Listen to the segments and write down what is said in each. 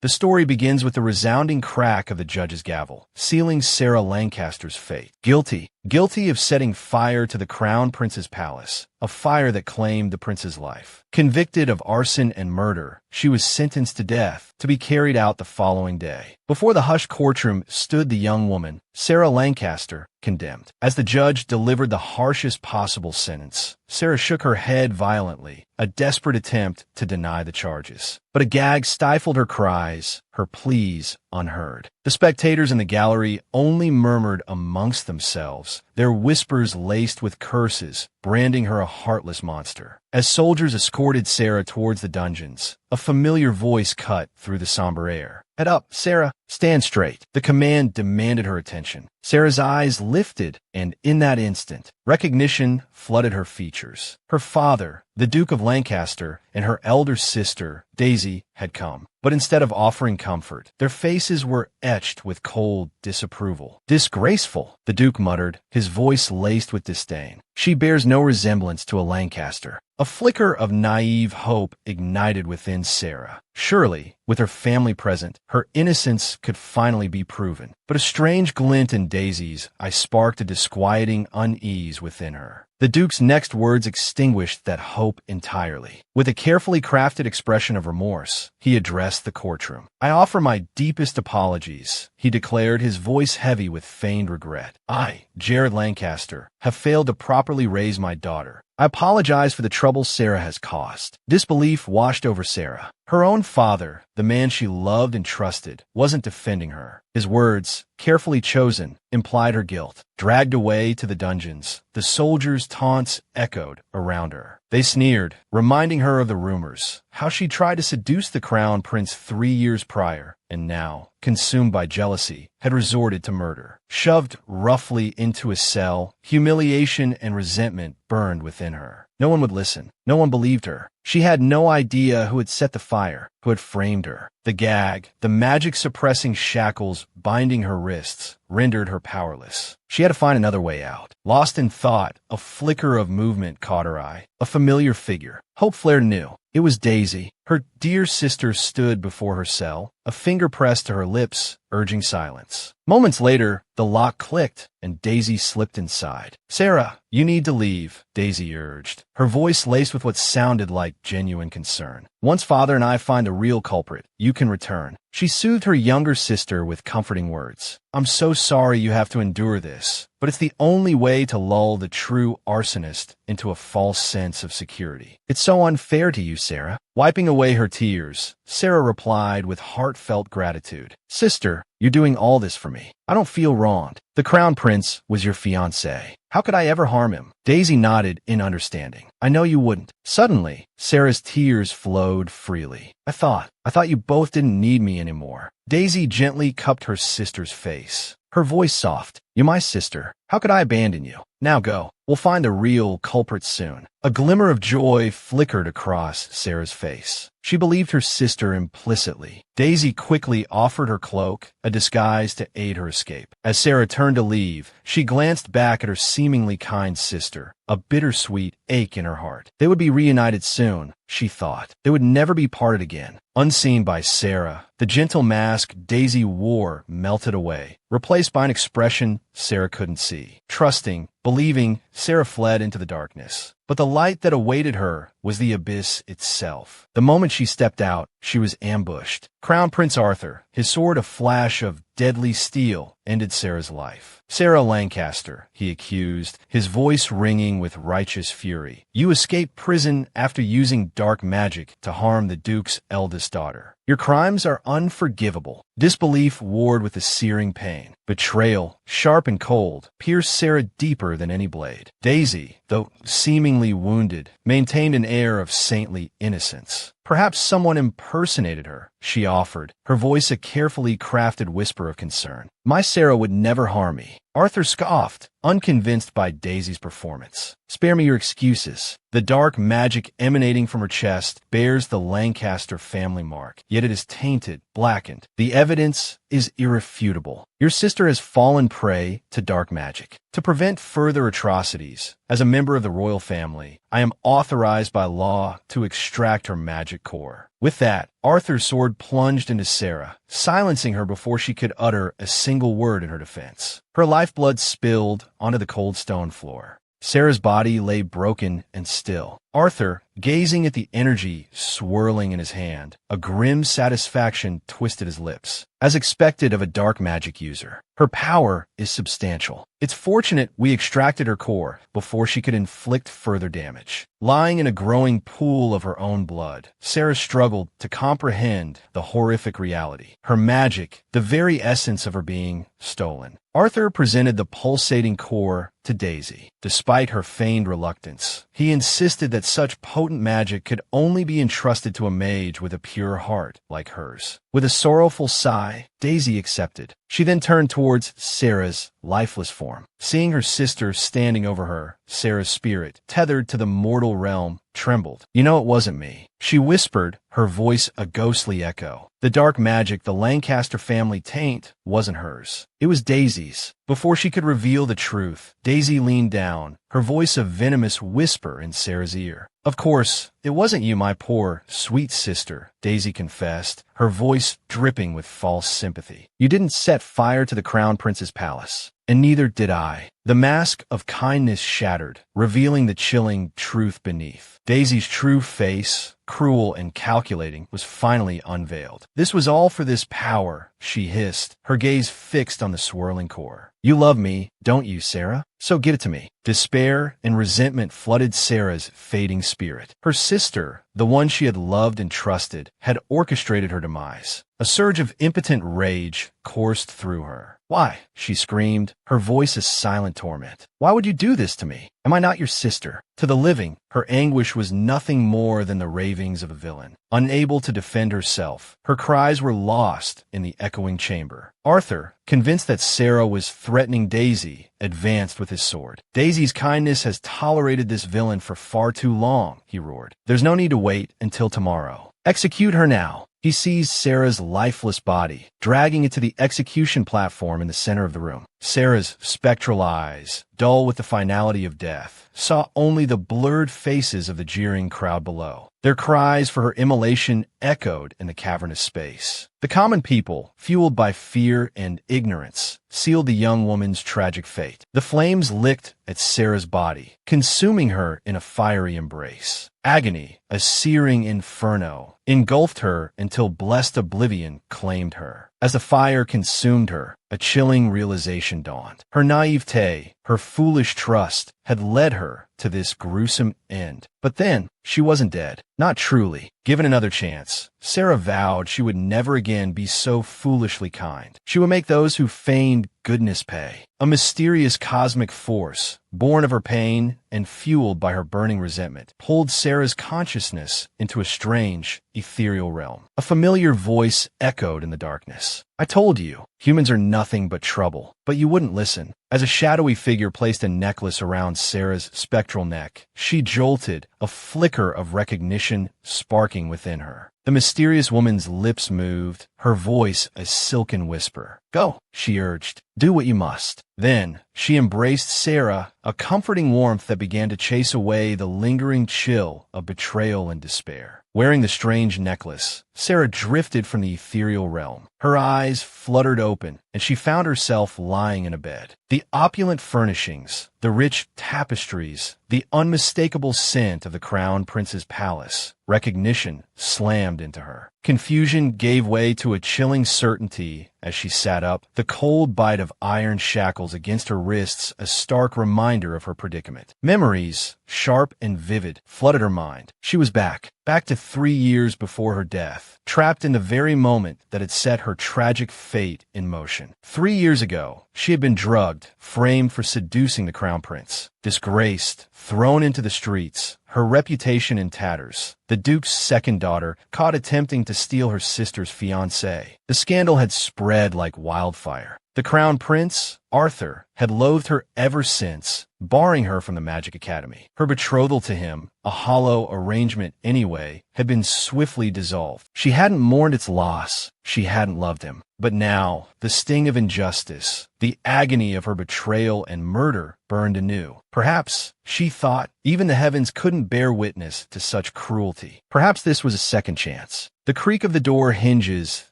The story begins with the resounding crack of the judge's gavel, sealing Sera Lancaster's fate. Guilty. Guilty of setting fire to the Crown Prince's palace, a fire that claimed the prince's life. Convicted of arson and murder, she was sentenced to death, to be carried out the following day. Before the hushed courtroom stood the young woman, Sera Lancaster, condemned. As the judge delivered the harshest possible sentence, Sera shook her head violently, a desperate attempt to deny the charges. But a gag stifled her cries, her pleas unheard. The spectators in the gallery only murmured amongst themselves, their whispers laced with curses, branding her a heartless monster. As soldiers escorted Sera towards the dungeons, a familiar voice cut through the somber air. "Head up, Sera. Stand straight." The command demanded her attention. Sera's eyes lifted, and in that instant, recognition flooded her features. Her father, the Duke of Lancaster, and her elder sister, Daisy, had come. But instead of offering comfort, their faces were etched with cold disapproval. "Disgraceful," the Duke muttered, his voice laced with disdain. "She bears no resemblance to a Lancaster." A flicker of naive hope ignited within Sera. Surely, with her family present, her innocence could finally be proven. But a strange glint in Daisy's eye sparked a disquieting unease within her. The Duke's next words extinguished that hope entirely. With a carefully crafted expression of remorse, he addressed the courtroom. "I offer my deepest apologies," he declared, his voice heavy with feigned regret. "I, Jared Lancaster, have failed to properly raise my daughter. I apologize for the trouble Sera has caused." Disbelief washed over Sera. Her own father, the man she loved and trusted, wasn't defending her. His words, carefully chosen, implied her guilt. Dragged away to the dungeons, the soldiers' taunts echoed around her. They sneered, reminding her of the rumors, how she tried to seduce the Crown Prince 3 years prior, and now, consumed by jealousy, had resorted to murder. Shoved roughly into a cell, humiliation and resentment burned within her. No one would listen. No one believed her. She had no idea who had set the fire, who had framed her. The gag, the magic-suppressing shackles binding her wrists, rendered her powerless. She had to find another way out. Lost in thought, a flicker of movement caught her eye. A familiar figure. Hope flared anew. It was Daisy. Her dear sister stood before her cell, a finger pressed to her lips, urging silence. Moments later, the lock clicked, and Daisy slipped inside. "Sera, you need to leave," Daisy urged, her voice laced with what sounded like genuine concern. "Once Father and I find the real culprit, you can return." She soothed her younger sister with comforting words. "I'm so sorry you have to endure this, but it's the only way to lull the true arsonist into a false sense of security. It's so unfair to you, Sera." Wiping away her tears, Sera replied with heartfelt gratitude. "Sister, you're doing all this for me. I don't feel wronged. The Crown Prince was your fiancé. How could I ever harm him?" Daisy nodded in understanding. "I know you wouldn't." Suddenly, Sera's tears flowed freely. I thought you both didn't need me anymore." Daisy gently cupped her sister's face, her voice soft. "You're my sister. How could I abandon you? Now go. We'll find the real culprit soon." A glimmer of joy flickered across Sera's face. She believed her sister implicitly. Daisy quickly offered her cloak, a disguise to aid her escape. As Sera turned to leave, she glanced back at her seemingly kind sister, a bittersweet ache in her heart. They would be reunited soon, she thought. They would never be parted again. Unseen by Sera, the gentle mask Daisy wore melted away, replaced by an expression Sera couldn't see. Trusting, believing, Sera fled into the darkness. But the light that awaited her was the abyss itself. The moment she stepped out, she was ambushed. Crown Prince Arthur, his sword a flash of deadly steel, ended Sera's life. "Sera Lancaster," he accused, his voice ringing with righteous fury. "You escaped prison after using dark magic to harm the Duke's eldest daughter. Your crimes are unforgivable." Disbelief warred with a searing pain. Betrayal, sharp and cold, pierced Sera deeper than any blade. Daisy, though seemingly wounded, maintained an air of saintly innocence. "Perhaps someone impersonated her," she offered, her voice a carefully crafted whisper of concern. "My Sera would never harm me." Arthur scoffed, unconvinced by Daisy's performance. "Spare me your excuses. The dark magic emanating from her chest bears the Lancaster family mark, yet it is tainted blackened. The evidence is irrefutable. Your sister has fallen prey to dark magic. To prevent further atrocities, as a member of the royal family, I am authorized by law to extract her magic core. With that, Arthur's sword plunged into Sera, silencing her before she could utter a single word in her defense. Her lifeblood spilled onto the cold stone floor. Sera's body lay broken and still. Arthur, gazing at the energy swirling in his hand, a grim satisfaction twisted his lips. As expected of a dark magic user, her power is substantial. It's fortunate we extracted her core before she could inflict further damage. Lying in a growing pool of her own blood, Sera struggled to comprehend the horrific reality. Her magic, the very essence of her being, stolen. Arthur presented the pulsating core to Daisy. Despite her feigned reluctance, he insisted that such potent magic could only be entrusted to a mage with a pure heart like hers. With a sorrowful sigh, Daisy accepted. She then turned towards Sera's lifeless form. Seeing her sister standing over her, Sera's spirit, tethered to the mortal realm, trembled. "You know it wasn't me," she whispered, her voice a ghostly echo. The dark magic the Lancaster family taint wasn't hers. It was Daisy's. Before she could reveal the truth, Daisy leaned down, her voice a venomous whisper in Sera's ear. "Of course, it wasn't you, my poor, sweet sister," Daisy confessed, her voice dripping with false sympathy. "You didn't set fire to the Crown Prince's palace, and neither did I." The mask of kindness shattered, revealing the chilling truth beneath. Daisy's true face, cruel and calculating, was finally unveiled. "This was all for this power," she hissed, her gaze fixed on the swirling core. "You love me, don't you, Sera? So give it to me." Despair and resentment flooded Sera's fading spirit. Her sister, the one she had loved and trusted, had orchestrated her demise. A surge of impotent rage coursed through her. "Why?" she screamed, her voice a silent torment. "Why would you do this to me? Am I not your sister?" To the living, her anguish was nothing more than the ravings of a villain. Unable to defend herself, her cries were lost in the echoing chamber. Arthur, convinced that Sera was threatening Daisy, advanced with his sword. "Daisy's kindness has tolerated this villain for far too long," he roared. "There's no need to wait until tomorrow. Execute her now." He seized Sera's lifeless body, dragging it to the execution platform in the center of the room. Sera's spectral eyes, dull with the finality of death, saw only the blurred faces of the jeering crowd below. Their cries for her immolation echoed in the cavernous space. The common people, fueled by fear and ignorance, sealed the young woman's tragic fate. The flames licked at Sera's body, consuming her in a fiery embrace. Agony, a searing inferno, engulfed her until blessed oblivion claimed her. As the fire consumed her, a chilling realization dawned. Her naivete, her foolish trust, had led her to this gruesome end. But then, she wasn't dead. Not truly. Given another chance, Sera vowed she would never again be so foolishly kind. She would make those who feigned goodness pay. A mysterious cosmic force, born of her pain and fueled by her burning resentment, pulled Sera's consciousness into a strange, ethereal realm. A familiar voice echoed in the darkness. "I told you, humans are nothing but trouble, but you wouldn't listen." As a shadowy figure placed a necklace around Sera's spectral neck, she jolted, a flicker of recognition sparking within her. The mysterious woman's lips moved, her voice a silken whisper. "Go," she urged. "Do what you must." Then, she embraced Sera, a comforting warmth that began to chase away the lingering chill of betrayal and despair. Wearing the strange necklace, Sera drifted from the ethereal realm. Her eyes fluttered open, and she found herself lying in a bed. The opulent furnishings, the rich tapestries, the unmistakable scent of the Crown Prince's palace, recognition slammed into her. Confusion gave way to a chilling certainty as she sat up, the cold bite of iron shackles against her wrists a stark reminder of her predicament. Memories, sharp and vivid, flooded her mind. She was back to 3 years before her death, trapped in the very moment that had set her tragic fate in motion. 3 years ago, she had been drugged, framed for seducing the Crown Prince, disgraced, thrown into the streets, her reputation in tatters. The Duke's second daughter, caught attempting to steal her sister's fiancé. The scandal had spread like wildfire. The Crown Prince, Arthur had loathed her ever since, barring her from the Magic Academy. Her betrothal to him, a hollow arrangement anyway, had been swiftly dissolved. She hadn't mourned its loss. She hadn't loved him. But now, the sting of injustice, the agony of her betrayal and murder burned anew. Perhaps, she thought, even the heavens couldn't bear witness to such cruelty. Perhaps this was a second chance. The creak of the door hinges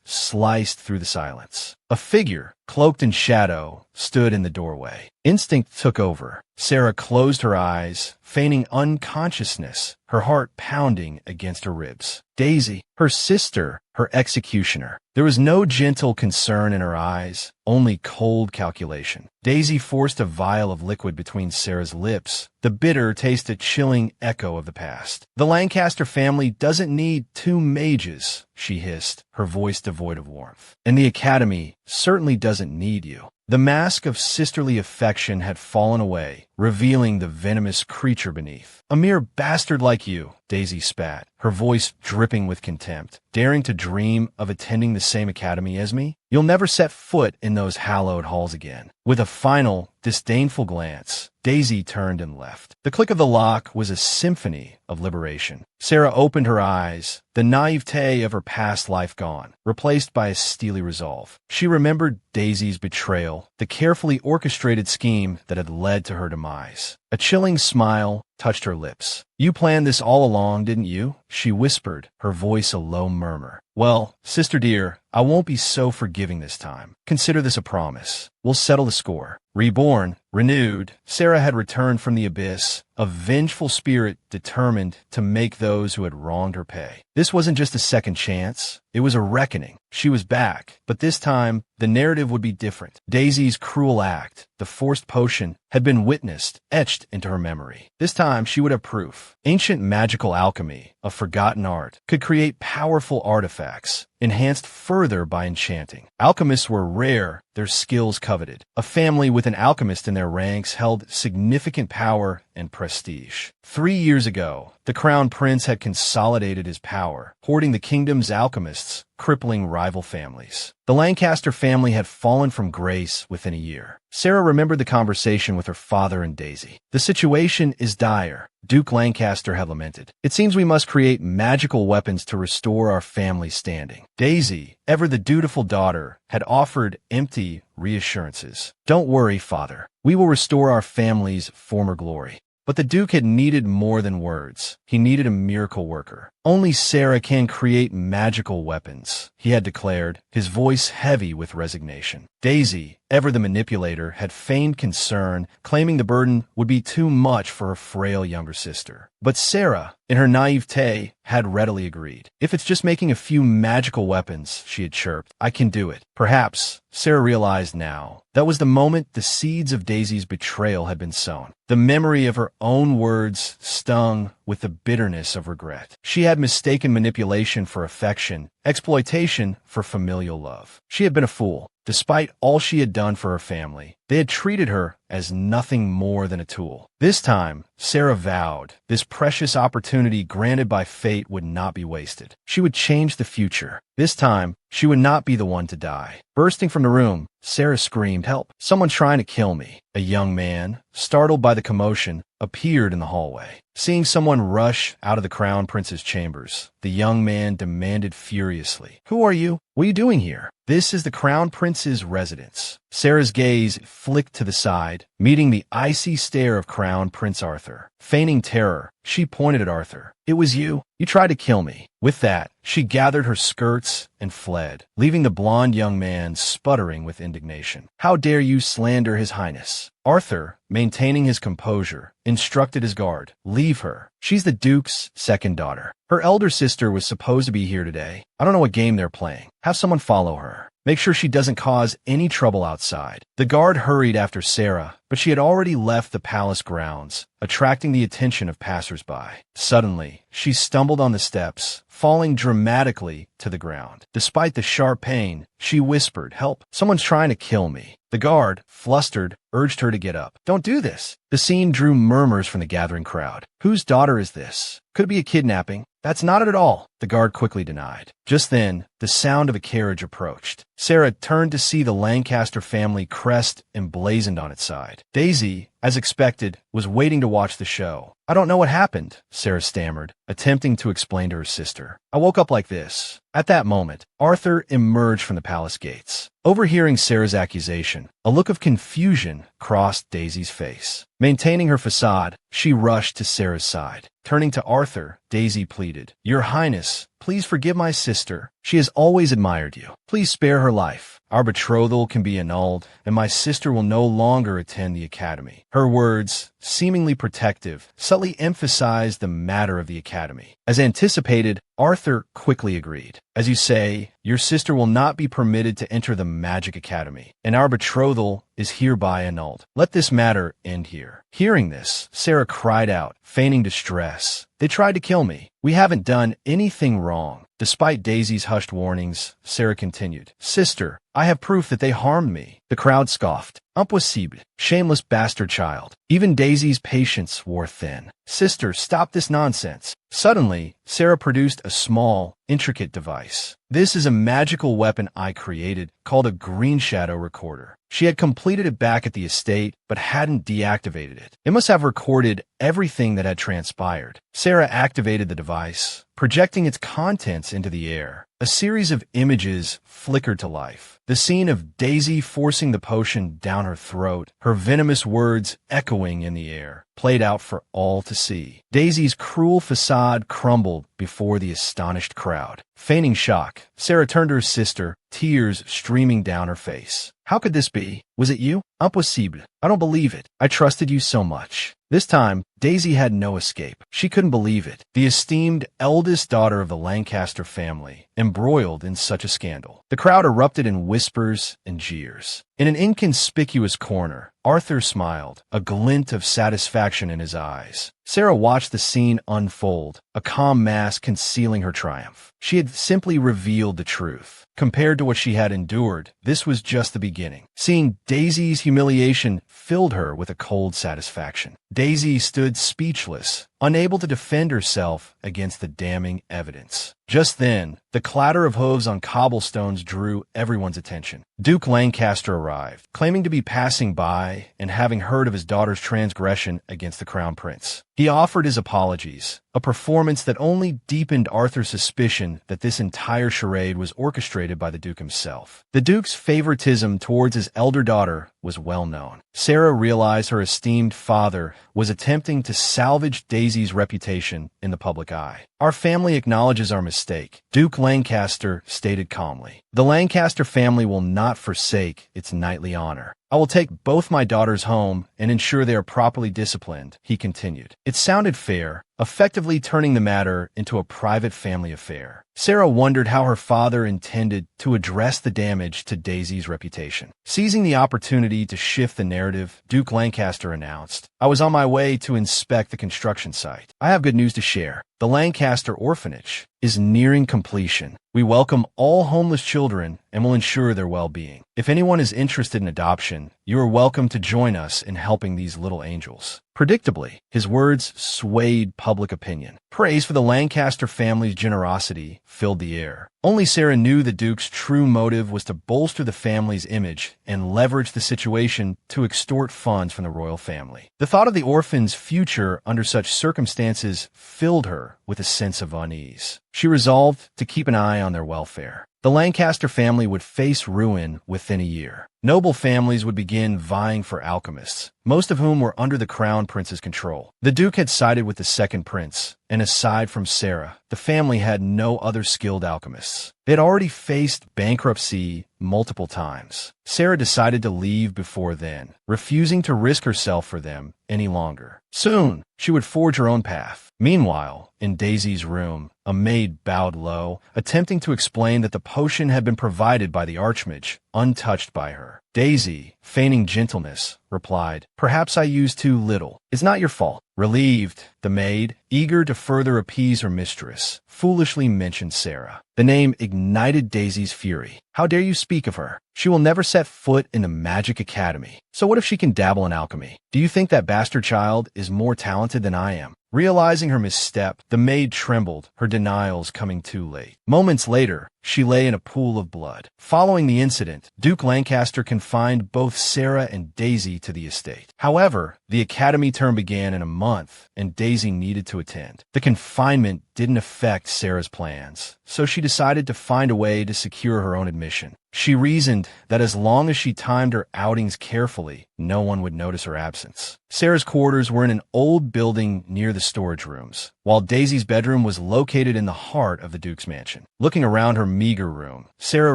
sliced through the silence. A figure, cloaked in shadow, stood in the doorway. Instinct took over. Sera closed her eyes, feigning unconsciousness, her heart pounding against her ribs. Daisy, her sister, her executioner. There was no gentle concern in her eyes, only cold calculation. Daisy forced a vial of liquid between Sera's lips, the bitter taste a chilling echo of the past. "The Lancaster family doesn't need 2 mages," she hissed, her voice devoid of warmth. "And the Academy certainly doesn't need you." The mask of sisterly affection had fallen away, revealing the venomous creature beneath. "A mere bastard like you," Daisy spat, her voice dripping with contempt. "Daring to dream of attending the same academy as me? You'll never set foot in those hallowed halls again." With a final, disdainful glance, Daisy turned and left. The click of the lock was a symphony of liberation. Sera opened her eyes, the naivete of her past life gone, replaced by a steely resolve. She remembered Daisy's betrayal, the carefully orchestrated scheme that had led to her demise. A chilling smile touched her lips. "You planned this all along, didn't you?" she whispered, her voice a low murmur. "Well, sister dear, I won't be so forgiving this time. Consider this a promise. We'll settle the score." Reborn, renewed, Sera had returned from the abyss, a vengeful spirit determined to make those who had wronged her pay. This wasn't just a second chance. It was a reckoning. She was back, but this time, the narrative would be different. Daisy's cruel act, the forced potion, had been witnessed, etched into her memory. This time, she would have proof. Ancient magical alchemy, a forgotten art, could create powerful artifacts, enhanced further by enchanting. Alchemists were rare, their skills coveted. A family with an alchemist in their ranks held significant power and prestige. 3 years ago, the crown prince had consolidated his power, hoarding the kingdom's alchemists, crippling rival families. The Lancaster family had fallen from grace within a year. Sera remembered the conversation with her father and Daisy. "The situation is dire," Duke Lancaster had lamented. "It seems we must create magical weapons to restore our family's standing." Daisy, ever the dutiful daughter, had offered empty reassurances. "Don't worry, father. We will restore our family's former glory." But the Duke had needed more than words. He needed a miracle worker. "Only Sera can create magical weapons," he had declared, his voice heavy with resignation. Daisy, ever the manipulator, had feigned concern, claiming the burden would be too much for her frail younger sister. But Sera, in her naivete, had readily agreed. "If it's just making a few magical weapons," she had chirped, "I can do it." Perhaps, Sera realized now, that was the moment the seeds of Daisy's betrayal had been sown. The memory of her own words stung with the bitterness of regret. She had mistaken manipulation for affection, exploitation for familial love. She had been a fool. Despite all she had done for her family, they had treated her as nothing more than a tool. This time, Sera vowed, this precious opportunity granted by fate would not be wasted. She would change the future. This time, she would not be the one to die. Bursting from the room, Sera screamed, "Help! Someone's trying to kill me." A young man, startled by the commotion, appeared in the hallway. Seeing someone rush out of the crown prince's chambers, the young man demanded furiously, "Who are you? What are you doing here?" "This is the crown prince's residence." Sera's gaze flicked to the side, meeting the icy stare of Crown Prince Arthur. Feigning terror, she pointed at Arthur. "It was you. You tried to kill me." With that, she gathered her skirts and fled, leaving the blond young man sputtering with indignation. "How dare you slander his highness?" Arthur, maintaining his composure, instructed his guard, "Leave her. She's the Duke's second daughter. Her elder sister was supposed to be here today. I don't know what game they're playing. Have someone follow her. Make sure she doesn't cause any trouble outside." The guard hurried after Sera, but she had already left the palace grounds, attracting the attention of passers-by. Suddenly, she stumbled on the steps, falling dramatically to the ground. Despite the sharp pain, she whispered, "Help! Someone's trying to kill me." The guard, flustered, urged her to get up. "Don't do this." The scene drew murmurs from the gathering crowd. "Whose daughter is this? Could be a kidnapping. That's not it at all, the guard quickly denied. Just then, the sound of a carriage approached. Sera turned to see the Lancaster family crest emblazoned on its side. Daisy, as expected, was waiting to watch the show. I don't know what happened, Sera stammered, attempting to explain to her sister. I woke up like this. At that moment, Arthur emerged from the palace gates. Overhearing Sera's accusation, a look of confusion crossed Daisy's face. Maintaining her facade, she rushed to Sera's side. Turning to Arthur, Daisy pleaded, "Your Highness, please forgive my sister. She has always admired you. Please spare her life. Our betrothal can be annulled, and my sister will no longer attend the academy." Her words, seemingly protective, subtly emphasized the matter of the academy. As anticipated, Arthur quickly agreed. "As you say, your sister will not be permitted to enter the Magic Academy, and our betrothal is hereby annulled. Let this matter end here." Hearing this, Sera cried out, feigning distress. "They tried to kill me. We haven't done anything wrong." Despite Daisy's hushed warnings, Sera continued, "Sister, I have proof that they harmed me." The crowd scoffed. Impossible. Shameless bastard child. Even Daisy's patience wore thin. "Sister, stop this nonsense." Suddenly, Sera produced a small, intricate device. "This is a magical weapon I created, called a green shadow recorder." She had completed it back at the estate, but hadn't deactivated it. It must have recorded everything that had transpired. Sera activated the device, projecting its contents into the air. A series of images flickered to life. The scene of Daisy forcing the potion down her throat, her venomous words echoing in the air, played out for all to see. Daisy's cruel facade crumbled before the astonished crowd. Feigning shock, Sera turned to her sister, tears streaming down her face. "How could this be? Was it you? Impossible. I don't believe it. I trusted you so much." This time, Daisy had no escape. She couldn't believe it. The esteemed eldest daughter of the Lancaster family, embroiled in such a scandal. The crowd erupted in whispers and jeers. In an inconspicuous corner, Arthur smiled, a glint of satisfaction in his eyes. Sera watched the scene unfold, a calm mask concealing her triumph. She had simply revealed the truth. Compared to what she had endured, this was just the beginning. Seeing Daisy's humiliation filled her with a cold satisfaction. Daisy stood speechless, unable to defend herself against the damning evidence. Just then, the clatter of hooves on cobblestones drew everyone's attention. Duke Lancaster arrived, claiming to be passing by and having heard of his daughter's transgression against the crown prince. He offered his apologies, a performance that only deepened Arthur's suspicion that this entire charade was orchestrated by the Duke himself. The Duke's favoritism towards his elder daughter was well known. Sera realized her esteemed father was attempting to salvage Daisy's reputation in the public eye. "Our family acknowledges our mistake," Duke Lancaster stated calmly. "The Lancaster family will not forsake its knightly honor. I will take both my daughters home and ensure they are properly disciplined," he continued. It sounded fair, effectively turning the matter into a private family affair. Sera wondered how her father intended to address the damage to Daisy's reputation. Seizing the opportunity to shift the narrative, Duke Lancaster announced, "I was on my way to inspect the construction site. I have good news to share. The Lancaster orphanage is nearing completion. We welcome all homeless children and will ensure their well-being. If anyone is interested in adoption, you are welcome to join us in helping these little angels." Predictably, his words swayed public opinion. Praise for the Lancaster family's generosity filled the air. Only Sera knew the Duke's true motive was to bolster the family's image and leverage the situation to extort funds from the royal family. The thought of the orphan's future under such circumstances filled her with a sense of unease. She resolved to keep an eye on their welfare. The Lancaster family would face ruin within a year. Noble families would begin vying for alchemists, most of whom were under the crown prince's control. The Duke had sided with the second prince, and aside from Sera, the family had no other skilled alchemists. They had already faced bankruptcy multiple times. Sera decided to leave before then, refusing to risk herself for them any longer. Soon, she would forge her own path. Meanwhile, in Daisy's room, a maid bowed low, attempting to explain that the potion had been provided by the Archmage, untouched by her. Daisy, feigning gentleness, replied, "Perhaps I used too little. It's not your fault." Relieved, the maid, eager to further appease her mistress, foolishly mentioned Sera. The name ignited Daisy's fury. "How dare you speak of her? She will never set foot in the Magic Academy. So what if she can dabble in alchemy? Do you think that bastard child is more talented than I am?" Realizing her misstep, the maid trembled, her denials coming too late. Moments later, she lay in a pool of blood. Following the incident, Duke Lancaster confined both Sera and Daisy to the estate. However, the academy term began in a month, and Daisy needed to attend. The confinement didn't affect Sera's plans, so she decided to find a way to secure her own admission. She reasoned that as long as she timed her outings carefully, no one would notice her absence. Sera's quarters were in an old building near the storage rooms, while Daisy's bedroom was located in the heart of the Duke's mansion. Looking around her meager room, Sera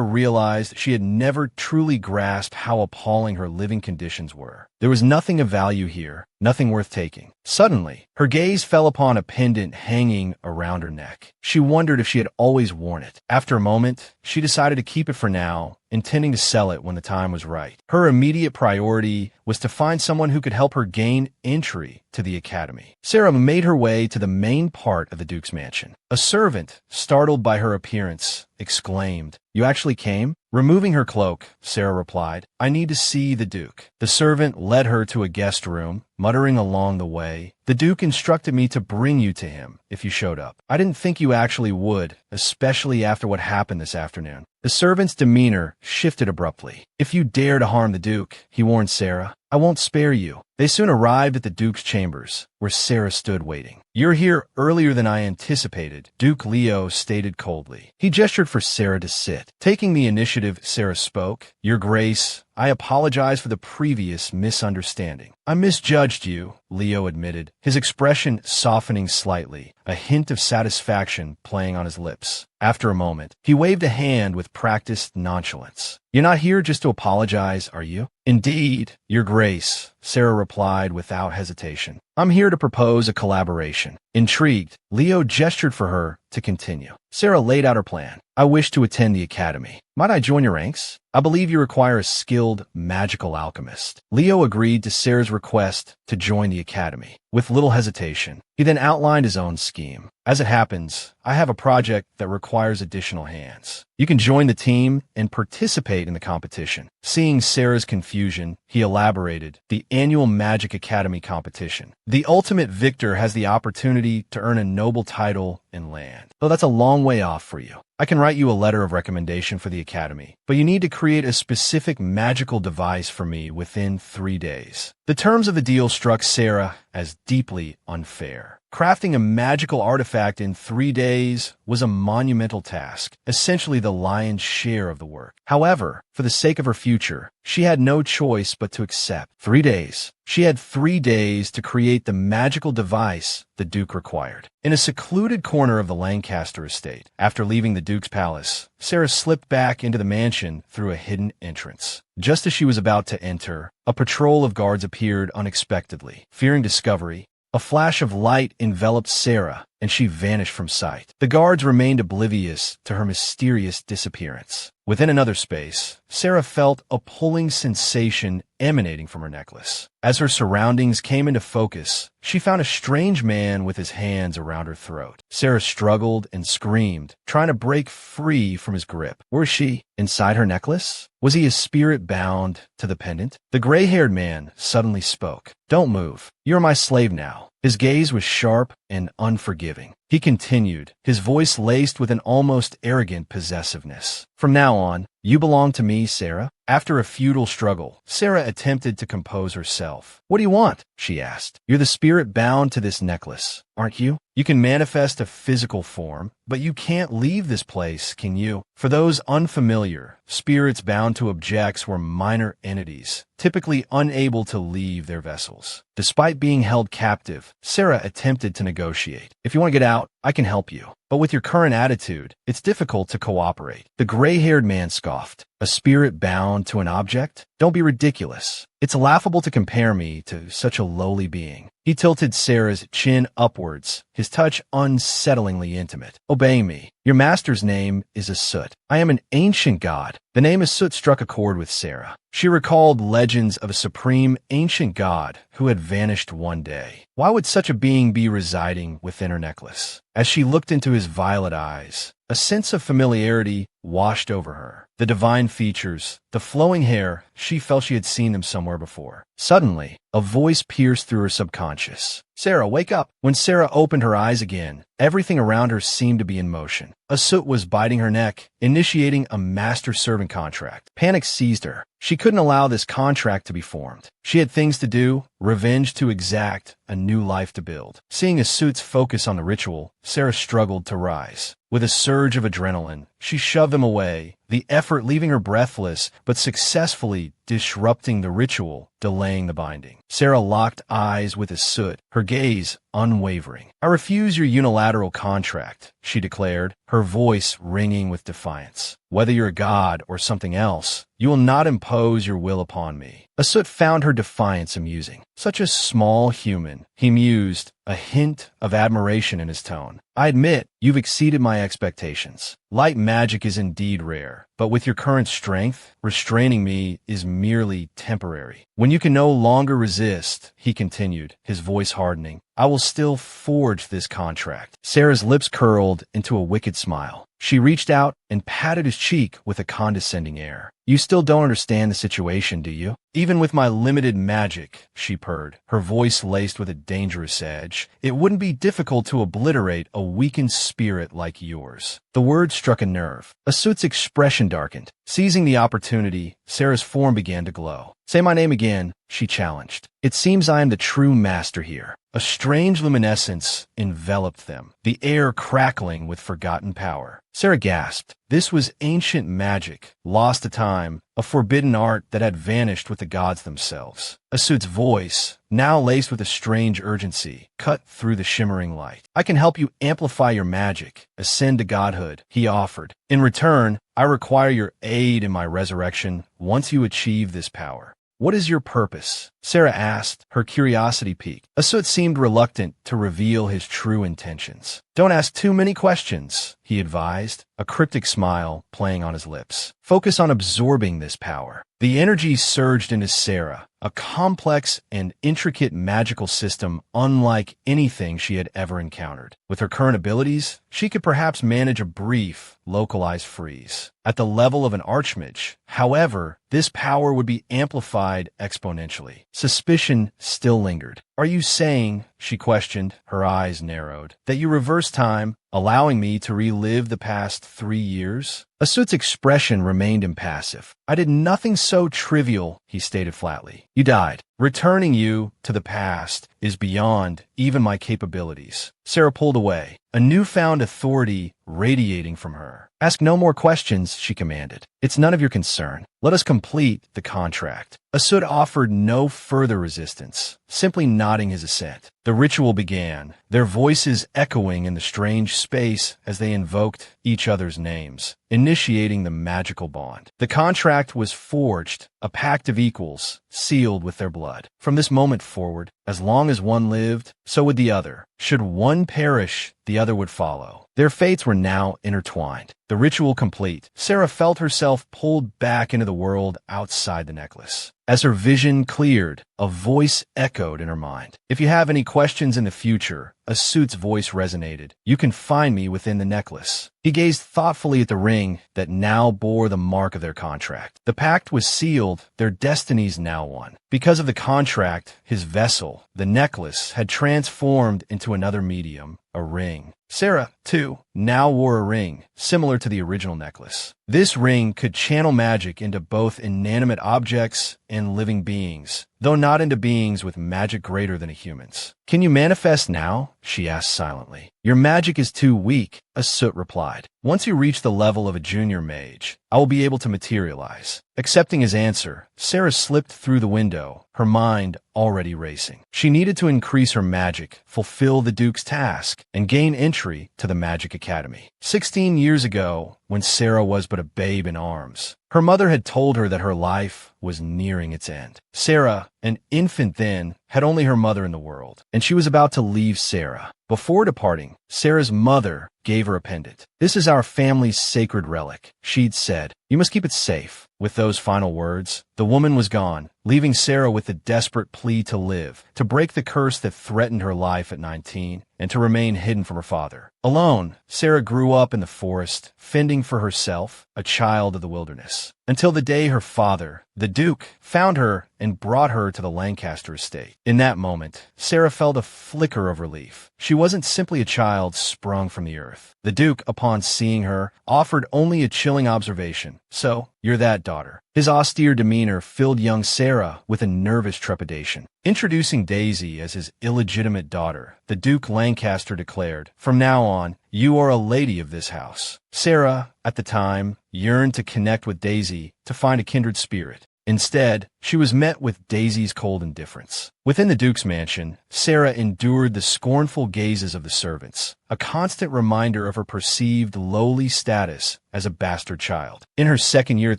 realized she had never truly grasped how appalling her living conditions were. There was nothing of value here, nothing worth taking. Suddenly, her gaze fell upon a pendant hanging around her neck. She wondered if she had always worn it. After a moment, she decided to keep it for now, intending to sell it when the time was right. Her immediate priority was to find someone who could help her gain entry to the academy. Sera made her way to the main part of the Duke's mansion. A servant, startled by her appearance, exclaimed, "You actually came?" Removing her cloak, Sera replied, "I need to see the Duke." The servant led her to a guest room, muttering along the way, "The Duke instructed me to bring you to him if you showed up. I didn't think you actually would, especially after what happened this afternoon." The servant's demeanor shifted abruptly. "If you dare to harm the Duke," he warned Sera, "I won't spare you." They soon arrived at the Duke's chambers, where Sera stood waiting. "You're here earlier than I anticipated," Duke Leo stated coldly. He gestured for Sera to sit. Taking the initiative, Sera spoke, "Your Grace, I apologize for the previous misunderstanding." "I misjudged you," Leo admitted, his expression softening slightly, a hint of satisfaction playing on his lips. After a moment, he waved a hand with practiced nonchalance. "You're not here just to apologize, are you?" "Indeed, Your Grace," Sera replied without hesitation. "I'm here to propose a collaboration." Intrigued, Leo gestured for her to continue. Sera laid out her plan. "I wish to attend the academy. Might I join your ranks? I believe you require a skilled magical alchemist." Leo agreed to Sera's request to join the academy. With little hesitation, he then outlined his own scheme. "As it happens, I have a project that requires additional hands. You can join the team and participate in the competition." Seeing Sera's confusion, he elaborated, "The annual Magic Academy competition. The ultimate victor has the opportunity to earn a noble title and land. Though that's a long way off for you. I can write you a letter of recommendation for the academy, but you need to create a specific magical device for me within 3 days." The terms of the deal struck Sera as deeply unfair. Crafting a magical artifact in 3 days was a monumental task, essentially the lion's share of the work. However, for the sake of her future, she had no choice but to accept. 3 days. She had 3 days to create the magical device the Duke required. In a secluded corner of the Lancaster estate, after leaving the Duke's palace, Sera slipped back into the mansion through a hidden entrance. Just as she was about to enter, a patrol of guards appeared unexpectedly. Fearing discovery, a flash of light enveloped Sera, and she vanished from sight. The guards remained oblivious to her mysterious disappearance. Within another space, Sera felt a pulling sensation emanating from her necklace. As her surroundings came into focus, she found a strange man with his hands around her throat. Sera struggled and screamed, trying to break free from his grip. Where was she? Inside her necklace? Was he a spirit bound to the pendant? The gray-haired man suddenly spoke. "Don't move. You're my slave now." His gaze was sharp and unforgiving. He continued, his voice laced with an almost arrogant possessiveness. "From now on, you belong to me, Sera." After a futile struggle, Sera attempted to compose herself. "What do you want?" she asked. "You're the spirit bound to this necklace, aren't you? You can manifest a physical form, but you can't leave this place, can you?" For those unfamiliar, spirits bound to objects were minor entities, typically unable to leave their vessels. Despite being held captive, Sera attempted to negotiate. "If you want to get out, I can help you. But with your current attitude, it's difficult to cooperate." The gray-haired man scoffed. "A spirit bound to an object? Don't be ridiculous. It's laughable to compare me to such a lowly being." He tilted Sera's chin upwards, his touch unsettlingly intimate. "Obey me. Your master's name is Asut. I am an ancient god." The name Asut struck a chord with Sera. She recalled legends of a supreme ancient god who had vanished one day. Why would such a being be residing within her necklace? As she looked into his violet eyes, a sense of familiarity washed over her. The divine features, the the flowing hair, she felt she had seen them somewhere before. Suddenly, a voice pierced through her subconscious. "Sera, wake up!" When Sera opened her eyes again, everything around her seemed to be in motion. A soot was biting her neck, initiating a master-servant contract. Panic seized her. She couldn't allow this contract to be formed. She had things to do, revenge to exact, a new life to build. Seeing a soot's focus on the ritual, Sera struggled to rise. With a surge of adrenaline, she shoved him away, the effort leaving her breathless, but successfully disrupting the ritual, delaying the binding. Sera locked eyes with Asut, her gaze unwavering. "I refuse your unilateral contract," she declared, her voice ringing with defiance. "Whether you're a god or something else, you will not impose your will upon me." Asut found her defiance amusing. "Such a small human," he mused, a hint of admiration in his tone. "I admit, you've exceeded my expectations. Light magic is indeed rare, but with your current strength, restraining me is merely temporary. When you can no longer resist," he continued, his voice hardening, "I will still forge this contract." Sera's lips curled into a wicked smile. She reached out and patted his cheek with a condescending air. "You still don't understand the situation, do you?" "Even with my limited magic," she purred, her voice laced with a dangerous edge, "it wouldn't be difficult to obliterate a weakened spirit like yours." The word struck a nerve. Asut's expression darkened. Seizing the opportunity, Sera's form began to glow. "Say my name again," she challenged. "It seems I am the true master here." A strange luminescence enveloped them, the air crackling with forgotten power. Sera gasped. This was ancient magic, lost to time, a forbidden art that had vanished with the gods themselves. Asut's voice, now laced with a strange urgency, cut through the shimmering light. "I can help you amplify your magic, ascend to godhood," he offered. "In return, I require your aid in my resurrection once you achieve this power." "What is your purpose?" Sera asked, her curiosity piqued. Asut seemed reluctant to reveal his true intentions. "Don't ask too many questions," he advised, a cryptic smile playing on his lips. "Focus on absorbing this power." The energy surged into Sera, a complex and intricate magical system unlike anything she had ever encountered. With her current abilities, she could perhaps manage a brief, localized freeze. At the level of an archmage, however, this power would be amplified exponentially. Suspicion still lingered. "Are you saying," she questioned, her eyes narrowed, "that you reverse time, allowing me to relive the past 3 years?" Asut's expression remained impassive. "I did nothing so trivial," he stated flatly. "You died. Returning you to the past is beyond even my capabilities." Sera pulled away, a newfound authority radiating from her. "Ask no more questions," she commanded. "It's none of your concern. Let us complete the contract." Asut offered no further resistance, simply nodding his assent. The ritual began, their voices echoing in the strange space as they invoked each other's names, initiating the magical bond. The contract was forged, a pact of equals, sealed with their blood. From this moment forward, as long as one lived, so would the other. Should one perish, the other would follow. Their fates were now intertwined. The ritual complete, Sera felt herself pulled back into the world outside the necklace. As her vision cleared, a voice echoed in her mind. "If you have any questions in the future," Asut's voice resonated, "you can find me within the necklace." He gazed thoughtfully at the ring that now bore the mark of their contract. The pact was sealed, their destinies now one. Because of the contract, his vessel, the necklace, had transformed into another medium, a ring. Sera, too, now wore a ring, similar to the original necklace. This ring could channel magic into both inanimate objects and living beings, though not into beings with magic greater than a human's. "Can you manifest now?" she asked silently. "Your magic is too weak," Asut replied. "Once you reach the level of a junior mage, I will be able to materialize." Accepting his answer, Sera slipped through the window, her mind already racing. She needed to increase her magic, fulfill the Duke's task, and gain entry to the Magic Academy. 16 years ago, when Sera was but a babe in arms, her mother had told her that her life was nearing its end. Sera, an infant then, had only her mother in the world, and she was about to leave Sera. Before departing, Sera's mother gave her a pendant. "This is our family's sacred relic," she'd said. "You must keep it safe." With those final words, the woman was gone, leaving Sera with the desperate plea to live, to break the curse that threatened her life at 19, and to remain hidden from her father. Alone, Sera grew up in the forest, fending for herself, a child of the wilderness. Until the day her father, the Duke, found her and brought her to the Lancaster estate. In that moment, Sera felt a flicker of relief. She wasn't simply a child sprung from the earth. The Duke, upon seeing her, offered only a chilling observation. "So, you're that daughter." His austere demeanor filled young Sera with a nervous trepidation. Introducing Daisy as his illegitimate daughter, the Duke Lancaster declared, "From now on, you are a lady of this house." Sera, at the time, yearned to connect with Daisy, to find a kindred spirit. Instead, she was met with Daisy's cold indifference. Within the Duke's mansion, Sera endured the scornful gazes of the servants, a constant reminder of her perceived lowly status as a bastard child. In her second year at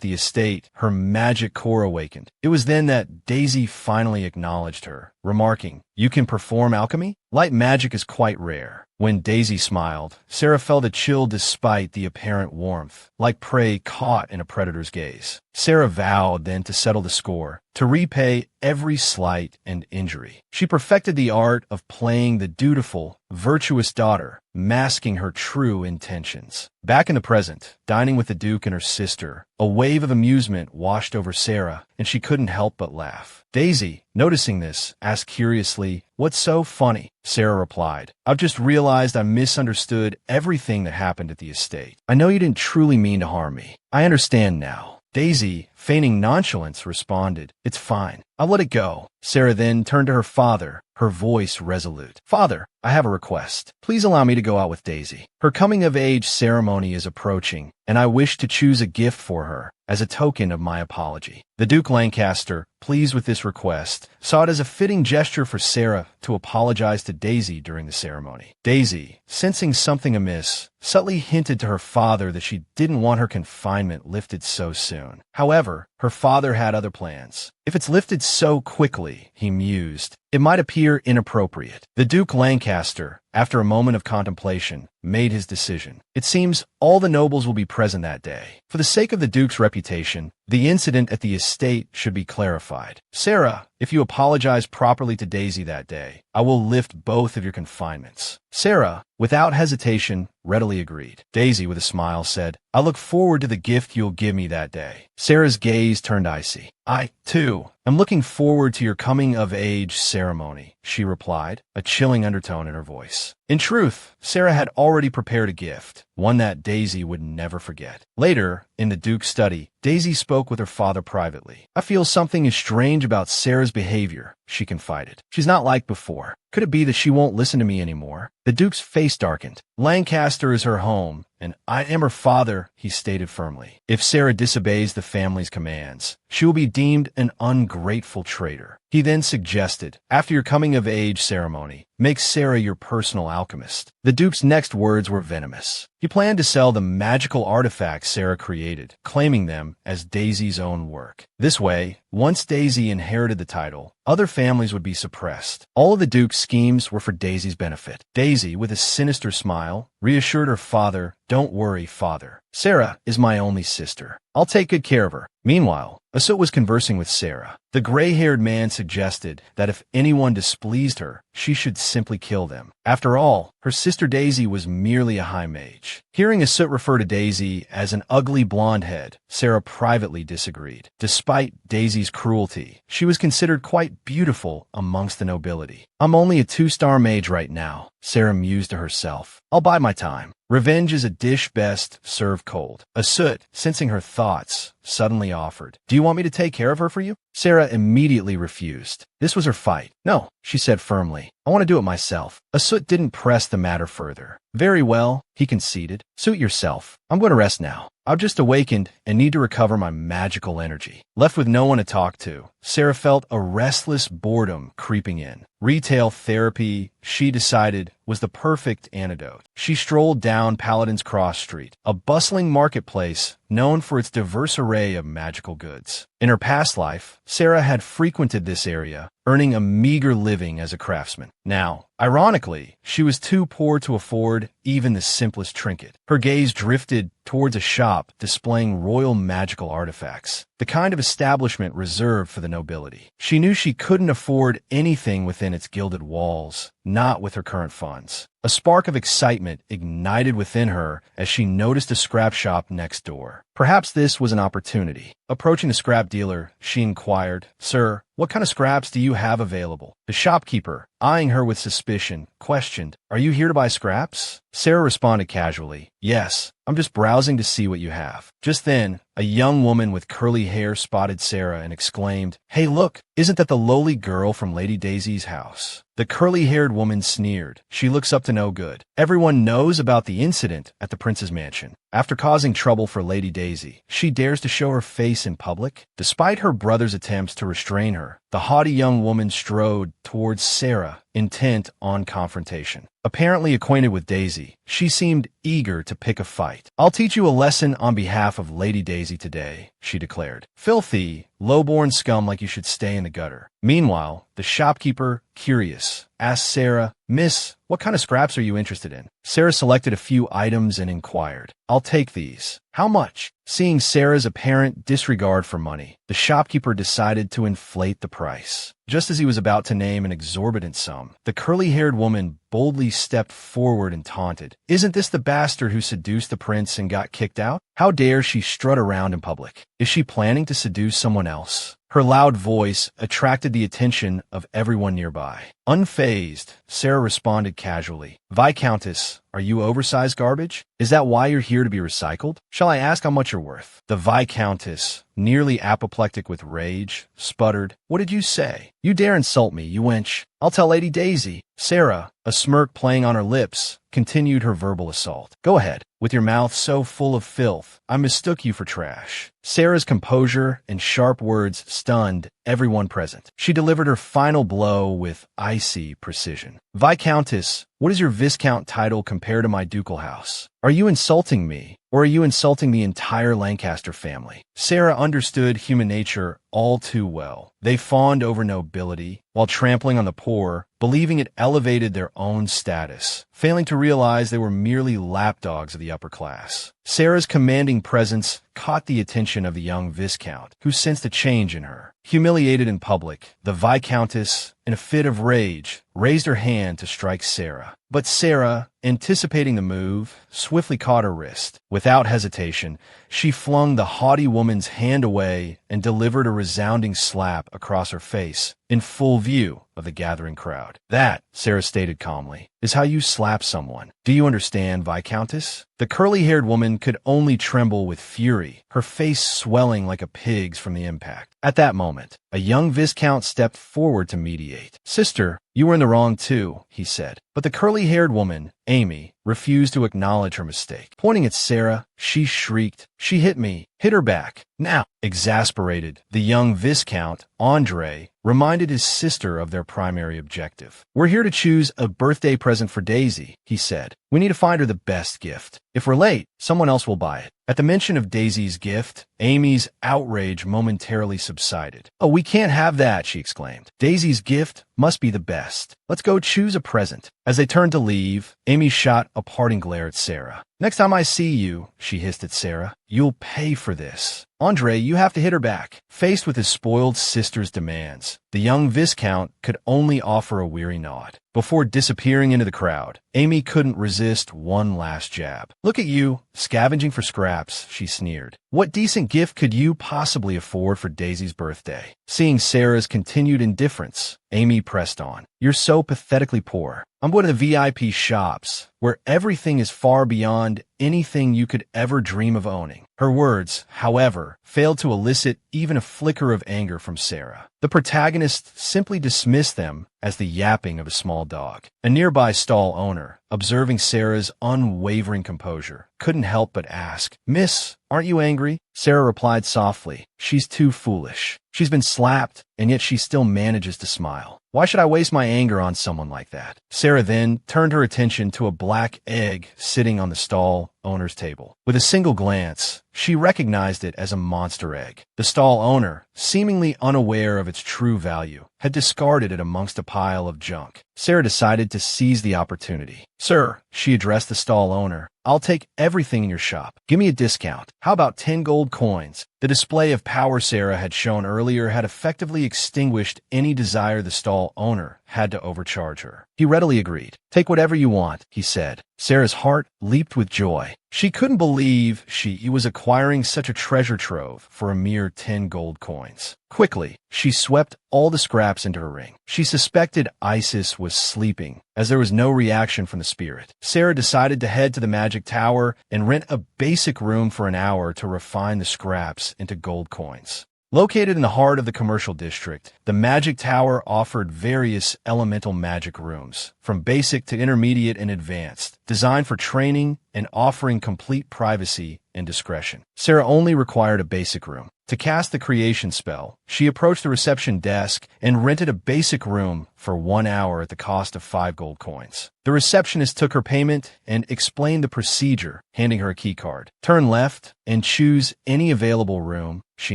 the estate, her magic core awakened. It was then that Daisy finally acknowledged her, remarking, "You can perform alchemy? Light magic is quite rare." When Daisy smiled, Sera felt a chill despite the apparent warmth, like prey caught in a predator's gaze. Sera vowed then to settle the score, to repay every slight and injury. She perfected the art of playing the dutiful, virtuous daughter, masking her true intentions. Back in the present, dining with the Duke and her sister, a wave of amusement washed over Sera, and she couldn't help but laugh. Daisy, noticing this, asked curiously, "What's so funny?" Sera replied, "I've just realized I misunderstood everything that happened at the estate. I know you didn't truly mean to harm me. I understand now." Daisy, feigning nonchalance, responded, "It's fine. I'll let it go." Sera then turned to her father, her voice resolute. "Father, I have a request. Please allow me to go out with Daisy. Her coming-of-age ceremony is approaching, and I wish to choose a gift for her as a token of my apology." The Duke Lancaster, pleased with this request, saw it as a fitting gesture for Sera to apologize to Daisy during the ceremony. Daisy, sensing something amiss, subtly hinted to her father that she didn't want her confinement lifted so soon. However, her father had other plans. "If it's lifted so quickly," he mused, "it might appear inappropriate." The Duke Lancaster, after a moment of contemplation, made his decision. "It seems all the nobles will be present that day. For the sake of the Duke's reputation, the incident at the estate should be clarified. Sera, if you apologize properly to Daisy that day, I will lift both of your confinements." Sera, without hesitation, readily agreed. Daisy, with a smile, said, "I look forward to the gift you'll give me that day." Sera's gaze turned icy. "I, too, am looking forward to your coming-of-age ceremony," she replied, a chilling undertone in her voice. In truth, Sera had already prepared a gift, one that Daisy would never forget. Later, in the Duke's study, Daisy spoke with her father privately. "I feel something is strange about Sera's behavior," she confided. "She's not like before. Could it be that she won't listen to me anymore?" The Duke's face darkened. "Lancaster is her home, and I am her father," he stated firmly. "If Sera disobeys the family's commands, she will be deemed an ungrateful traitor." He then suggested, "After your coming-of-age ceremony, make Sera your personal alchemist." The Duke's next words were venomous. He planned to sell the magical artifacts Sera created, claiming them as Daisy's own work. This way, once Daisy inherited the title, other families would be suppressed. All of the Duke's schemes were for Daisy's benefit. Daisy, with a sinister smile, reassured her father, "Don't worry, father. Sera is my only sister. I'll take good care of her." Meanwhile, Asut was conversing with Sera. The gray-haired man suggested that if anyone displeased her, she should simply kill them. After all, her sister Daisy was merely a high mage. Hearing Asut refer to Daisy as an ugly blonde head, Sera privately disagreed. Despite Daisy's cruelty, she was considered quite beautiful amongst the nobility. "I'm only a 2-star mage right now," Sera mused to herself. "I'll bide my time. Revenge is a dish best served cold." Asut, sensing her thoughts, suddenly offered, "Do you want me to take care of her for you?" Sera immediately refused. This was her fight. "No," she said firmly. "I want to do it myself." Asut didn't press the matter further. "Very well," he conceded. "Suit yourself. I'm going to rest now. I've just awakened and need to recover my magical energy." Left with no one to talk to, Sera felt a restless boredom creeping in. Retail therapy, she decided, was the perfect antidote. She strolled down Paladin's Cross Street, a bustling marketplace known for its diverse array of magical goods. In her past life, Sera had frequented this area, earning a meager living as a craftsman. Now, Ironically, she was too poor to afford even the simplest trinket. Her gaze drifted towards a shop displaying royal magical artifacts, the kind of establishment reserved for the nobility. She knew she couldn't afford anything within its gilded walls, not with her current funds. A spark of excitement ignited within her as she noticed a scrap shop next door. Perhaps this was an opportunity. Approaching the scrap dealer, she inquired, "Sir, what kind of scraps do you have available?" The shopkeeper, eyeing her with suspicion, questioned, "Are you here to buy scraps?" Sera responded casually, "Yes, I'm just browsing to see what you have." Just then, a young woman with curly hair spotted Sera and exclaimed, "Hey, look, isn't that the lowly girl from Lady Daisy's house?" The curly-haired woman sneered. "She looks up to no good. Everyone knows about the incident at the prince's mansion. After causing trouble for Lady Daisy, she dares to show her face in public?" Despite her brother's attempts to restrain her, the haughty young woman strode towards Sera, intent on confrontation. Apparently acquainted with Daisy, she seemed eager to pick a fight. "I'll teach you a lesson on behalf of Lady Daisy today," she declared. "Filthy, low-born scum like you should stay in the gutter." Meanwhile, the shopkeeper, curious, asked Sera, "Miss, what kind of scraps are you interested in?" Sera selected a few items and inquired, "I'll take these." "How much?" Seeing Sera's apparent disregard for money, the shopkeeper decided to inflate the price. Just as he was about to name an exorbitant sum, the curly-haired woman boldly stepped forward and taunted, "Isn't this the bastard who seduced the prince and got kicked out? How dare she strut around in public? Is she planning to seduce someone else?" Her loud voice attracted the attention of everyone nearby. Unfazed, Sera responded casually, "Viscountess, are you oversized garbage? Is that why you're here to be recycled? Shall I ask how much you're worth?" The Viscountess, nearly apoplectic with rage, sputtered, "What did you say? You dare insult me, you wench. I'll tell Lady Daisy." Sera, a smirk playing on her lips, continued her verbal assault. "Go ahead, with your mouth so full of filth, I mistook you for trash." Sera's composure and sharp words stunned everyone present. She delivered her final blow with icy precision. "Viscountess, what is your viscount title compared to my ducal house? Are you insulting me, or are you insulting the entire Lancaster family?" Sera understood human nature all too well. They fawned over nobility, while trampling on the poor, believing it elevated their own status, failing to realize they were merely lapdogs of the upper class. Sera's commanding presence caught the attention of the young Viscount, who sensed a change in her. Humiliated in public, the Viscountess, in a fit of rage, raised her hand to strike Sera. But Sera, anticipating the move, swiftly caught her wrist. Without hesitation, she flung the haughty woman's hand away and delivered a resounding slap across her face, in full view of the gathering crowd. "That," Sera stated calmly, "is how you slap someone. Do you understand, Viscountess?" The curly-haired woman could only tremble with fury, her face swelling like a pig's from the impact. At that moment, a young Viscount stepped forward to mediate. "Sister, you were in the wrong too," he said. But the curly-haired woman, Amy, refused to acknowledge her mistake. Pointing at Sera, she shrieked, "She hit me. Hit her back. Now!" Exasperated, the young Viscount, Andre, reminded his sister of their primary objective. "We're here to choose a birthday present for Daisy," he said. "We need to find her the best gift. If we're late, someone else will buy it." At the mention of Daisy's gift, Amy's outrage momentarily subsided. "Oh, we can't have that," she exclaimed. "Daisy's gift must be the best. Let's go choose a present." As they turned to leave, Amy shot a parting glare at Sera. "Next time I see you," she hissed at Sera, "you'll pay for this. Andre, you have to hit her back." Faced with his spoiled sister's demands, the young Viscount could only offer a weary nod. Before disappearing into the crowd, Amy couldn't resist one last jab. "Look at you, scavenging for scraps," she sneered. "What decent gift could you possibly afford for Daisy's birthday?" Seeing Sera's continued indifference, Amy pressed on. "You're so pathetically poor. I'm going to the VIP shops, where everything is far beyond anything you could ever dream of owning." Her words, however, failed to elicit even a flicker of anger from Sera. The protagonist simply dismissed them as the yapping of a small dog. A nearby stall owner, observing Sera's unwavering composure, couldn't help but ask, "Miss, aren't you angry?" Sera replied softly, "She's too foolish. She's been slapped, and yet she still manages to smile. Why should I waste my anger on someone like that?" Sera then turned her attention to a black egg sitting on the stall owner's table. With a single glance, she recognized it as a monster egg. The stall owner, seemingly unaware of its true value, had discarded it amongst a pile of junk. Sera decided to seize the opportunity. "Sir," she addressed the stall owner, "I'll take everything in your shop. Give me a discount. How about 10 gold coins?" The display of power Sera had shown earlier had effectively extinguished any desire the stall owner had to overcharge her. He readily agreed. "Take whatever you want," he said. Sera's heart leaped with joy. She couldn't believe she was acquiring such a treasure trove for a mere 10 gold coins. Quickly, she swept all the scraps into her ring. She suspected Isis was sleeping, as there was no reaction from the spirit. Sera decided to head to the magic tower and rent a basic room for an hour to refine the scraps into gold coins. Located in the heart of the commercial district, the Magic Tower offered various elemental magic rooms, from basic to intermediate and advanced, designed for training and offering complete privacy and discretion. Sera only required a basic room. To cast the creation spell, she approached the reception desk and rented a basic room for 1 hour at the cost of 5 gold coins. The receptionist took her payment and explained the procedure, handing her a key card. "Turn left and choose any available room," she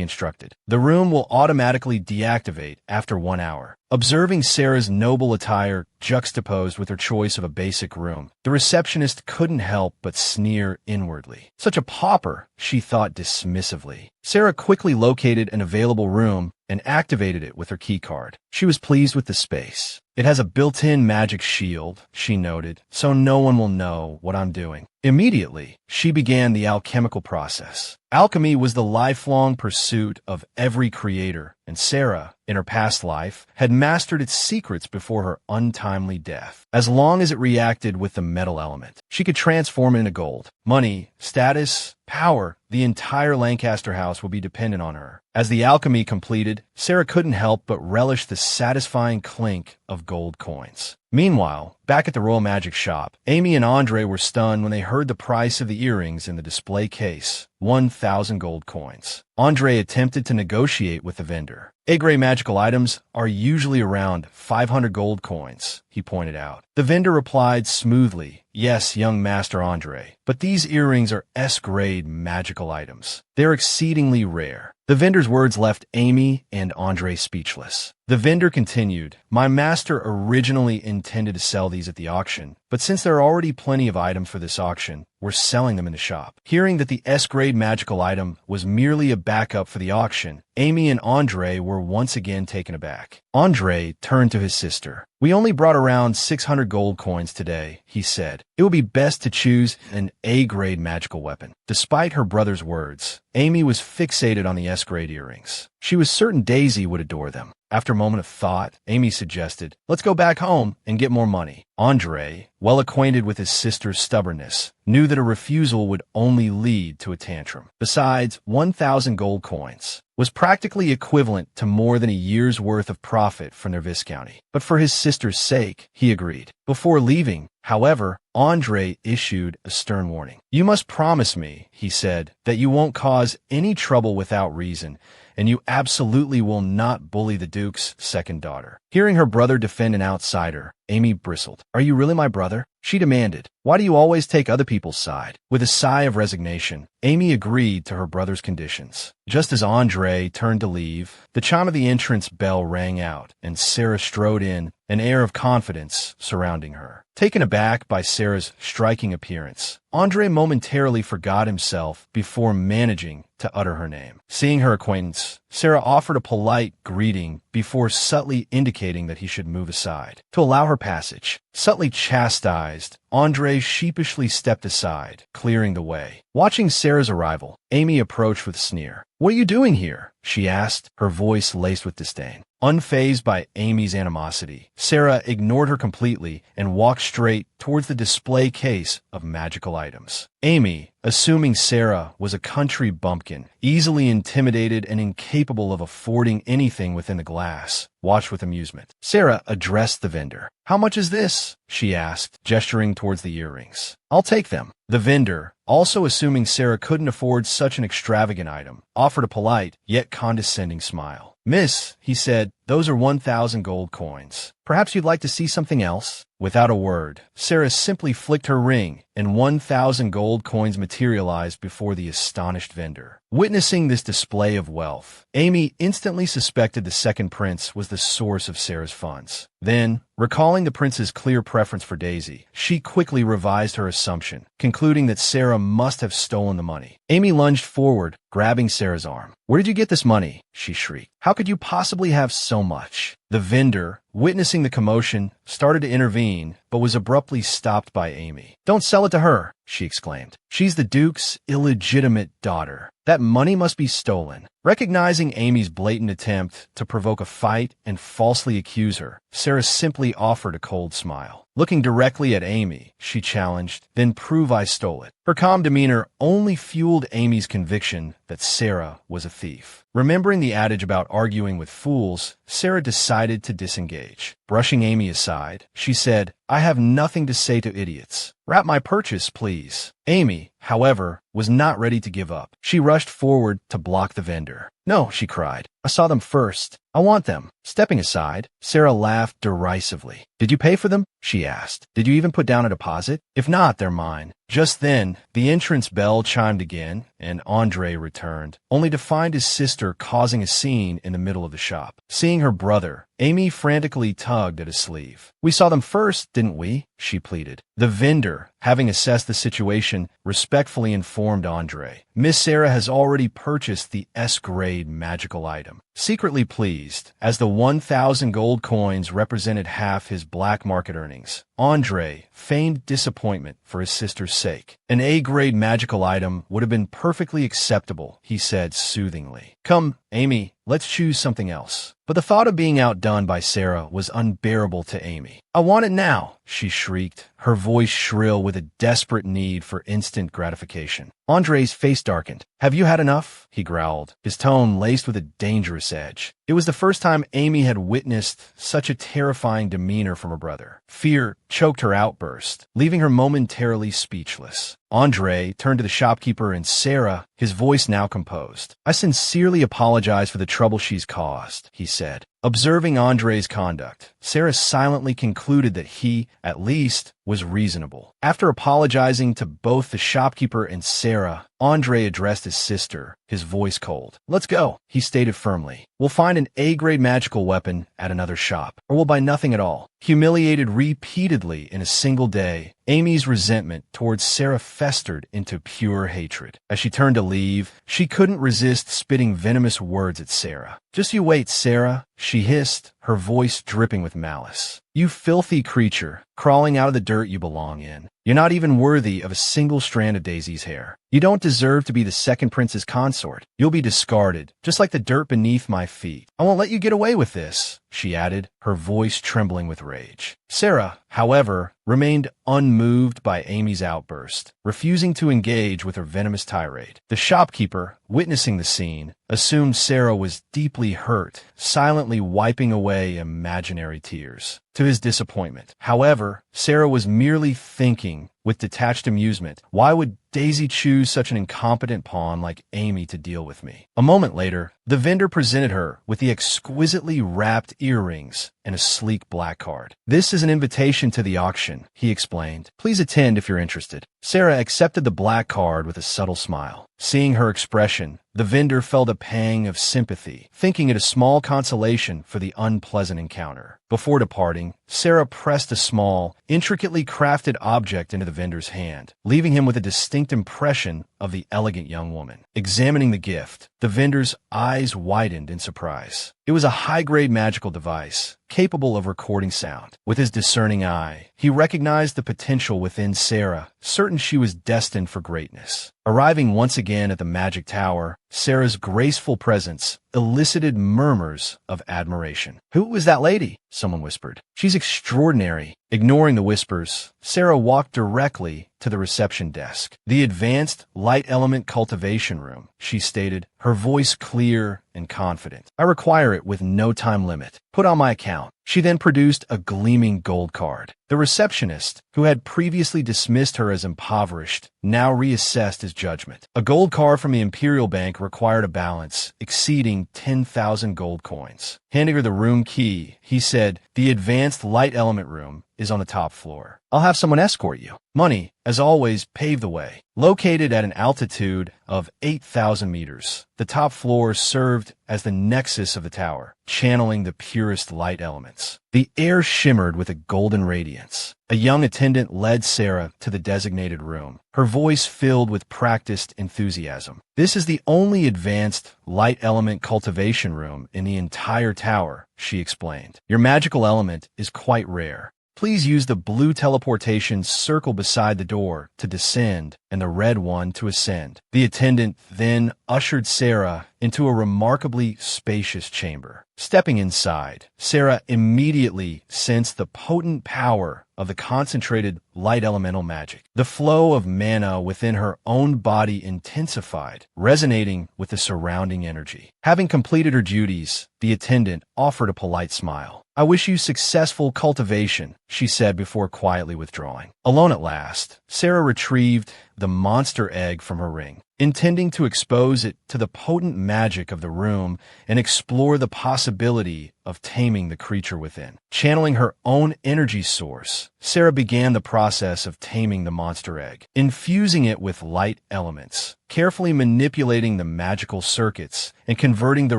instructed. "The room will automatically deactivate after 1 hour." Observing Sera's noble attire juxtaposed with her choice of a basic room, the receptionist couldn't help but sneer inwardly. Such a pauper, she thought dismissively. Sera quickly located an available room and activated it with her keycard. She was pleased with the space. "It has a built-in magic shield," she noted, "so no one will know what I'm doing." Immediately, she began the alchemical process. Alchemy was the lifelong pursuit of every creator, and Sera, in her past life, had mastered its secrets before her untimely death. As long as it reacted with the metal element, she could transform it into gold. Money, status, power, the entire Lancaster house would be dependent on her. As the alchemy completed, Sera couldn't help but relish the satisfying clink of gold coins. Meanwhile, back at the Royal Magic Shop, Amy and Andre were stunned when they heard the price of the earrings in the display case, 1,000 gold coins. Andre attempted to negotiate with the vendor. A-grade magical items are usually around 500 gold coins, he pointed out. The vendor replied smoothly, "Yes, young Master Andre, but these earrings are S-grade magical items. They're exceedingly rare." The vendor's words left Amy and Andre speechless. The vendor continued, "My master originally intended to sell these at the auction, but since there are already plenty of items for this auction, we're selling them in the shop." Hearing that the S-grade magical item was merely a backup for the auction, Amy and Andre were once again taken aback. Andre turned to his sister. "We only brought around 600 gold coins today," he said. "It would be best to choose an A-grade magical weapon." Despite her brother's words, Amy was fixated on the S-grade earrings. She was certain Daisy would adore them. After a moment of thought, Amy suggested, "Let's go back home and get more money." Andre, well acquainted with his sister's stubbornness, knew that a refusal would only lead to a tantrum. Besides, 1,000 gold coins was practically equivalent to more than a year's worth of profit from their Viscounty. But for his sister's sake, he agreed. Before leaving, however, Andre issued a stern warning. "You must promise me," he said, "that you won't cause any trouble without reason, and you absolutely will not bully the Duke's second daughter." Hearing her brother defend an outsider, Amy bristled. "Are you really my brother?" she demanded. "Why do you always take other people's side?" With a sigh of resignation, Amy agreed to her brother's conditions. Just as Andre turned to leave, the chime of the entrance bell rang out, and Sera strode in, an air of confidence surrounding her. Taken aback by Sera's striking appearance, Andre momentarily forgot himself before managing to utter her name. Seeing her acquaintance, Sera offered a polite greeting before subtly indicating that he should move aside. To allow her passage, subtly chastised, Andre sheepishly stepped aside, clearing the way. Watching Sera's arrival, Amy approached with a sneer. "What are you doing here?" she asked, her voice laced with disdain. Unfazed by Amy's animosity, Sera ignored her completely and walked straight towards the display case of magical items. Amy, assuming Sera was a country bumpkin, easily intimidated and incapable of affording anything within the glass, watched with amusement. Sera addressed the vendor. "How much is this?" she asked, gesturing towards the earrings. "I'll take them." The vendor, also assuming Sera couldn't afford such an extravagant item, offered a polite yet condescending smile. "Miss," he said, "those are 1,000 gold coins. Perhaps you'd like to see something else?" Without a word, Sera simply flicked her ring, and 1,000 gold coins materialized before the astonished vendor. Witnessing this display of wealth, Amy instantly suspected the second prince was the source of Sera's funds. Then, recalling the prince's clear preference for Daisy, she quickly revised her assumption, concluding that Sera must have stolen the money. Amy lunged forward, grabbing Sera's arm. "Where did you get this money?" she shrieked. "How could you possibly have so much?" The vendor, witnessing the commotion, started to intervene, but was abruptly stopped by Amy. "Don't sell it to her," she exclaimed. "She's the Duke's illegitimate daughter. That money must be stolen." Recognizing Amy's blatant attempt to provoke a fight and falsely accuse her, Sera simply offered a cold smile. Looking directly at Amy, she challenged, "Then prove I stole it." Her calm demeanor only fueled Amy's conviction that Sera was a thief. Remembering the adage about arguing with fools, Sera decided to disengage. Brushing Amy aside, she said, "I have nothing to say to idiots. Wrap my purchase, please." Amy, however, was not ready to give up. She rushed forward to block the vendor. "No," she cried. "I saw them first. I want them." Stepping aside, Sera laughed derisively. "Did you pay for them?" she asked. "Did you even put down a deposit? If not, they're mine." Just then, the entrance bell chimed again, and Andre returned, only to find his sister causing a scene in the middle of the shop. Seeing her brother, Amy frantically tugged at his sleeve. "We saw them first, didn't we?" she pleaded. The vendor, having assessed the situation, respectfully informed Andre, "Miss Sera has already purchased the S-grade magical item." Secretly pleased, as the 1,000 gold coins represented half his black market earnings, Andre feigned disappointment for his sister's sake. "An A-grade magical item would have been perfectly acceptable," he said soothingly. "Come, Amy, let's choose something else." But the thought of being outdone by Sera was unbearable to Amy. "I want it now," she shrieked, her voice shrill with a desperate need for instant gratification. Andre's face darkened. "Have you had enough?" he growled, his tone laced with a dangerous edge. It was the first time Amy had witnessed such a terrifying demeanor from her brother. Fear choked her outburst, leaving her momentarily speechless. Andre turned to the shopkeeper and Sera, his voice now composed. "I sincerely apologize for the trouble she's caused," he said. Observing Andre's conduct, Sera silently concluded that he, at least, was reasonable. After apologizing to both the shopkeeper and Sera, Andre addressed his sister, his voice cold. "Let's go," he stated firmly. "We'll find an A-grade magical weapon at another shop, or we'll buy nothing at all." Humiliated repeatedly in a single day, Amy's resentment towards Sera festered into pure hatred. As she turned to leave, she couldn't resist spitting venomous words at Sera. "Just you wait, Sera," she hissed, her voice dripping with malice. "You filthy creature, crawling out of the dirt you belong in. You're not even worthy of a single strand of Daisy's hair. You don't deserve to be the second prince's consort. You'll be discarded, just like the dirt beneath my feet. I won't let you get away with this," she added, her voice trembling with rage. Sera, however, remained unmoved by Amy's outburst, refusing to engage with her venomous tirade. The shopkeeper, witnessing the scene, assumed Sera was deeply hurt, silently wiping away imaginary tears. To his disappointment, however, Sera was merely thinking, with detached amusement, "Why would Daisy choose such an incompetent pawn like Amy to deal with me?" A moment later, the vendor presented her with the exquisitely wrapped earrings and a sleek black card. "This is an invitation to the auction," he explained. "Please attend if you're interested." Sera accepted the black card with a subtle smile. Seeing her expression, the vendor felt a pang of sympathy, thinking it a small consolation for the unpleasant encounter. Before departing, Sera pressed a small, intricately crafted object into the vendor's hand, leaving him with a distinct impression of the elegant young woman. Examining the gift, the vendor's eyes widened in surprise. It was a high-grade magical device, capable of recording sound. With his discerning eye, he recognized the potential within Sera, certain she was destined for greatness. Arriving once again at the magic tower, Sera's graceful presence elicited murmurs of admiration. "Who was that lady?" someone whispered. "She's extraordinary." Ignoring the whispers, Sera walked directly to the reception desk. "The Advanced Light Element Cultivation Room," she stated, her voice clear and confident. "I require it with no time limit. Put on my account." She then produced a gleaming gold card. The receptionist, who had previously dismissed her as impoverished, now reassessed his judgment. A gold card from the Imperial Bank required a balance exceeding 10,000 gold coins. Handing her the room key, he said, "The Advanced Light Element Room is on the top floor. I'll have someone escort you." Money, as always, paved the way. Located at an altitude of 8,000 meters, the top floor served as the nexus of the tower, channeling the purest light elements. The air shimmered with a golden radiance. A young attendant led Sera to the designated room, her voice filled with practiced enthusiasm. "This is the only advanced light element cultivation room in the entire tower," she explained. "Your magical element is quite rare. Please use the blue teleportation circle beside the door to descend and the red one to ascend." The attendant then ushered Sera into a remarkably spacious chamber. Stepping inside, Sera immediately sensed the potent power of the concentrated light elemental magic. The flow of mana within her own body intensified, resonating with the surrounding energy. Having completed her duties, the attendant offered a polite smile. "I wish you successful cultivation," she said before quietly withdrawing. Alone at last, Sera retrieved the monster egg from her ring, intending to expose it to the potent magic of the room and explore the possibility of taming the creature within. Channeling her own energy source, Sera began the process of taming the monster egg, infusing it with light elements, carefully manipulating the magical circuits and converting the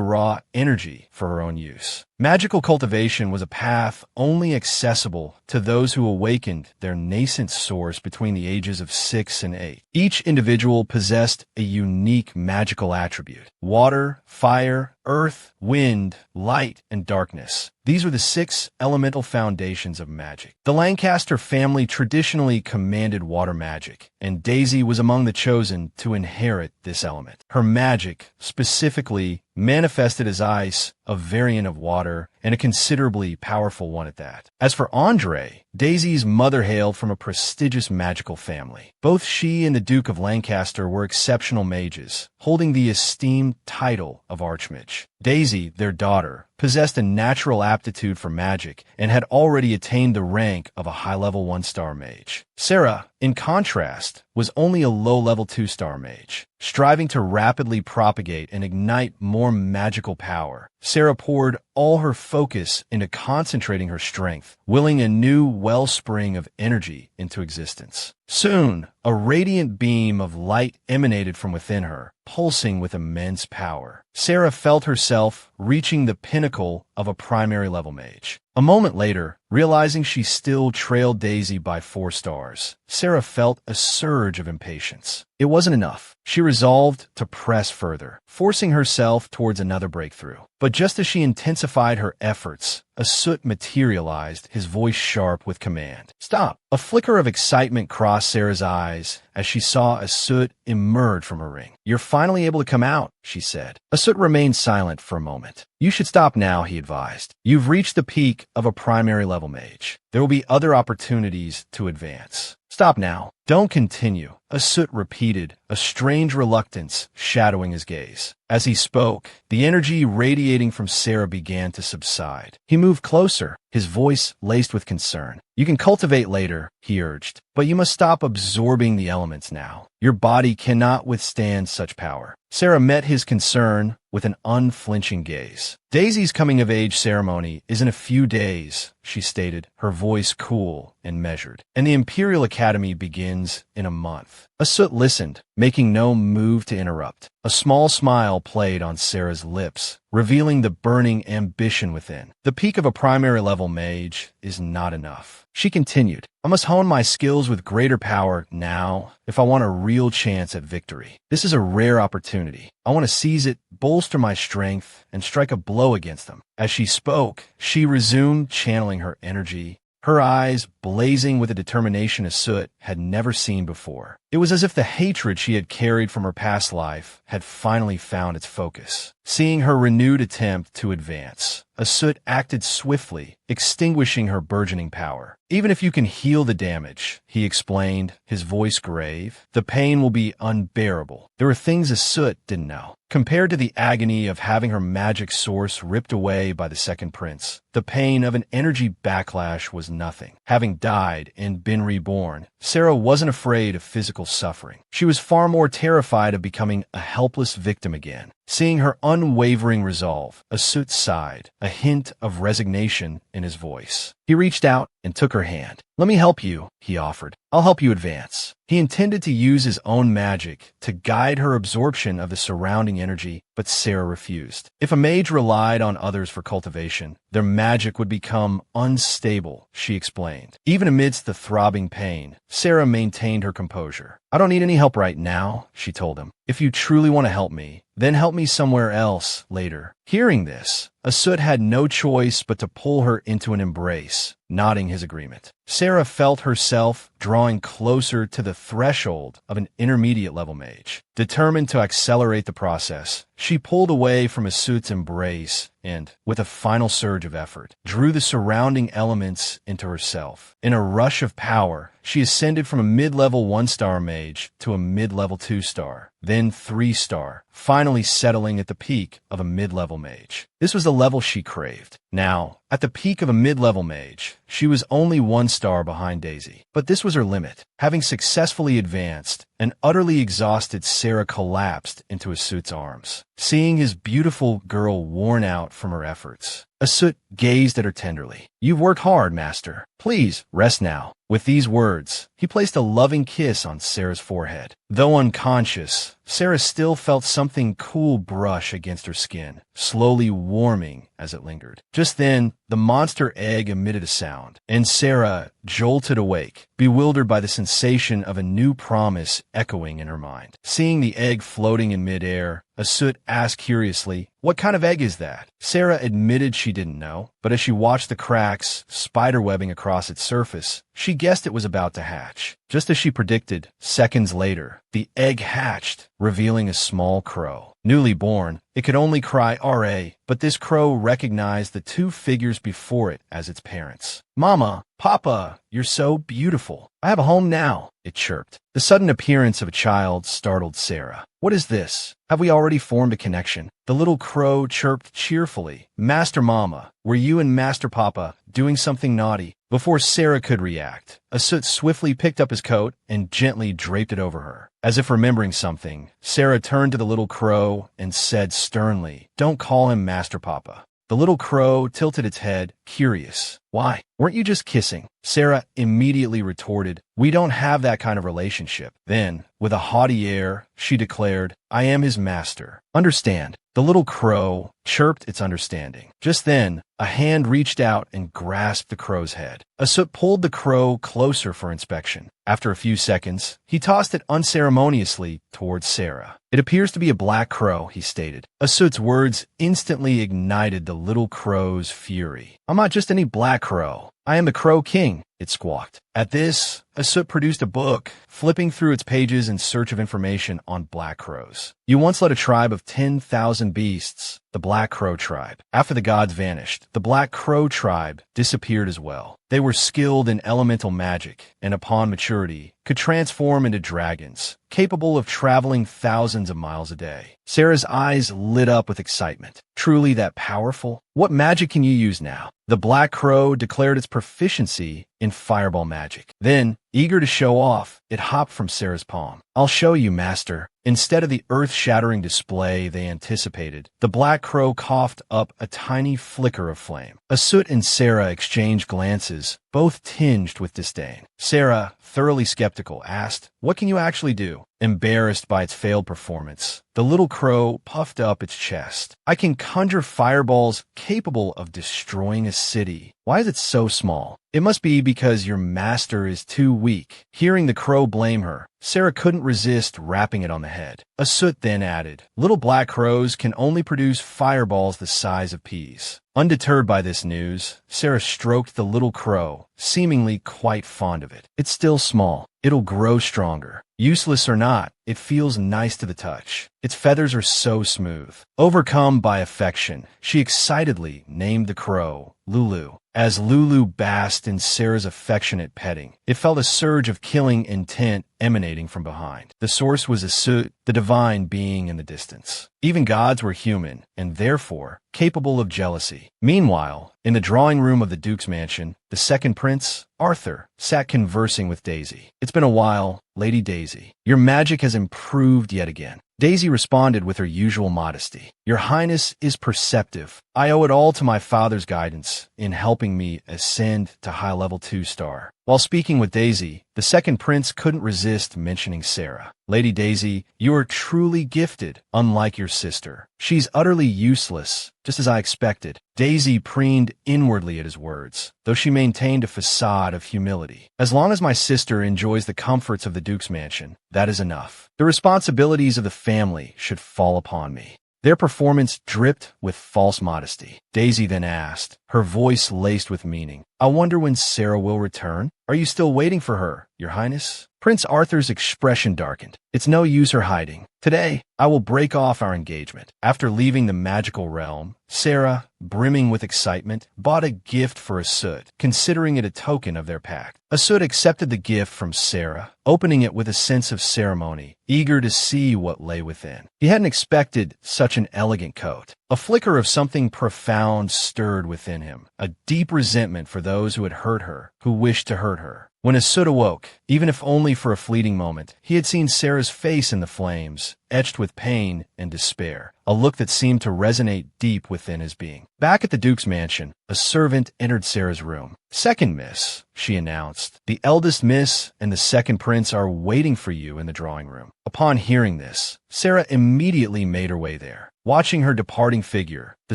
raw energy for her own use. Magical cultivation was a path only accessible to those who awakened their nascent source between the ages of 6 and 8. Each individual possessed a unique magical attribute: water, fire, earth, wind, light, and darkness. These were the 6 elemental foundations of magic. The Lancaster family traditionally commanded water magic, and Daisy was among the chosen to inherit this element. Her magic, specifically, manifested as ice, a variant of water, and a considerably powerful one at that. As for Andre, Daisy's mother hailed from a prestigious magical family. Both she and the Duke of Lancaster were exceptional mages, holding the esteemed title of Archmage. Daisy, their daughter, possessed a natural aptitude for magic and had already attained the rank of a high-level 1-star mage. Sera, in contrast, was only a low-level 2-star mage. Striving to rapidly propagate and ignite more magical power, Sera poured all her focus into concentrating her strength, willing a new wellspring of energy into existence. Soon, a radiant beam of light emanated from within her, pulsing with immense power. Sera felt herself reaching the pinnacle of a primary level mage. A moment later, realizing she still trailed Daisy by 4 stars, Sera felt a surge of impatience. It wasn't enough. She resolved to press further, forcing herself towards another breakthrough. But just as she intensified her efforts, a soot materialized, his voice sharp with command. "Stop!" A flicker of excitement crossed Sera's eyes as she saw a soot emerge from her ring. "You're finally able to come out," she said. A soot remained silent for a moment. "You should stop now," he advised. "You've reached the peak of a primary level mage. There will be other opportunities to advance. Stop now. Don't continue," a soot repeated, a strange reluctance shadowing his gaze. As he spoke, the energy radiating from Sera began to subside. He moved closer, his voice laced with concern. "You can cultivate later," he urged, "but you must stop absorbing the elements now. Your body cannot withstand such power." Sera met his concern with an unflinching gaze. "Daisy's coming-of-age ceremony is in a few days," she stated, her voice cool and measured. "And the Imperial Academy begins in a month." A soot listened, making no move to interrupt. A small smile played on Sera's lips, revealing the burning ambition within. "The peak of a primary-level mage is not enough," she continued. "I must hone my skills with greater power now if I want a real chance at victory. This is a rare opportunity. I want to seize it, bolster my strength, and strike a blow against them." As she spoke, she resumed channeling her energy, her eyes blazing with a determination a soot had never seen before. It was as if the hatred she had carried from her past life had finally found its focus. Seeing her renewed attempt to advance, a soot acted swiftly, extinguishing her burgeoning power. "Even if you can heal the damage," he explained, his voice grave, "the pain will be unbearable." There were things a soot didn't know. Compared to the agony of having her magic source ripped away by the second prince, the pain of an energy backlash was nothing. Having died and been reborn, Sera wasn't afraid of physical suffering. She was far more terrified of becoming a helpless victim again. Seeing her unwavering resolve, a soot sighed, a hint of resignation in his voice. He reached out and took her hand. "Let me help you," he offered. "I'll help you advance." He intended to use his own magic to guide her absorption of the surrounding energy, but Sera refused. If a mage relied on others for cultivation, their magic would become unstable, she explained. Even amidst the throbbing pain, Sera maintained her composure. "I don't need any help right now," she told him. "If you truly want to help me, then help me somewhere else later." Hearing this, Asut had no choice but to pull her into an embrace, nodding his agreement. Sera felt herself drawing closer to the threshold of an intermediate-level mage. Determined to accelerate the process, she pulled away from Asut's embrace and, with a final surge of effort, drew the surrounding elements into herself. In a rush of power, she ascended from a mid-level 1-star mage to a mid-level 2-star, then 3-star, finally settling at the peak of a mid-level mage. This was the level she craved. Now, at the peak of a mid-level mage, she was only 1-star behind Daisy. But this was her limit. Having successfully advanced, an utterly exhausted Sera collapsed into Asut's arms, seeing his beautiful girl worn out from her efforts. Asut gazed at her tenderly. "You've worked hard, master. Please, rest now." With these words, he placed a loving kiss on Sera's forehead. Though unconscious, Sera still felt something cool brush against her skin, slowly warming as it lingered. Just then, the monster egg emitted a sound, and Sera jolted awake, bewildered by the sensation of a new promise echoing in her mind. Seeing the egg floating in midair, Asut asked curiously, "What kind of egg is that?" Sera admitted she didn't know, but as she watched the cracks spiderwebbing across its surface, she guessed it was about to hatch. Just as she predicted, seconds later, the egg hatched, revealing a small crow. Newly born, it could only cry "R.A.," but this crow recognized the two figures before it as its parents. "Mama, Papa, you're so beautiful. I have a home now," it chirped. The sudden appearance of a child startled Sera. "What is this? Have we already formed a connection?" The little crow chirped cheerfully. "Master Mama, were you and Master Papa doing something naughty?" Before Sera could react, Asut swiftly picked up his coat and gently draped it over her. As if remembering something, Sera turned to the little crow and said sternly, "Don't call him Master Papa." The little crow tilted its head, curious. "Why? Weren't you just kissing?" Sera immediately retorted, "We don't have that kind of relationship." Then, with a haughty air, she declared, "I am his master. Understand." The little crow chirped its understanding. Just then, a hand reached out and grasped the crow's head. Asut pulled the crow closer for inspection. After a few seconds, he tossed it unceremoniously towards Sera. "It appears to be a black crow," he stated. Asut's words instantly ignited the little crow's fury. "I'm not just any black crow. I am the Crow King," it squawked. At this, Asut produced a book, flipping through its pages in search of information on black crows. "You once led a tribe of 10,000 beasts, the Black Crow tribe. After the gods vanished, the Black Crow tribe disappeared as well. They were skilled in elemental magic, and upon maturity, could transform into dragons, capable of traveling thousands of miles a day." Sera's eyes lit up with excitement. "Truly that powerful? What magic can you use now?" The Black Crow declared its proficiency in fireball magic. Then, eager to show off, it hopped from Sera's palm. "I'll show you, master." Instead of the earth-shattering display they anticipated, the Black Crow coughed up a tiny flicker of flame. Asut and Sera exchanged glances, both tinged with disdain. Sera, thoroughly skeptical, asked, "What can you actually do?" Embarrassed by its failed performance, the little crow puffed up its chest. "I can conjure fireballs capable of destroying a city. Why is it so small?" "It must be because your master is too weak." Hearing the crow blame her, Sera couldn't resist rapping it on the head. Asut then added, "Little black crows can only produce fireballs the size of peas." Undeterred by this news, Sera stroked the little crow, seemingly quite fond of it. "It's still small. It'll grow stronger. Useless or not, it feels nice to the touch. Its feathers are so smooth." Overcome by affection, she excitedly named the crow Lulu. As Lulu basked in Sera's affectionate petting, it felt a surge of killing intent emanating from behind. The source was Asut, the divine being in the distance. Even gods were human, and therefore capable of jealousy. Meanwhile, in the drawing room of the Duke's mansion, the second prince, Arthur, sat conversing with Daisy. "It's been a while, Lady Daisy. Your magic has improved yet again." Daisy responded with her usual modesty. Your Highness is perceptive. I owe it all to my father's guidance in helping me ascend to high-level 2-star. While speaking with Daisy, the second prince couldn't resist mentioning Sera. Lady Daisy, you are truly gifted, unlike your sister. She's utterly useless, just as I expected. Daisy preened inwardly at his words, though she maintained a facade of humility. As long as my sister enjoys the comforts of the Duke's mansion, that is enough. The responsibilities of the family should fall upon me. Their performance dripped with false modesty. Daisy then asked, her voice laced with meaning, I wonder when Sera will return? Are you still waiting for her, Your Highness? Prince Arthur's expression darkened. It's no use her hiding. Today, I will break off our engagement. After leaving the magical realm, Sera, brimming with excitement, bought a gift for Asud, considering it a token of their pact. Asud accepted the gift from Sera, opening it with a sense of ceremony, eager to see what lay within. He hadn't expected such an elegant coat. A flicker of something profound stirred within him, a deep resentment for those who had hurt her, who wished to hurt her. When Asud awoke, even if only for a fleeting moment, he had seen Sera's face in the flames, etched with pain and despair, a look that seemed to resonate deep within his being. Back at the Duke's mansion, a servant entered Sera's room. Second miss, she announced. The eldest miss and the second prince are waiting for you in the drawing room. Upon hearing this, Sera immediately made her way there. Watching her departing figure, the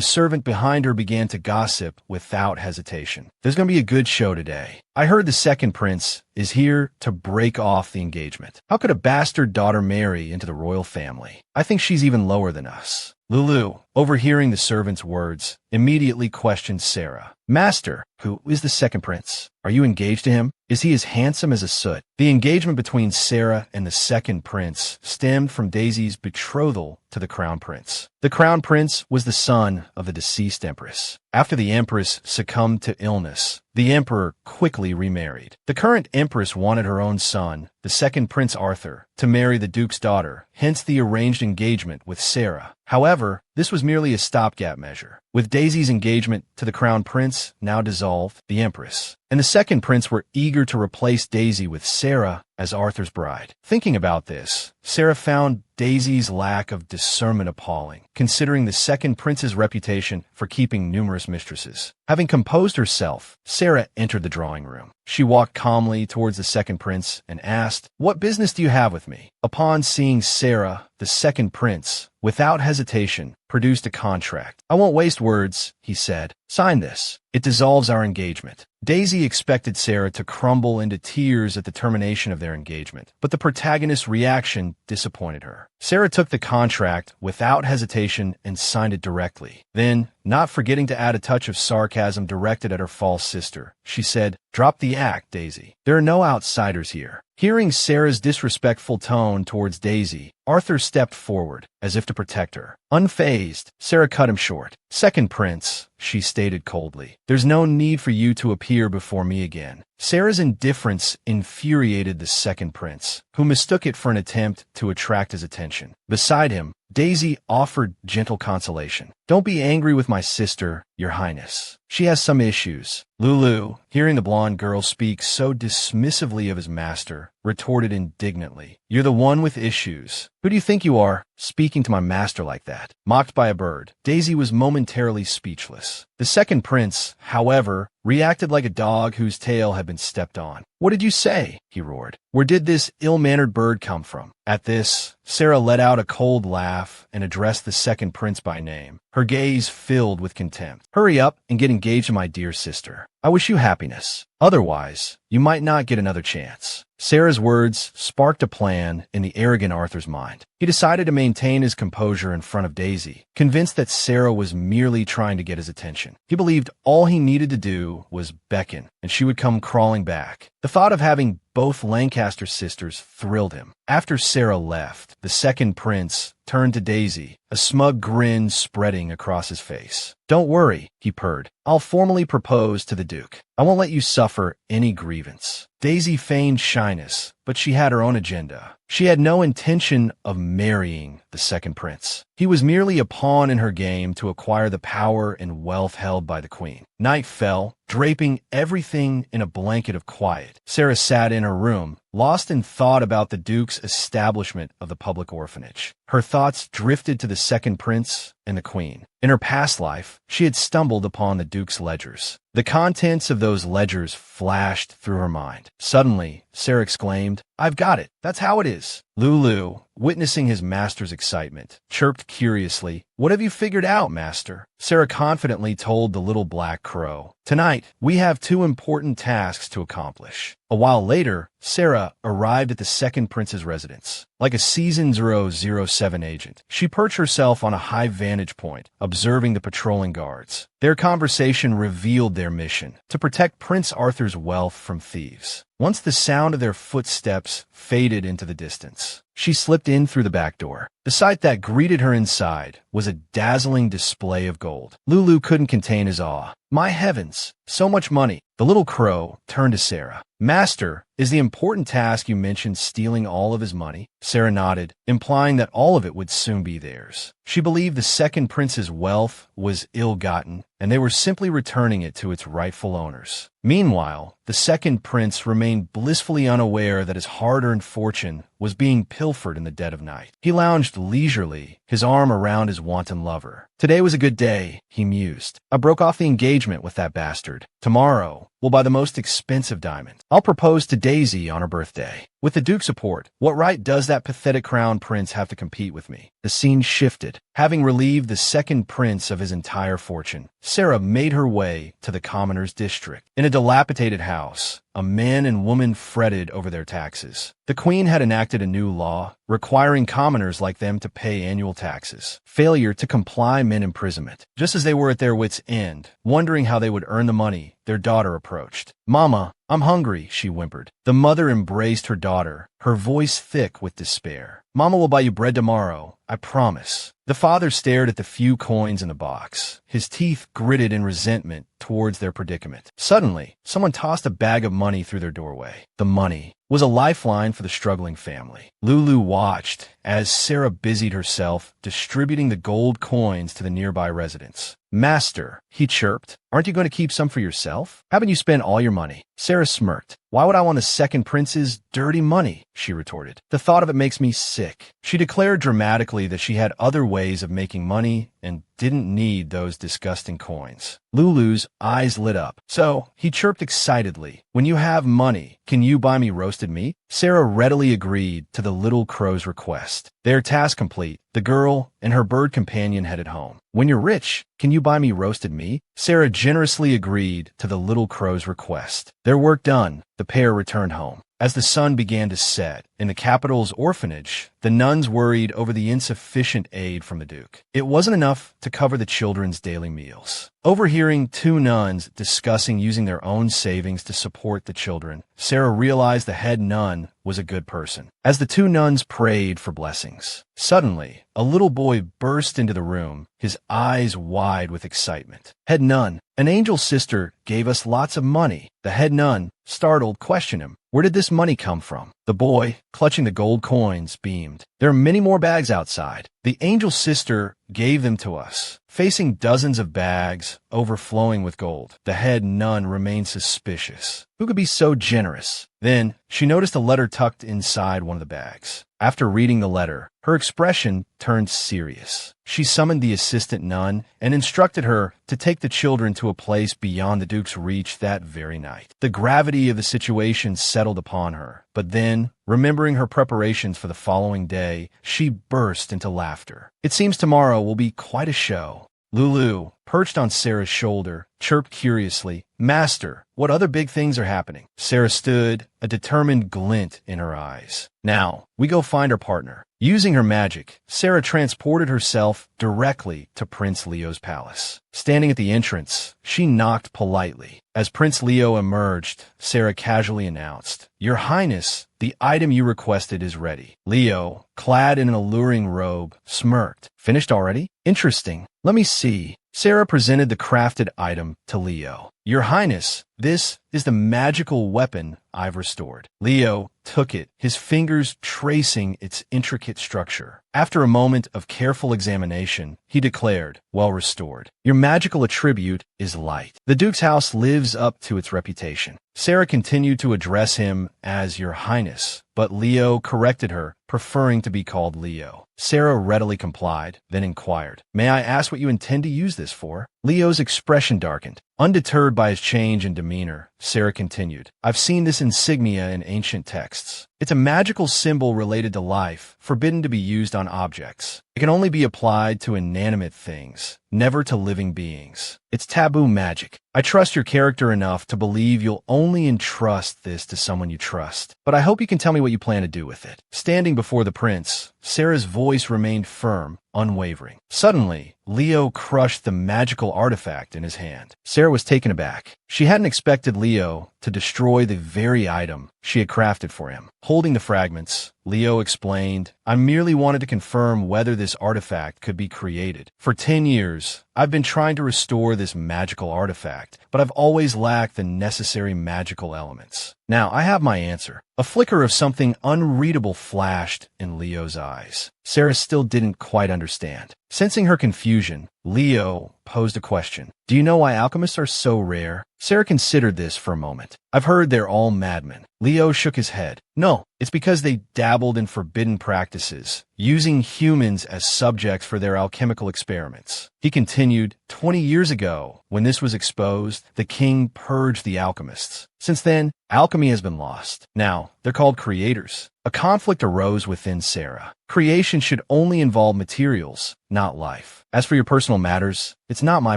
servant behind her began to gossip without hesitation. There's going to be a good show today. I heard the second prince is here to break off the engagement. How could a bastard daughter marry into the royal family? I think she's even lower than us. Lulu, overhearing the servant's words, immediately questioned Sera. Master, who is the second prince? Are you engaged to him? Is he as handsome as Asud? The engagement between Sera and the second prince stemmed from Daisy's betrothal to the crown prince. The crown prince was the son of the deceased empress. After the empress succumbed to illness, the emperor quickly remarried. The current empress wanted her own son, the second Prince Arthur, to marry the Duke's daughter, hence the arranged engagement with Sera. However, this was merely a stopgap measure. With Daisy's engagement to the crown prince now dissolved, the empress and the second prince were eager to replace Daisy with Sera as Arthur's bride. Thinking about this, Sera found Daisy's lack of discernment appalling, considering the second prince's reputation for keeping numerous mistresses. Having composed herself, Sera entered the drawing room. She walked calmly towards the second prince and asked, "What business do you have with me?" Upon seeing Sera, the second prince, without hesitation, produced a contract. "I won't waste words," he said. "Sign this. It dissolves our engagement." Daisy expected Sera to crumble into tears at the termination of their engagement, but the protagonist's reaction disappointed her. Sera took the contract without hesitation and signed it directly. Then, not forgetting to add a touch of sarcasm directed at her false sister, she said, "Drop the act, Daisy. There are no outsiders here." Hearing Sera's disrespectful tone towards Daisy, Arthur stepped forward, as if to protect her. Unfazed, Sera cut him short. "Second prince," she stated coldly, "there's no need for you to appear before me again." Sera's indifference infuriated the second prince, who mistook it for an attempt to attract his attention. Beside him, Daisy offered gentle consolation. "Don't be angry with my sister, Your Highness. She has some issues." Lulu, hearing the blonde girl speak so dismissively of his master, retorted indignantly, "You're the one with issues. Who do you think you are, speaking to my master like that?" Mocked by a bird, Daisy was momentarily speechless. The second prince, however, reacted like a dog whose tail had been stepped on. "What did you say?" he roared. "Where did this ill-mannered bird come from?" At this, Sera let out a cold laugh and addressed the second prince by name, her gaze filled with contempt. "Hurry up and get engaged to my dear sister. I wish you happiness. Otherwise, you might not get another chance." Sera's words sparked a plan in the arrogant Arthur's mind. He decided to maintain his composure in front of Daisy, convinced that Sera was merely trying to get his attention. He believed all he needed to do was beckon, and she would come crawling back. The thought of having both Lancaster sisters thrilled him. After Sera left, the second prince turned to Daisy, a smug grin spreading across his face. "Don't worry," he purred. "I'll formally propose to the Duke. I won't let you suffer any grievance." Daisy feigned shyness, but she had her own agenda. She had no intention of marrying the second prince. He was merely a pawn in her game to acquire the power and wealth held by the queen. Night fell, draping everything in a blanket of quiet. Sera sat in her room, lost in thought about the Duke's establishment of the public orphanage. Her thoughts drifted to the second prince and the queen. In her past life, she had stumbled upon the Duke's ledgers. The contents of those ledgers flashed through her mind. Suddenly, Sera exclaimed, "I've got it! That's how it is!" Lulu, witnessing his master's excitement, chirped curiously, "What have you figured out, master?" Sera confidently told the little black crow, "Tonight, we have two important tasks to accomplish." A while later, Sera arrived at the second prince's residence. Like a seasoned 007 agent, she perched herself on a high vantage point, observing the patrolling guards. Their conversation revealed their mission, to protect Prince Arthur's wealth from thieves. Once the sound of their footsteps faded into the distance, she slipped in through the back door. The sight that greeted her inside was a dazzling display of gold. Lulu couldn't contain his awe. "My heavens, so much money!" The little crow turned to Sera. "Master, is the important task you mentioned stealing all of his money?" Sera nodded, implying that all of it would soon be theirs. She believed the second prince's wealth was ill-gotten, and they were simply returning it to its rightful owners. Meanwhile, the second prince remained blissfully unaware that his hard-earned fortune was being pilfered in the dead of night. He lounged leisurely, his arm around his wanton lover. "Today was a good day," he mused. "I broke off the engagement with that bastard. Tomorrow, we'll buy the most expensive diamond. I'll propose to Daisy on her birthday. With the Duke's support, what right does that pathetic crown prince have to compete with me?" The scene shifted. Having relieved the second prince of his entire fortune, Sera made her way to the commoner's district. In a dilapidated house, a man and woman fretted over their taxes. The queen had enacted a new law requiring commoners like them to pay annual taxes. Failure to comply meant imprisonment. Just as they were at their wits' end, wondering how they would earn the money, their daughter approached. "Mama, I'm hungry," she whimpered. The mother embraced her daughter, her voice thick with despair. "Mama will buy you bread tomorrow, I promise." The father stared at the few coins in the box, his teeth gritted in resentment towards their predicament. Suddenly, someone tossed a bag of money through their doorway. The money was a lifeline for the struggling family. Lulu watched as Sera busied herself distributing the gold coins to the nearby residents. "Master," he chirped, "aren't you going to keep some for yourself? Haven't you spent all your money?" Sera smirked. "Why would I want the second prince's dirty money?" she retorted. "The thought of it makes me sick." She declared dramatically that she had other ways of making money and didn't need those disgusting coins. Lulu's eyes lit up. "So," he chirped excitedly, "when you have money, can you buy me roasted meat?" Sera readily agreed to the little crow's request. Their task complete, the girl and her bird companion headed home. "When you're rich, can you buy me roasted meat?" Sera generously agreed to the little crow's request. Their work done, the pair returned home. As the sun began to set, in the capital's orphanage, the nuns worried over the insufficient aid from the Duke. It wasn't enough to cover the children's daily meals. Overhearing two nuns discussing using their own savings to support the children, Sera realized the head nun was a good person. As the two nuns prayed for blessings, suddenly, a little boy burst into the room, his eyes wide with excitement. "Head nun, an angel sister gave us lots of money." The head nun, startled, questioned him. "Where did this money come from?" The boy, clutching the gold coins, beamed. "There are many more bags outside. The angel sister gave them to us." Facing dozens of bags overflowing with gold, the head nun remained suspicious. Who could be so generous? Then, she noticed a letter tucked inside one of the bags. After reading the letter, her expression turned serious. She summoned the assistant nun and instructed her to take the children to a place beyond the Duke's reach that very night. The gravity of the situation settled upon her, but then, remembering her preparations for the following day, she burst into laughter. "It seems tomorrow will be quite a show." Lulu, perched on Sera's shoulder, chirped curiously, "Master, what other big things are happening?" Sera stood, a determined glint in her eyes. "Now, we go find our partner." Using her magic, Sera transported herself directly to Prince Leo's palace. Standing at the entrance, she knocked politely. As Prince Leo emerged, Sera casually announced, "Your Highness, the item you requested is ready." Leo, clad in an alluring robe, smirked. "Finished already? Interesting. Let me see." Sera presented the crafted item to Leo. "Your Highness, this is the magical weapon I've restored." Leo took it, his fingers tracing its intricate structure. After a moment of careful examination, he declared, "Well restored. Your magical attribute is light. The Duke's house lives up to its reputation." Sera continued to address him as Your Highness, but Leo corrected her, preferring to be called Leo. Sera readily complied, then inquired, "May I ask what you intend to use this for?" Leo's expression darkened. Undeterred by his change in demeanor, Sera continued, "I've seen this insignia in ancient texts. It's a magical symbol related to life, forbidden to be used on objects. It can only be applied to inanimate things, never to living beings. It's taboo magic. I trust your character enough to believe you'll only entrust this to someone you trust. But I hope you can tell me what you plan to do with it." Standing before the prince, Sera's voice remained firm, unwavering. Suddenly, Leo crushed the magical artifact in his hand. Sera was taken aback. She hadn't expected Leo to destroy the very item she had crafted for him. Holding the fragments, Leo explained, "I merely wanted to confirm whether this artifact could be created. For 10 years, I've been trying to restore this magical artifact, but I've always lacked the necessary magical elements. Now I have my answer." A flicker of something unreadable flashed in Leo's eyes. Sera still didn't quite understand. Sensing her confusion, Leo posed a question. "Do you know why alchemists are so rare?" Sera considered this for a moment. "I've heard they're all madmen." Leo shook his head. "No, it's because they dabbled in forbidden practices, using humans as subjects for their alchemical experiments." He continued, 20 years ago, when this was exposed, the king purged the alchemists. Since then, alchemy has been lost. Now, they're called creators." A conflict arose within Sera. Creation should only involve materials, not life. As for your personal matters, it's not my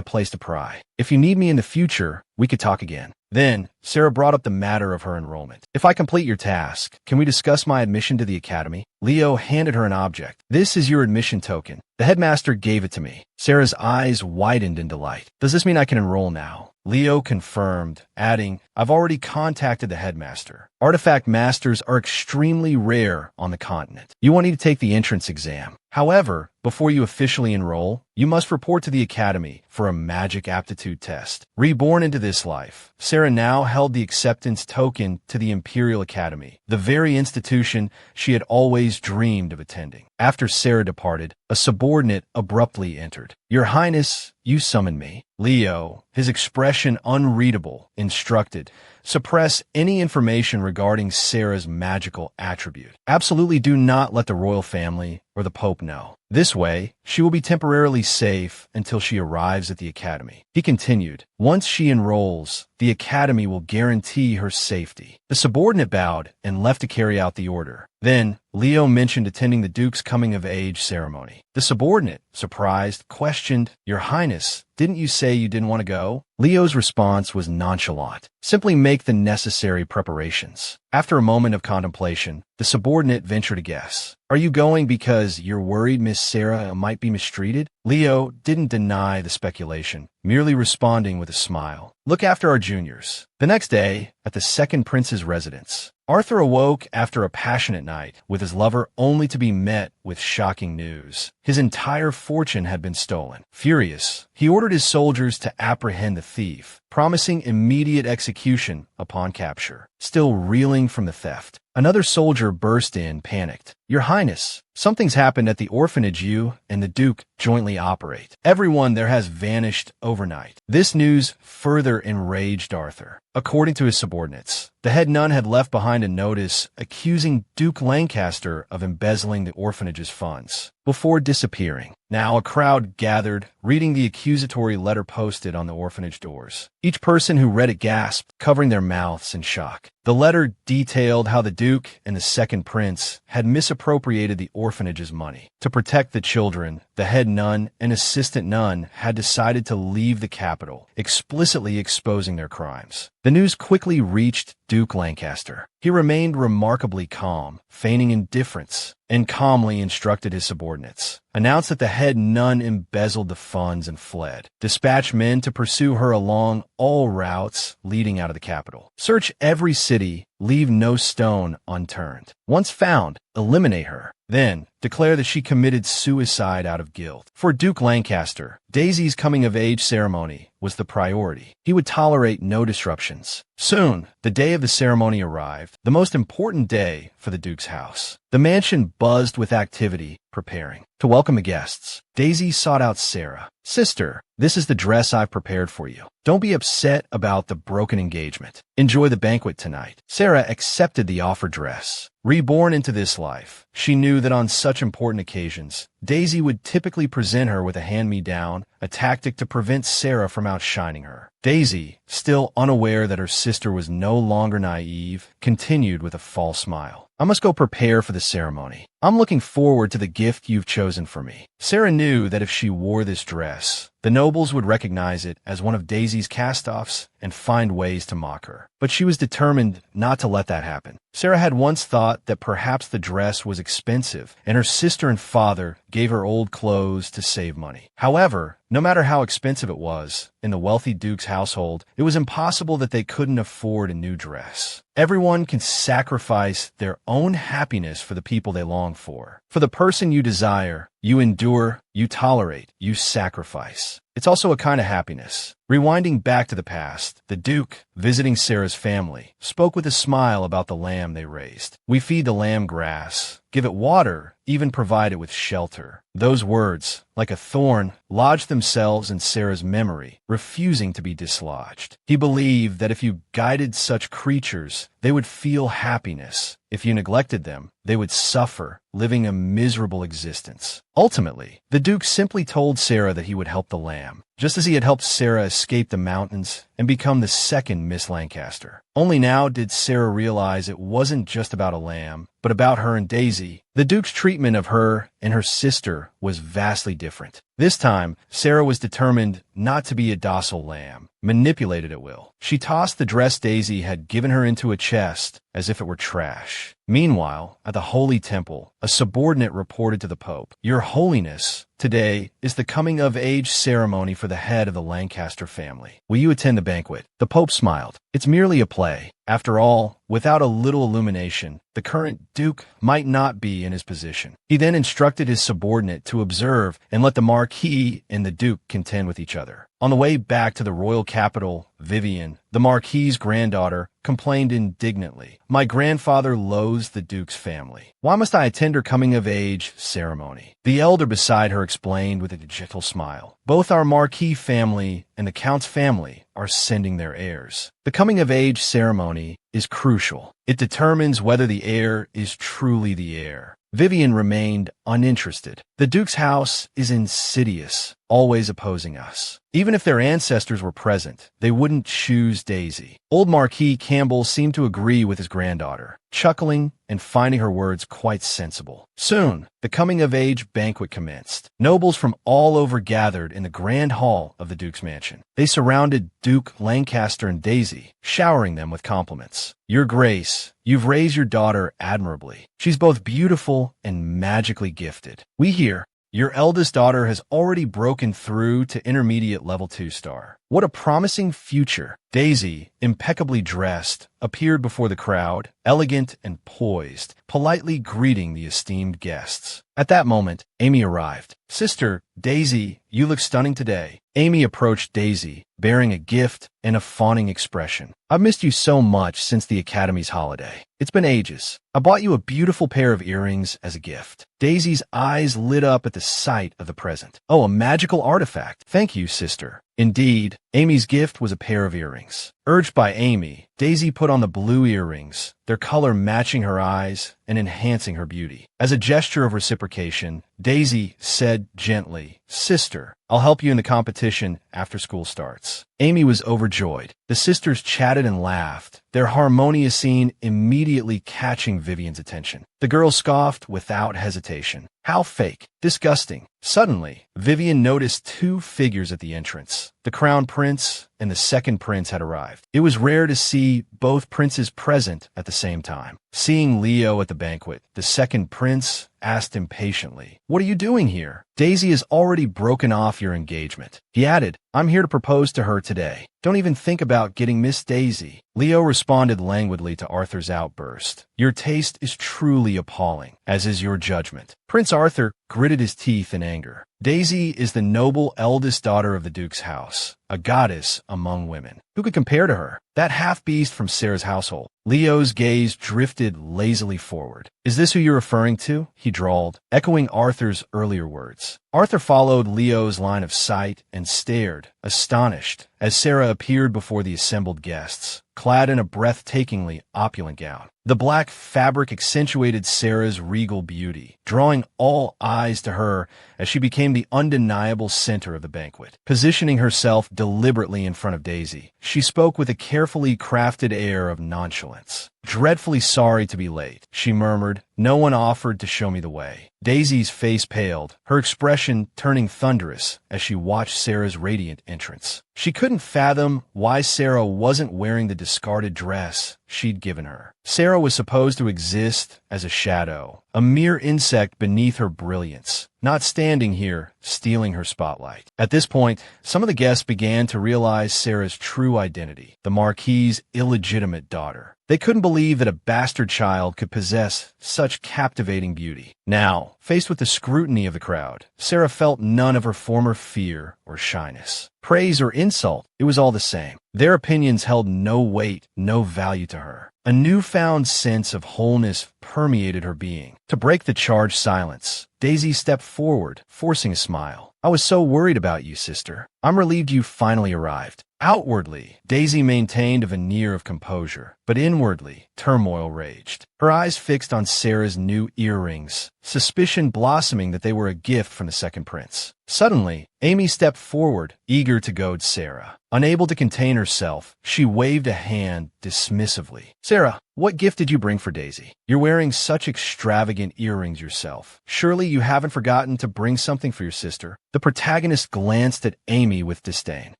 place to pry. If you need me in the future, we could talk again. Then, Sera brought up the matter of her enrollment. "If I complete your task, can we discuss my admission to the academy?" Leo handed her an object. "This is your admission token. The headmaster gave it to me." Sera's eyes widened in delight. "Does this mean I can enroll now?" Leo confirmed, adding, "I've already contacted the headmaster. Artifact masters are extremely rare on the continent. You won't need to take the entrance exam. However, before you officially enroll, you must report to the academy for a magic aptitude test." Reborn into this life, Sera now held the acceptance token to the Imperial Academy, the very institution she had always dreamed of attending. After Sera departed, a subordinate abruptly entered. "Your Highness, you summoned me." Leo, his expression unreadable, instructed, "Suppress any information regarding Sera's magical attribute. Absolutely do not let the royal family or the Pope know. This way, she will be temporarily safe until she arrives at the academy." He continued, "Once she enrolls, the academy will guarantee her safety." The subordinate bowed and left to carry out the order. Then, Leo mentioned attending the Duke's coming-of-age ceremony. The subordinate, surprised, questioned, "Your Highness, didn't you say you didn't want to go?" Leo's response was nonchalant. "Simply make the necessary preparations." After a moment of contemplation, the subordinate ventured a guess. "Are you going because you're worried Miss Sera might be mistreated?" Leo didn't deny the speculation, merely responding with a smile. "Look after our juniors." The next day, at the second prince's residence, Arthur awoke after a passionate night with his lover only to be met with shocking news. His entire fortune had been stolen. Furious, he ordered his soldiers to apprehend the thief, promising immediate execution upon capture. Still reeling from the theft, another soldier burst in, panicked. "Your Highness, something's happened at the orphanage you and the Duke jointly operate. Everyone there has vanished overnight." This news further enraged Arthur. According to his subordinates, the head nun had left behind a notice accusing Duke Lancaster of embezzling the orphanage's funds before disappearing. Now a crowd gathered, reading the accusatory letter posted on the orphanage doors. Each person who read it gasped, covering their mouths in shock. The letter detailed how the Duke and the second prince had misappropriated the orphanage's money. To protect the children, the head nun and assistant nun had decided to leave the capital, explicitly exposing their crimes. The news quickly reached Duke Lancaster. He remained remarkably calm, feigning indifference, and calmly instructed his subordinates. Announced that the head nun embezzled the funds and fled. Dispatch men to pursue her along all routes leading out of the capital. Search every city, leave no stone unturned. Once found, eliminate her. Then, declare that she committed suicide out of guilt. For Duke Lancaster, Daisy's coming-of-age ceremony was the priority. He would tolerate no disruptions. Soon, the day of the ceremony arrived, the most important day for the Duke's house. The mansion buzzed with activity, preparing. To welcome the guests, Daisy sought out Sera. "Sister, this is the dress I've prepared for you. Don't be upset about the broken engagement. Enjoy the banquet tonight." Sera accepted the offered dress. Reborn into this life, she knew that on such important occasions, Daisy would typically present her with a hand-me-down, a tactic to prevent Sera from outshining her. Daisy, still unaware that her sister was no longer naive, continued with a false smile. "I must go prepare for the ceremony. I'm looking forward to the gift you've chosen for me." Sera knew that if she wore this dress, the nobles would recognize it as one of Daisy's cast-offs and find ways to mock her. But she was determined not to let that happen. Sera had once thought that perhaps the dress was expensive, and her sister and father gave her old clothes to save money. However, no matter how expensive it was, in the wealthy Duke's household, it was impossible that they couldn't afford a new dress. Everyone can sacrifice their own happiness for the people they long for. For the person you desire, you endure, you tolerate, you sacrifice. It's also a kind of happiness. Rewinding back to the past, the Duke, visiting Sera's family, spoke with a smile about the lamb they raised. "We feed the lamb grass, give it water, even provide it with shelter." Those words, like a thorn, lodged themselves in Sera's memory, refusing to be dislodged. He believed that if you guided such creatures, they would feel happiness. If you neglected them, they would suffer, living a miserable existence. Ultimately, the Duke simply told Sera that he would help the lamb, just as he had helped Sera escape the mountains and become the second Miss Lancaster. Only now did Sera realize it wasn't just about a lamb, but about her and Daisy. The Duke's treatment of her and her sister was vastly different. This time, Sera was determined not to be a docile lamb, manipulated at will. She tossed the dress Daisy had given her into a chest as if it were trash. Meanwhile, at the Holy Temple, a subordinate reported to the Pope, "Your Holiness, today is the coming-of-age ceremony for the head of the Lancaster family. Will you attend the banquet?" The Pope smiled. "It's merely a play. After all, without a little illumination, the current Duke might not be in his position." He then instructed his subordinate to observe and let the Marquis and the Duke contend with each other. On the way back to the royal capital, Vivian, the Marquis's granddaughter, complained indignantly, "My grandfather loathes the Duke's family. Why must I attend her coming-of-age ceremony?" The elder beside her explained with a gentle smile, "Both our Marquis family and the Count's family are sending their heirs. The coming-of-age ceremony is crucial. It determines whether the heir is truly the heir." Vivian remained uninterested. "The Duke's house is insidious, always opposing us. Even if their ancestors were present, they wouldn't choose Daisy." Old Marquis Campbell seemed to agree with his granddaughter, chuckling and finding her words quite sensible. Soon, the coming-of-age banquet commenced. Nobles from all over gathered in the grand hall of the Duke's mansion. They surrounded Duke Lancaster and Daisy, showering them with compliments. "Your Grace, you've raised your daughter admirably. She's both beautiful and magically gifted. We hear your eldest daughter has already broken through to intermediate level 2 star. What a promising future." Daisy, impeccably dressed, appeared before the crowd, elegant and poised, politely greeting the esteemed guests. At that moment, Amy arrived. "Sister, Daisy, you look stunning today." Amy approached Daisy, bearing a gift and a fawning expression. "I've missed you so much since the Academy's holiday. It's been ages. I bought you a beautiful pair of earrings as a gift." Daisy's eyes lit up at the sight of the present. "Oh, a magical artifact. Thank you, sister." Indeed, Amy's gift was a pair of earrings. Urged by Amy, Daisy put on the blue earrings, their color matching her eyes and enhancing her beauty. As a gesture of reciprocation, Daisy said gently, "Sister, I'll help you in the competition after school starts." Amy was overjoyed. The sisters chatted and laughed, their harmonious scene immediately catching Vivian's attention. The girl scoffed without hesitation. "How fake. Disgusting." Suddenly, Vivian noticed two figures at the entrance, the crown prince and the second prince had arrived. It was rare to see both princes present at the same time. Seeing Leo at the banquet, the second prince asked impatiently, "What are you doing here? Daisy has already broken off your engagement." He added, "I'm here to propose to her today. Don't even think about getting Miss Daisy." Leo responded languidly to Arthur's outburst. "Your taste is truly appalling, as is your judgment." Prince Arthur gritted his teeth in anger. Daisy is the noble eldest daughter of the Duke's house, a goddess among women. Who could compare to her? That half-beast from Sera's household. Leo's gaze drifted lazily forward. "Is this who you're referring to?" he drawled, echoing Arthur's earlier words. Arthur followed Leo's line of sight and stared, astonished, as Sera appeared before the assembled guests, clad in a breathtakingly opulent gown. The black fabric accentuated Sera's regal beauty, drawing all eyes to her as she became the undeniable center of the banquet. Positioning herself deliberately in front of Daisy, she spoke with a carefully crafted air of nonchalance. "Dreadfully sorry to be late," she murmured. "No one offered to show me the way." Daisy's face paled, her expression turning thunderous as she watched Sera's radiant entrance. She couldn't fathom why Sera wasn't wearing the discarded dress she'd given her. Sera was supposed to exist as a shadow, a mere insect beneath her brilliance, not standing here, stealing her spotlight. At this point, some of the guests began to realize Sera's true identity, the Marquis's illegitimate daughter. They couldn't believe that a bastard child could possess such captivating beauty. Now, faced with the scrutiny of the crowd, Sera felt none of her former fear or shyness. Praise or insult, it was all the same. Their opinions held no weight, no value to her. A newfound sense of wholeness permeated her being. To break the charged silence, Daisy stepped forward, forcing a smile. "I was so worried about you, sister. I'm relieved you finally arrived." Outwardly, Daisy maintained a veneer of composure, but inwardly, turmoil raged. Her eyes fixed on Sera's new earrings, suspicion blossoming that they were a gift from the second prince. Suddenly, Amy stepped forward, eager to goad Sera. Unable to contain herself, she waved a hand dismissively. "Sera, what gift did you bring for Daisy? You're wearing such extravagant earrings yourself. Surely you haven't forgotten to bring something for your sister." The protagonist glanced at Amy with disdain.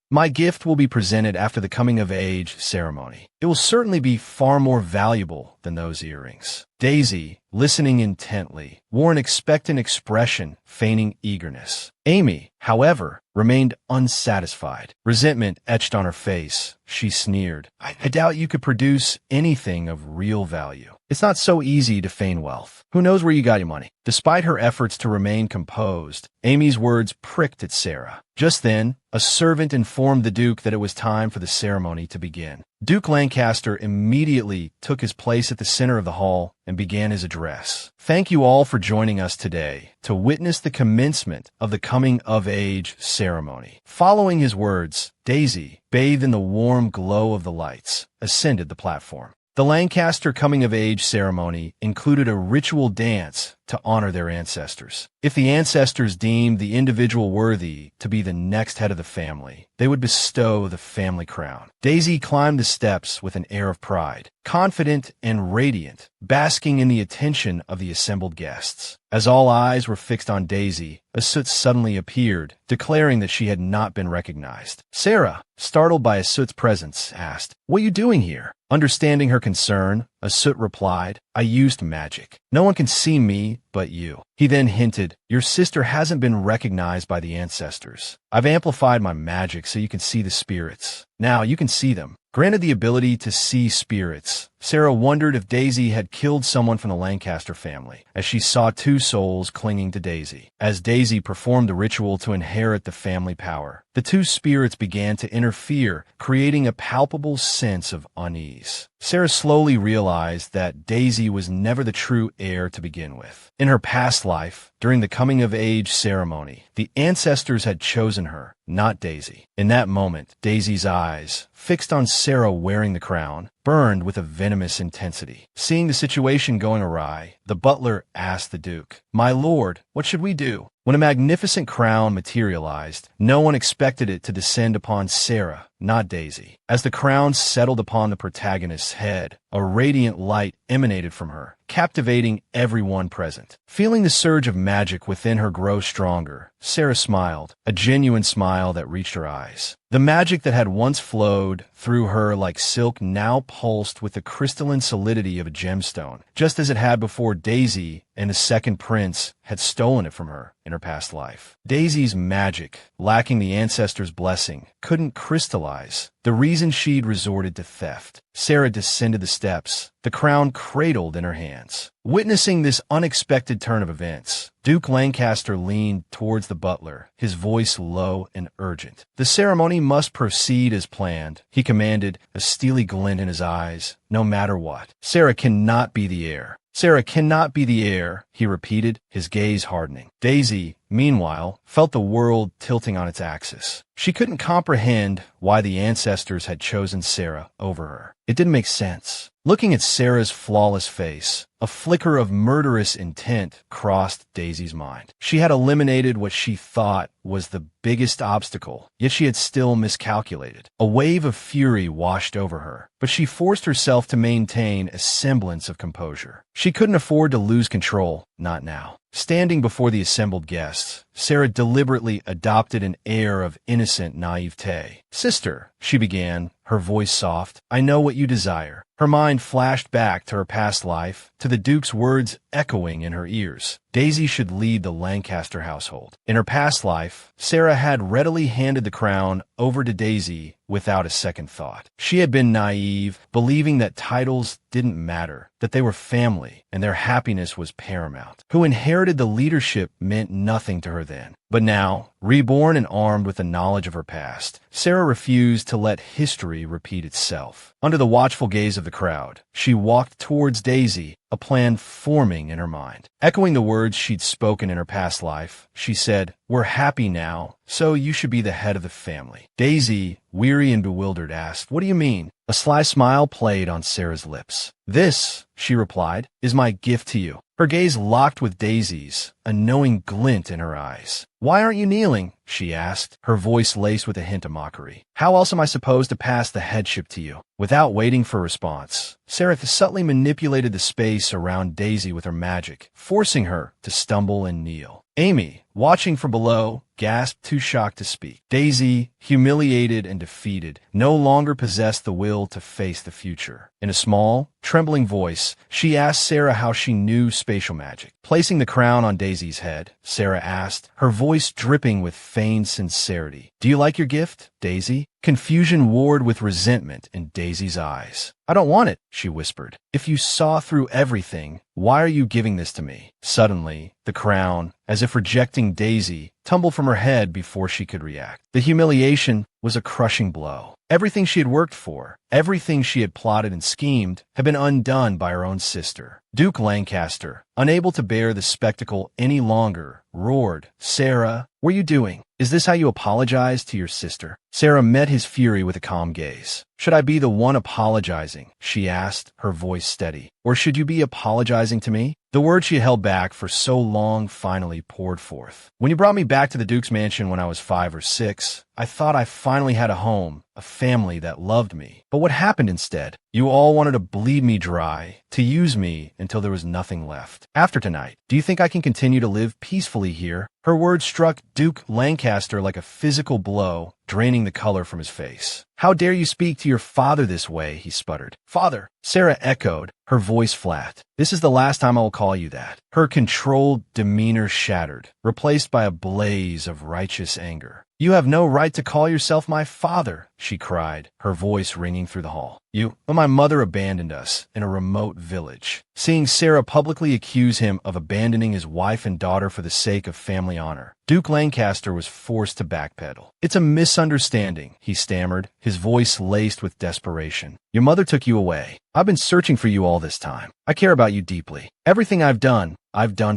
"My gift will be presented after the coming-of-age ceremony. It will certainly be far more valuable than those earrings." Daisy, listening intently, wore an expectant expression, feigning eagerness. Amy, however, remained unsatisfied. Resentment etched on her face. She sneered. I doubt you could produce anything of real value. It's not so easy to feign wealth. Who knows where you got your money?" Despite her efforts to remain composed, Amy's words pricked at Sera. Just then, a servant informed the Duke that it was time for the ceremony to begin. Duke Lancaster immediately took his place at the center of the hall and began his address. "Thank you all for joining us today to witness the commencement of the coming-of-age ceremony." Following his words, Daisy, bathed in the warm glow of the lights, ascended the platform. The Lancaster coming-of-age ceremony included a ritual dance to honor their ancestors. If the ancestors deemed the individual worthy to be the next head of the family, they would bestow the family crown. Daisy climbed the steps with an air of pride, confident and radiant, basking in the attention of the assembled guests. As all eyes were fixed on Daisy, Asut suddenly appeared, declaring that she had not been recognized. Sera, startled by Asut's presence, asked, "What are you doing here?" Understanding her concern, Asut replied, "I used magic. No one can see me but you." He then hinted, "Your sister hasn't been recognized by the ancestors. I've amplified my magic so you can see the spirits. Now you can see them." Granted the ability to see spirits, Sera wondered if Daisy had killed someone from the Lancaster family, as she saw two souls clinging to Daisy. As Daisy performed the ritual to inherit the family power, the two spirits began to interfere, creating a palpable sense of unease. Sera slowly realized that Daisy was never the true heir to begin with. In her past life, during the coming-of-age ceremony, the ancestors had chosen her, not Daisy. In that moment, Daisy's eyes, fixed on Sera wearing the crown, burned with a venomous intensity. Seeing the situation going awry, the butler asked the Duke, "My lord, what should we do?" When a magnificent crown materialized, no one expected it to descend upon Sera, not Daisy. As the crown settled upon the protagonist's head, a radiant light emanated from her, captivating everyone present. Feeling the surge of magic within her grow stronger, Sera smiled, a genuine smile that reached her eyes. The magic that had once flowed through her like silk now pulsed with the crystalline solidity of a gemstone, just as it had before Daisy and the second prince had stolen it from her in her past life. Daisy's magic, lacking the ancestor's blessing, couldn't crystallize, the reason she'd resorted to theft. Sera descended the steps, the crown cradled in her hands. Witnessing this unexpected turn of events, Duke Lancaster leaned towards the butler, his voice low and urgent. "The ceremony must proceed as planned," he commanded, a steely glint in his eyes, "no matter what. Sera cannot be the heir." "Sera cannot be the heir," he repeated, his gaze hardening. Daisy, meanwhile, felt the world tilting on its axis. She couldn't comprehend why the ancestors had chosen Sera over her. It didn't make sense. Looking at Sera's flawless face, a flicker of murderous intent crossed Daisy's mind. She had eliminated what she thought was the biggest obstacle, yet she had still miscalculated. A wave of fury washed over her, but she forced herself to maintain a semblance of composure. She couldn't afford to lose control, not now. Standing before the assembled guests, Sera deliberately adopted an air of innocent naivete. "Sister," she began, her voice soft, "I know what you desire." Her mind flashed back to her past life, to the Duke's words echoing in her ears. Daisy should lead the Lancaster household. In her past life, Sera had readily handed the crown over to Daisy without a second thought. She had been naive, believing that titles didn't matter, that they were family, and their happiness was paramount. Who inherited the leadership meant nothing to her then. But now, reborn and armed with the knowledge of her past, Sera refused to let history repeat itself. Under the watchful gaze of the crowd, she walked towards Daisy, a plan forming in her mind. Echoing the words she'd spoken in her past life, she said, "We're happy now, so you should be the head of the family." Daisy, weary and bewildered, asked, "What do you mean?" A sly smile played on Sera's lips. "This," she replied, "is my gift to you." Her gaze locked with Daisy's, a knowing glint in her eyes. "Why aren't you kneeling?" she asked, her voice laced with a hint of mockery. "How else am I supposed to pass the headship to you?" Without waiting for a response, Sera subtly manipulated the space around Daisy with her magic, forcing her to stumble and kneel. Amy, watching from below, gasped, too shocked to speak. Daisy, humiliated and defeated, no longer possessed the will to face the future. In a small, trembling voice, she asked Sera how she knew spatial magic. Placing the crown on Daisy's head, Sera asked, her voice dripping with feigned sincerity, "Do you like your gift, Daisy?" Confusion warred with resentment in Daisy's eyes. "I don't want it," she whispered. "If you saw through everything, why are you giving this to me?" Suddenly, the crown, as if rejecting Daisy, tumbled from her head before she could react. The humiliation was a crushing blow. Everything she had worked for, everything she had plotted and schemed, had been undone by her own sister. Duke Lancaster, unable to bear the spectacle any longer, roared, "Sera, what are you doing? Is this how you apologize to your sister?" Sera met his fury with a calm gaze. "Should I be the one apologizing?" she asked, her voice steady. "Or should you be apologizing to me?" The words she had held back for so long finally poured forth. "When you brought me back to the Duke's mansion when I was 5 or 6, I thought I finally had a home, a family that loved me. But what happened instead? You all wanted to bleed me dry, to use me until there was nothing left. After tonight, do you think I can continue to live peacefully here?" Her words struck Duke Lancaster like a physical blow, draining the color from his face. "How dare you speak to your father this way?" he sputtered. "Father!" Sera echoed, her voice flat. "This is the last time I will call you that." Her controlled demeanor shattered, replaced by a blaze of righteous anger. "You have no right to call yourself my father," she cried, her voice ringing through the hall. But my mother abandoned us in a remote village." Seeing Sera publicly accuse him of abandoning his wife and daughter for the sake of family honor, Duke Lancaster was forced to backpedal. "It's a misunderstanding," he stammered, his voice laced with desperation. "Your mother took you away. I've been searching for you all this time. I care about you deeply. Everything I've done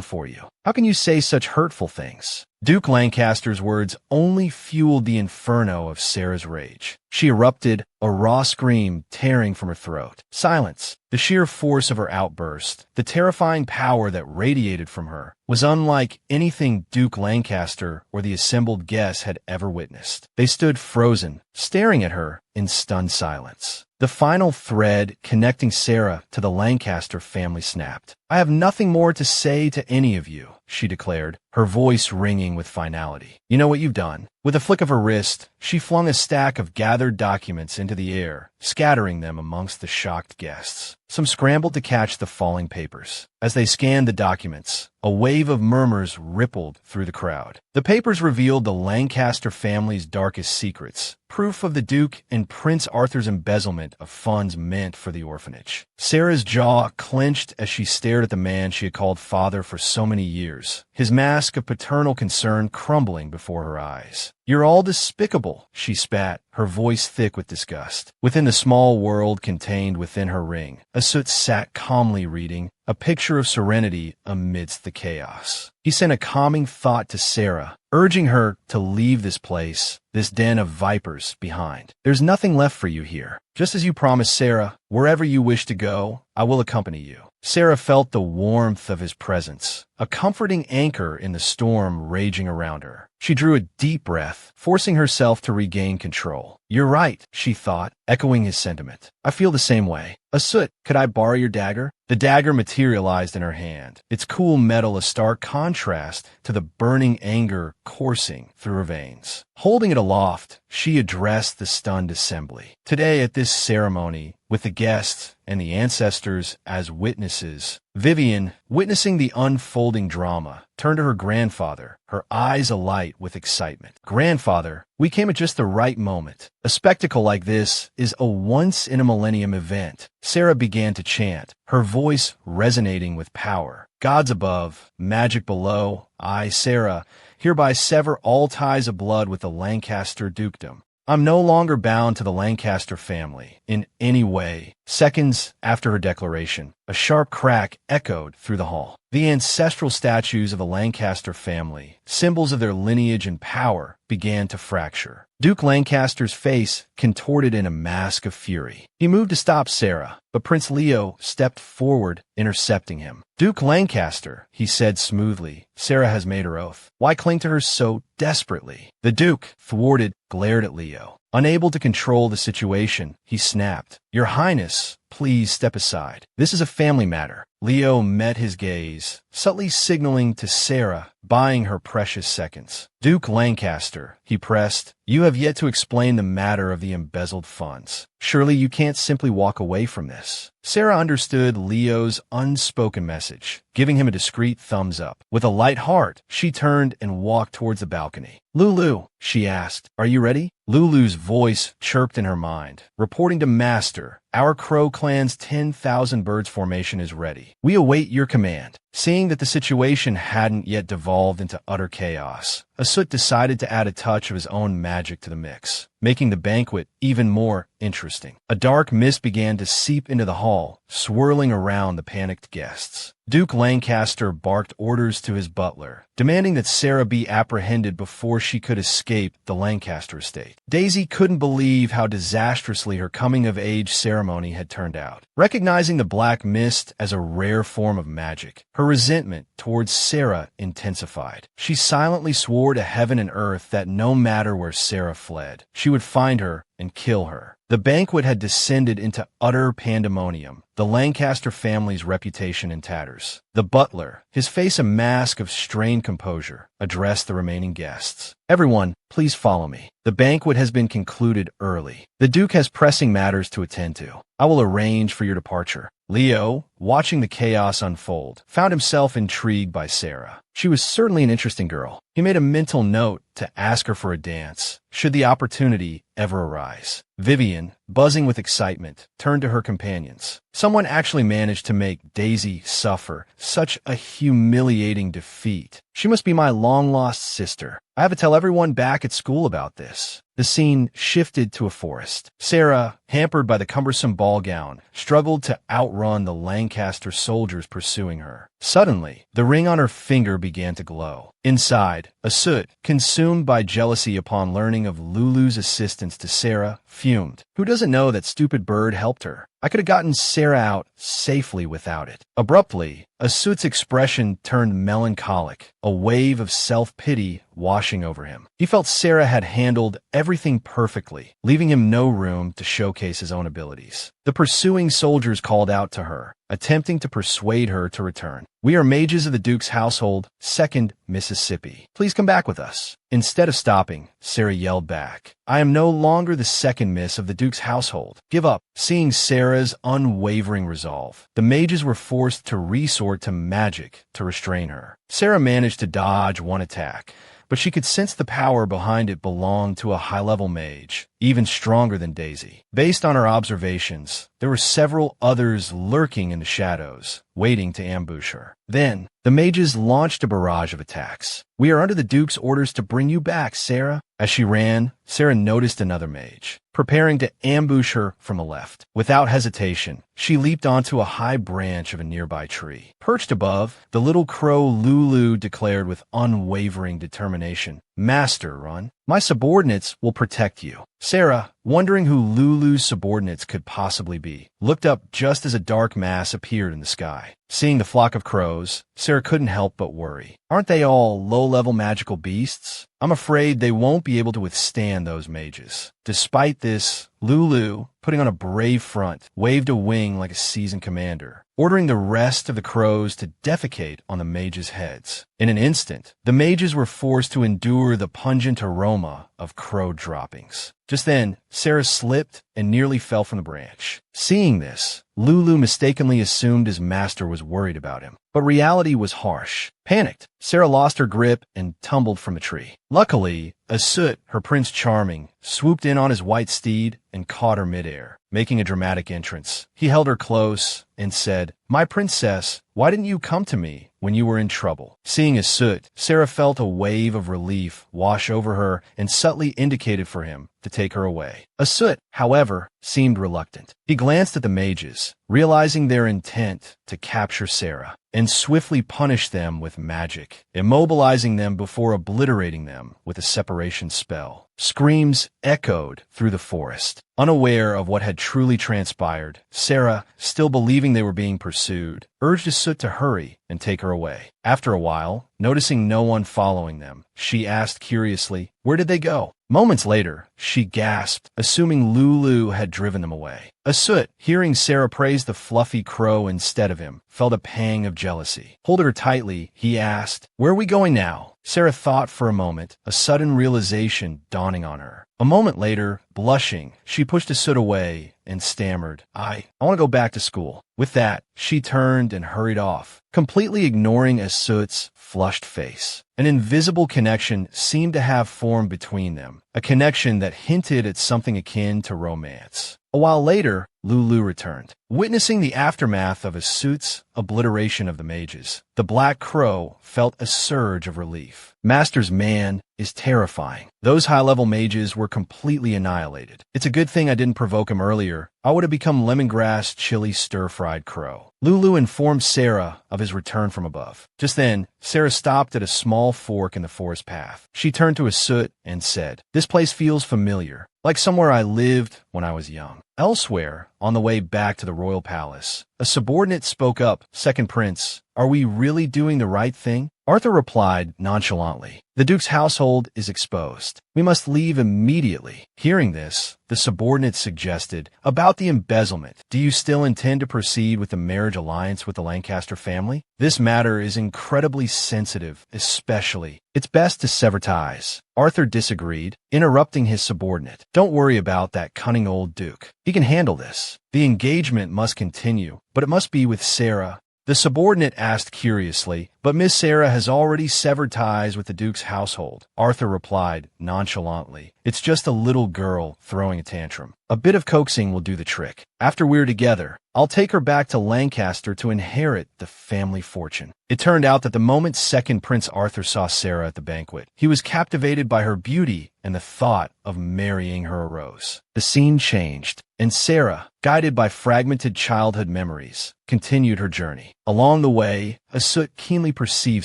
for you. How can you say such hurtful things?" Duke Lancaster's words only fueled the inferno of Sera's rage. She erupted, a raw scream tearing from her throat. Silence. The sheer force of her outburst, the terrifying power that radiated from her, was unlike anything Duke Lancaster or the assembled guests had ever witnessed. They stood frozen, staring at her in stunned silence. The final thread connecting Sera to the Lancaster family snapped. "I have nothing more to say to any of you," she declared, her voice ringing with finality. "You know what you've done." With a flick of her wrist, she flung a stack of gathered documents into the air, scattering them amongst the shocked guests. Some scrambled to catch the falling papers. As they scanned the documents, a wave of murmurs rippled through the crowd. The papers revealed the Lancaster family's darkest secrets, proof of the Duke and Prince Arthur's embezzlement of funds meant for the orphanage. Sera's jaw clenched as she stared at the man she had called father for so many years, his mask of paternal concern crumbling before her eyes. "You're all despicable," she spat, her voice thick with disgust. Within the small world contained within her ring, Asut sat calmly reading, a picture of serenity amidst the chaos. He sent a calming thought to Sera, urging her to leave this place, this den of vipers, behind. "There's nothing left for you here. Just as you promised Sera, wherever you wish to go, I will accompany you." Sera felt the warmth of his presence, a comforting anchor in the storm raging around her. She drew a deep breath, forcing herself to regain control. "You're right," she thought, echoing his sentiment. "I feel the same way. Asut, could I borrow your dagger?" The dagger materialized in her hand, its cool metal a stark contrast to the burning anger coursing through her veins. Holding it aloft, she addressed the stunned assembly. Today at this ceremony, with the guests and the ancestors as witnesses, Vivian, witnessing the unfolding drama, turned to her grandfather, her eyes alight with excitement. "Grandfather, we came at just the right moment. A spectacle like this is a once-in-a-millennium event." Sera began to chant, her voice resonating with power. "Gods above, magic below, I, Sera, hereby sever all ties of blood with the Lancaster dukedom. I'm no longer bound to the Lancaster family in any way." Seconds after her declaration, a sharp crack echoed through the hall. The ancestral statues of the Lancaster family, symbols of their lineage and power, began to fracture. Duke Lancaster's face contorted in a mask of fury. He moved to stop Sera, but Prince Leo stepped forward, intercepting him. "Duke Lancaster," he said smoothly. "Sera has made her oath. Why cling to her so desperately?" The Duke, thwarted, glared at Leo. Unable to control the situation, he snapped, "Your Highness, please step aside. This is a family matter." Leo met his gaze, subtly signaling to Sera, buying her precious seconds. "Duke Lancaster," he pressed, "you have yet to explain the matter of the embezzled funds. Surely you can't simply walk away from this." Sera understood Leo's unspoken message, giving him a discreet thumbs up. With a light heart, she turned and walked towards the balcony. "Lulu," she asked, "are you ready?" Lulu's voice chirped in her mind, reporting to Master, "Our Crow Clan's 10,000 birds formation is ready. We await your command." Seeing that the situation hadn't yet devolved into utter chaos, Asut decided to add a touch of his own magic to the mix, making the banquet even more interesting. A dark mist began to seep into the hall, swirling around the panicked guests. Duke Lancaster barked orders to his butler, demanding that Sera be apprehended before she could escape the Lancaster estate. Daisy couldn't believe how disastrously her coming-of-age ceremony had turned out. Recognizing the black mist as a rare form of magic, her resentment towards Sera intensified. She silently swore to heaven and earth that no matter where Sera fled, she would find her and kill her. The banquet had descended into utter pandemonium, the Lancaster family's reputation in tatters. The butler, his face a mask of strained composure, addressed the remaining guests. "Everyone, please follow me. The banquet has been concluded early. The Duke has pressing matters to attend to. I will arrange for your departure." Leo, watching the chaos unfold, found himself intrigued by Sera. She was certainly an interesting girl. He made a mental note to ask her for a dance, should the opportunity ever arise. Vivian, buzzing with excitement, turned to her companions. Someone actually managed to make Daisy suffer such a humiliating defeat. She must be my long-lost sister. I have to tell everyone back at school about this. The scene shifted to a forest. Sera, hampered by the cumbersome ball gown, struggled to outrun the Lancaster soldiers pursuing her. Suddenly, the ring on her finger began to glow. Inside, Asut, consumed by jealousy upon learning of Lulu's assistance to Sera, fumed. Who doesn't know that stupid bird helped her? I could have gotten Sera out safely without it. Abruptly, Asut's expression turned melancholic, a wave of self-pity washing over him. He felt Sera had handled everything perfectly, leaving him no room to showcase his own abilities. The pursuing soldiers called out to her, attempting to persuade her to return. "We are mages of the Duke's household, 2nd Mississippi. Please come back with us." Instead of stopping, Sera yelled back, "I am no longer the 2nd Miss of the Duke's household. Give up." Seeing Sera's unwavering resolve, the mages were forced to resort to magic to restrain her. Sera managed to dodge one attack, but she could sense the power behind it belonged to a high-level mage, even stronger than Daisy. Based on her observations, there were several others lurking in the shadows, waiting to ambush her. Then, the mages launched a barrage of attacks. "We are under the Duke's orders to bring you back, Sera." As she ran, Sera noticed another mage, preparing to ambush her from the left. Without hesitation, she leaped onto a high branch of a nearby tree. Perched above, the little crow Lulu declared with unwavering determination, "Master, run. My subordinates will protect you." Sera, wondering who Lulu's subordinates could possibly be, looked up just as a dark mass appeared in the sky. Seeing the flock of crows, Sera couldn't help but worry. Aren't they all low-level magical beasts? I'm afraid they won't be able to withstand those mages. Despite this, Lulu, putting on a brave front, waved a wing like a seasoned commander, ordering the rest of the crows to defecate on the mages' heads. In an instant, the mages were forced to endure the pungent aroma of crow droppings. Just then, Sera slipped and nearly fell from the branch. Seeing this, Lulu mistakenly assumed his master was worried about him. But reality was harsh. Panicked, Sera lost her grip and tumbled from the tree. Luckily, Asut, her Prince Charming, swooped in on his white steed and caught her midair, making a dramatic entrance. He held her close and said, "My princess, why didn't you come to me when you were in trouble?" Seeing Asut, Sera felt a wave of relief wash over her and subtly indicated for him to take her away. Asut, however, seemed reluctant. He glanced at the mages, realizing their intent to capture Sera, and swiftly punished them with magic, immobilizing them before obliterating them with a separation spell. Screams echoed through the forest. Unaware of what had truly transpired, Sera, still believing they were being pursued, urged Asut to hurry and take her away. After a while, noticing no one following them, she asked curiously, "Where did they go?" Moments later, she gasped, assuming Lulu had driven them away. Asut, hearing Sera praise the fluffy crow instead of him, felt a pang of jealousy. Holding her tightly, he asked, "Where are we going now?" Sera thought for a moment, a sudden realization dawning on her. A moment later, blushing, she pushed Asut away and stammered, I want to go back to school." With that, she turned and hurried off, completely ignoring Asut's flushed face. An invisible connection seemed to have formed between them, a connection that hinted at something akin to romance. A while later, Lulu returned. Witnessing the aftermath of Asut's obliteration of the mages, the Black Crow felt a surge of relief. Master's man is terrifying. Those high-level mages were completely annihilated. It's a good thing I didn't provoke him earlier. I would have become lemongrass chili stir-fried crow. Lulu informed Sera of his return from above. Just then, Sera stopped at a small fork in the forest path. She turned to Asut and said, "This place feels familiar, like somewhere I lived when I was young." Elsewhere, on the way back to the royal palace, a subordinate spoke up, "Second Prince, are we really doing the right thing?" Arthur replied nonchalantly, "The Duke's household is exposed. We must leave immediately." Hearing this, the subordinate suggested, "About the embezzlement, do you still intend to proceed with the marriage alliance with the Lancaster family? This matter is incredibly sensitive, especially. It's best to sever ties." Arthur disagreed, interrupting his subordinate. "Don't worry about that cunning old Duke. He can handle this. The engagement must continue, but it must be with Sera." The subordinate asked curiously, But Miss Sera has already severed ties with the Duke's household, Arthur replied nonchalantly. It's just a little girl throwing a tantrum. A bit of coaxing will do the trick. After we're together, I'll take her back to Lancaster to inherit the family fortune. It turned out that the moment second Prince Arthur saw Sera at the banquet, he was captivated by her beauty and the thought of marrying her arose. The scene changed, and Sera, guided by fragmented childhood memories, continued her journey. Along the way, Asut keenly perceived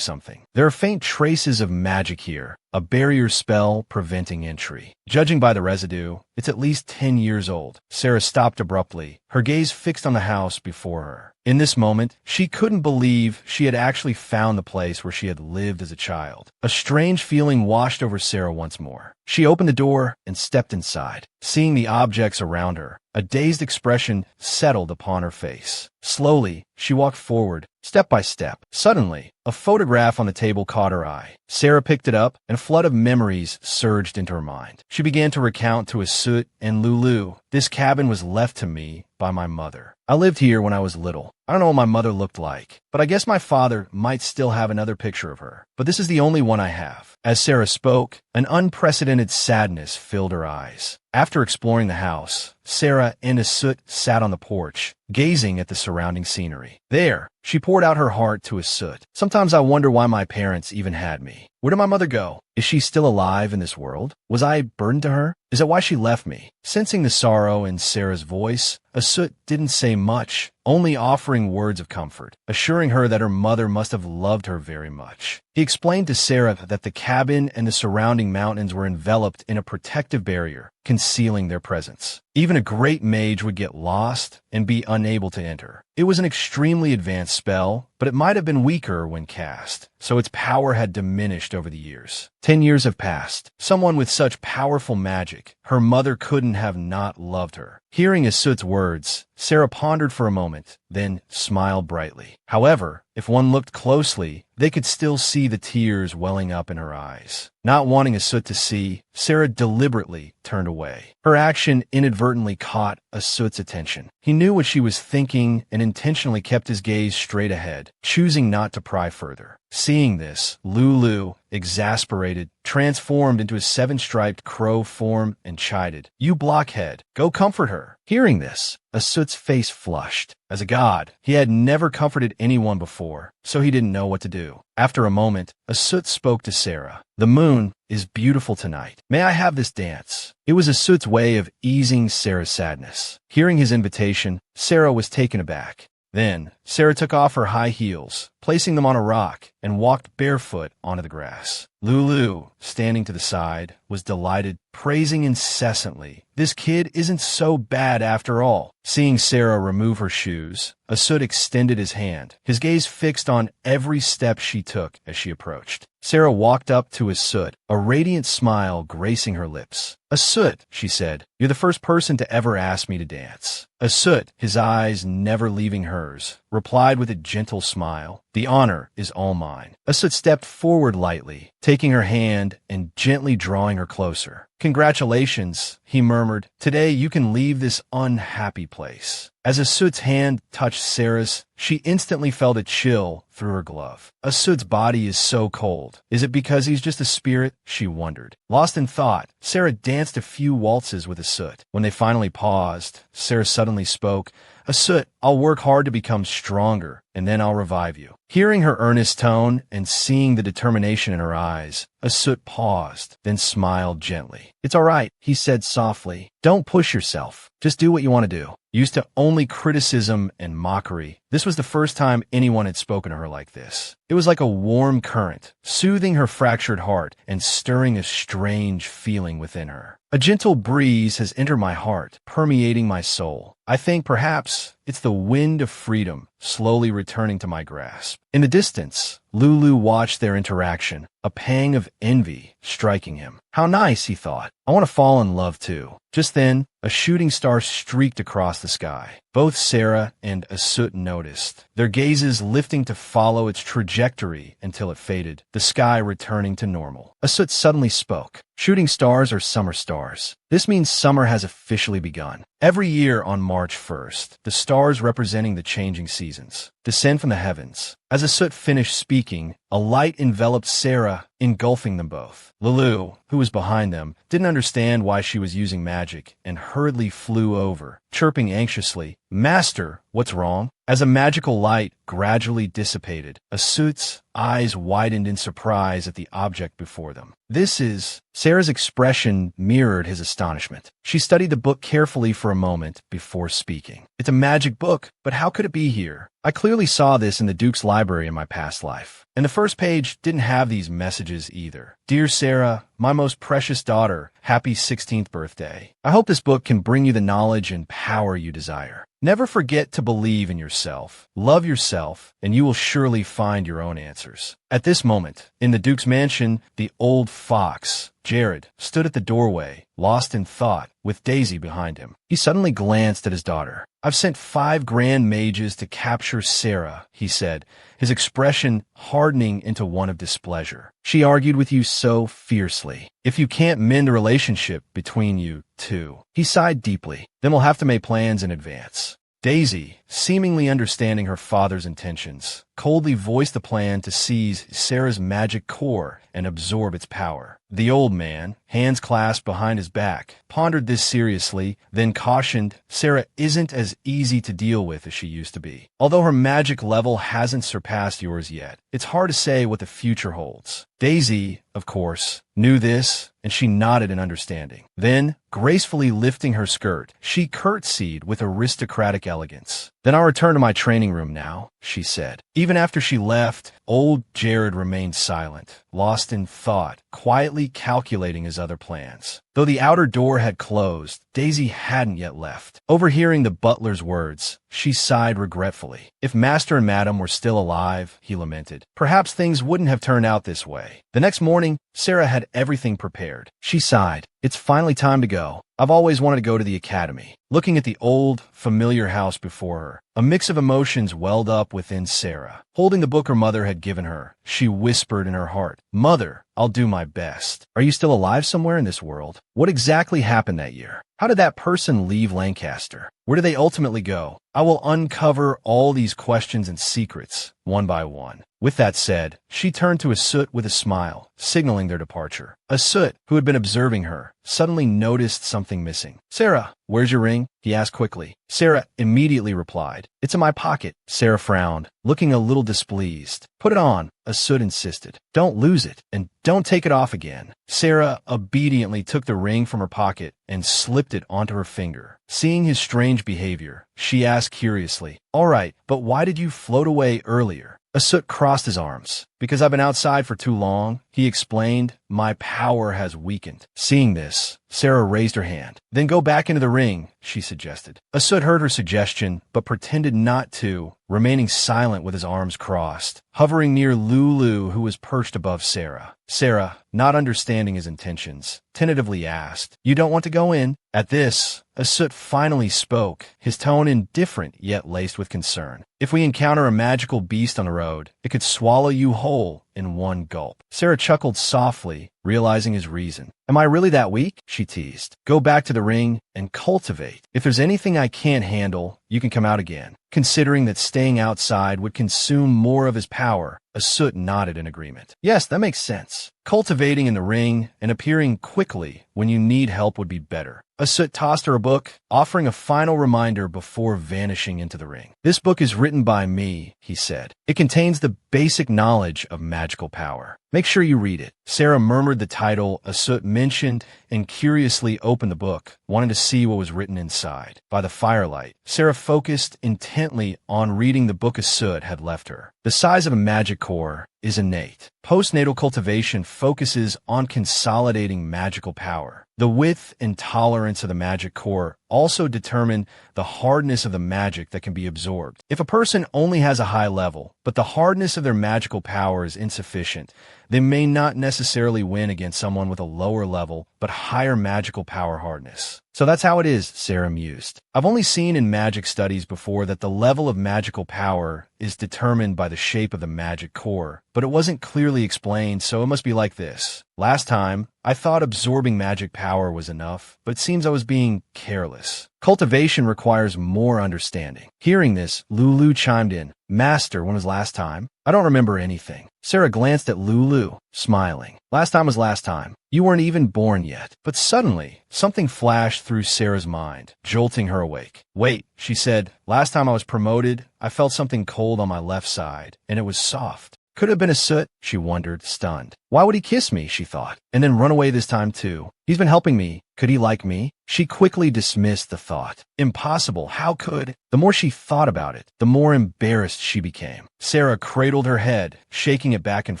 something. There are faint traces of magic here, a barrier spell preventing entry. Judging by the residue, it's at least 10 years old. Sera stopped abruptly, her gaze fixed on the house before her. In this moment, she couldn't believe she had actually found the place where she had lived as a child. A strange feeling washed over Sera once more. She opened the door and stepped inside. Seeing the objects around her, a dazed expression settled upon her face. Slowly, she walked forward, step by step. Suddenly, a photograph on the table caught her eye. Sera picked it up, and a flood of memories surged into her mind. She began to recount to Asut and Lulu, "This cabin was left to me by my mother. I lived here when I was little. I don't know what my mother looked like, but I guess my father might still have another picture of her. But this is the only one I have." As Sera spoke, an unprecedented sadness filled her eyes. After exploring the house, Sera and Asut sat on the porch, gazing at the surrounding scenery. There, she poured out her heart to Asut. "Sometimes I wonder why my parents even had me. Where did my mother go? Is she still alive in this world? Was I a burden to her? Is that why she left me?" Sensing the sorrow in Sera's voice, Asut didn't say much, only offering words of comfort, assuring her that her mother must have loved her very much. He explained to Sera that the cabin and the surrounding mountains were enveloped in a protective barrier, concealing their presence. Even a great mage would get lost and be unable to enter. It was an extremely advanced spell, but it might have been weaker when cast, so its power had diminished over the years. 10 years have passed. Someone with such powerful magic, her mother couldn't have not loved her. Hearing Asut's words, Sera pondered for a moment, then smiled brightly. However, if one looked closely, they could still see the tears welling up in her eyes. Not wanting Asut to see, Sera deliberately turned away. Her action inadvertently caught Asut's attention. He knew what she was thinking and intentionally kept his gaze straight ahead, choosing not to pry further. Seeing this, Lulu, exasperated, transformed into a 7-striped crow form and chided, "You blockhead, go comfort her." Hearing this, Asut's face flushed. As a god, he had never comforted anyone before, so he didn't know what to do. After a moment, Asut spoke to Sera. "The moon is beautiful tonight. May I have this dance?" It was Asut's way of easing Sera's sadness. Hearing his invitation, Sera was taken aback. Then, Sera took off her high heels, placing them on a rock, and walked barefoot onto the grass. Lulu, standing to the side, was delighted, praising incessantly, "This kid isn't so bad after all." Seeing Sera remove her shoes, Asut extended his hand, his gaze fixed on every step she took as she approached. Sera walked up to Asut, a radiant smile gracing her lips. "Asut," she said, "you're the first person to ever ask me to dance." Asut, his eyes never leaving hers, replied with a gentle smile, "The honor is all mine." Asut stepped forward lightly, taking her hand and gently drawing her closer. "Congratulations," he murmured. "Today you can leave this unhappy place." As Asut's hand touched Sera's, she instantly felt a chill through her glove. Asut's body is so cold. Is it because he's just a spirit? She wondered. Lost in thought, Sera danced a few waltzes with Asut. When they finally paused, Sera suddenly spoke, "Asut, I'll work hard to become stronger, and then I'll revive you." Hearing her earnest tone and seeing the determination in her eyes, Asut paused, then smiled gently. "It's all right," he said softly. "Don't push yourself. Just do what you want to do." Used to only criticism and mockery, this was the first time anyone had spoken to her like this. It was like a warm current, soothing her fractured heart and stirring a strange feeling within her. "A gentle breeze has entered my heart, permeating my soul. I think perhaps it's the wind of freedom slowly returning to my grasp." In the distance, Lulu watched their interaction, a pang of envy striking him. "How nice," he thought. "I want to fall in love too." Just then, a shooting star streaked across the sky. Both Sera and Asut noticed, their gazes lifting to follow its trajectory until it faded, the sky returning to normal. Asut suddenly spoke. Shooting stars are summer stars. This means summer has officially begun. Every year on March 1st, the stars representing the changing seasons descend from the heavens. As Asut finished speaking, a light enveloped Sera, engulfing them both. Lulu, who was behind them, didn't understand why she was using magic and hurriedly flew over, chirping anxiously, "Master, what's wrong?" As a magical light gradually dissipated, Asut's eyes widened in surprise at the object before them. "This is..." Sera's expression mirrored his astonishment. She studied the book carefully for a moment before speaking. "It's a magic book, but how could it be here? I clearly saw this in the Duke's library in my past life. And the first page didn't have these messages either. Dear Sera, my most precious daughter, happy 16th birthday. I hope this book can bring you the knowledge and power you desire. Never forget to believe in yourself, love yourself, and you will surely find your own answers." At this moment, in the Duke's mansion, the old fox, Jared, stood at the doorway, lost in thought, with Daisy behind him. He suddenly glanced at his daughter. "I've sent 5 grand mages to capture Sera," he said, his expression hardening into one of displeasure. "She argued with you so fiercely. If you can't mend a relationship between you two." He sighed deeply. "Then we'll have to make plans in advance." Daisy, seemingly understanding her father's intentions, coldly voiced a plan to seize Sera's magic core and absorb its power. The old man, hands clasped behind his back, pondered this seriously, then cautioned, "Sera isn't as easy to deal with as she used to be. Although her magic level hasn't surpassed yours yet, it's hard to say what the future holds." Daisy, of course, knew this, and she nodded in understanding. Then, gracefully lifting her skirt, she curtsied with aristocratic elegance. "Then I'll return to my training room now," she said. Even after she left, old Jared remained silent, lost in thought, quietly calculating his other plans. Though the outer door had closed, Daisy hadn't yet left. Overhearing the butler's words, she sighed regretfully. If Master and Madam were still alive, he lamented, perhaps things wouldn't have turned out this way. The next morning, Sera had everything prepared. She sighed. "It's finally time to go. I've always wanted to go to the academy." Looking at the old, familiar house before her, a mix of emotions welled up within Sera. Holding the book her mother had given her, she whispered in her heart, "Mother, I'll do my best. Are you still alive somewhere in this world? What exactly happened that year? How did that person leave Lancaster? Where did they ultimately go? I will uncover all these questions and secrets, one by one." With that said, she turned to Asut with a smile, signaling their departure. Asut, who had been observing her, suddenly noticed something missing. "Sera, where's your ring?" he asked quickly. Sera immediately replied, "It's in my pocket." Sera frowned, looking a little displeased. "Put it on," Asut insisted. "Don't lose it, and don't take it off again." Sera obediently took the ring from her pocket and slipped it onto her finger. Seeing his strange behavior, she asked curiously, "All right, but why did you float away earlier?" Asut crossed his arms. "Because I've been outside for too long," he explained. "My power has weakened." Seeing this, Sera raised her hand. "Then go back into the ring," she suggested. Asut heard her suggestion, but pretended not to, remaining silent with his arms crossed, hovering near Lulu, who was perched above Sera. Sera, not understanding his intentions, tentatively asked, "You don't want to go in?" At this, Asut finally spoke, his tone indifferent yet laced with concern. "If we encounter a magical beast on the road, it could swallow you whole in one gulp." Sera chuckled softly, realizing his reason. "Am I really that weak?" she teased. "Go back to the ring and cultivate. If there's anything I can't handle, you can come out again." Considering that staying outside would consume more of his power, Asut nodded in agreement. "Yes, that makes sense. Cultivating in the ring and appearing quickly when you need help would be better." Asut tossed her a book, offering a final reminder before vanishing into the ring. "This book is written by me," he said. "It contains the basic knowledge of magical power. Make sure you read it." Sera murmured the title Asut mentioned and curiously opened the book, wanting to see what was written inside. By the firelight, Sera focused intently on reading the book Asut had left her. The size of a magic core is innate. Postnatal cultivation focuses on consolidating magical power. The width and tolerance of the magic core also determine the hardness of the magic that can be absorbed. If a person only has a high level, but the hardness of their magical power is insufficient, they may not necessarily win against someone with a lower level but higher magical power hardness. So that's how it is, Sera mused. I've only seen in magic studies before that the level of magical power is determined by the shape of the magic core, but it wasn't clearly explained, so it must be like this. Last time, I thought absorbing magic power was enough, but it seems I was being careless. Cultivation requires more understanding. Hearing this, Lulu chimed in. Master, when was last time? I don't remember anything. Sera glanced at Lulu, smiling. Last time was last time. You weren't even born yet. But suddenly, something flashed through Sera's mind, jolting her awake. Wait, she said. Last time I was promoted, I felt something cold on my left side, and it was soft. Could it have been a soot? She wondered, stunned. Why would he kiss me, she thought, and then run away this time too? He's been helping me. Could he like me? She quickly dismissed the thought. Impossible. How could? The more she thought about it, the more embarrassed she became. Sera cradled her head, shaking it back and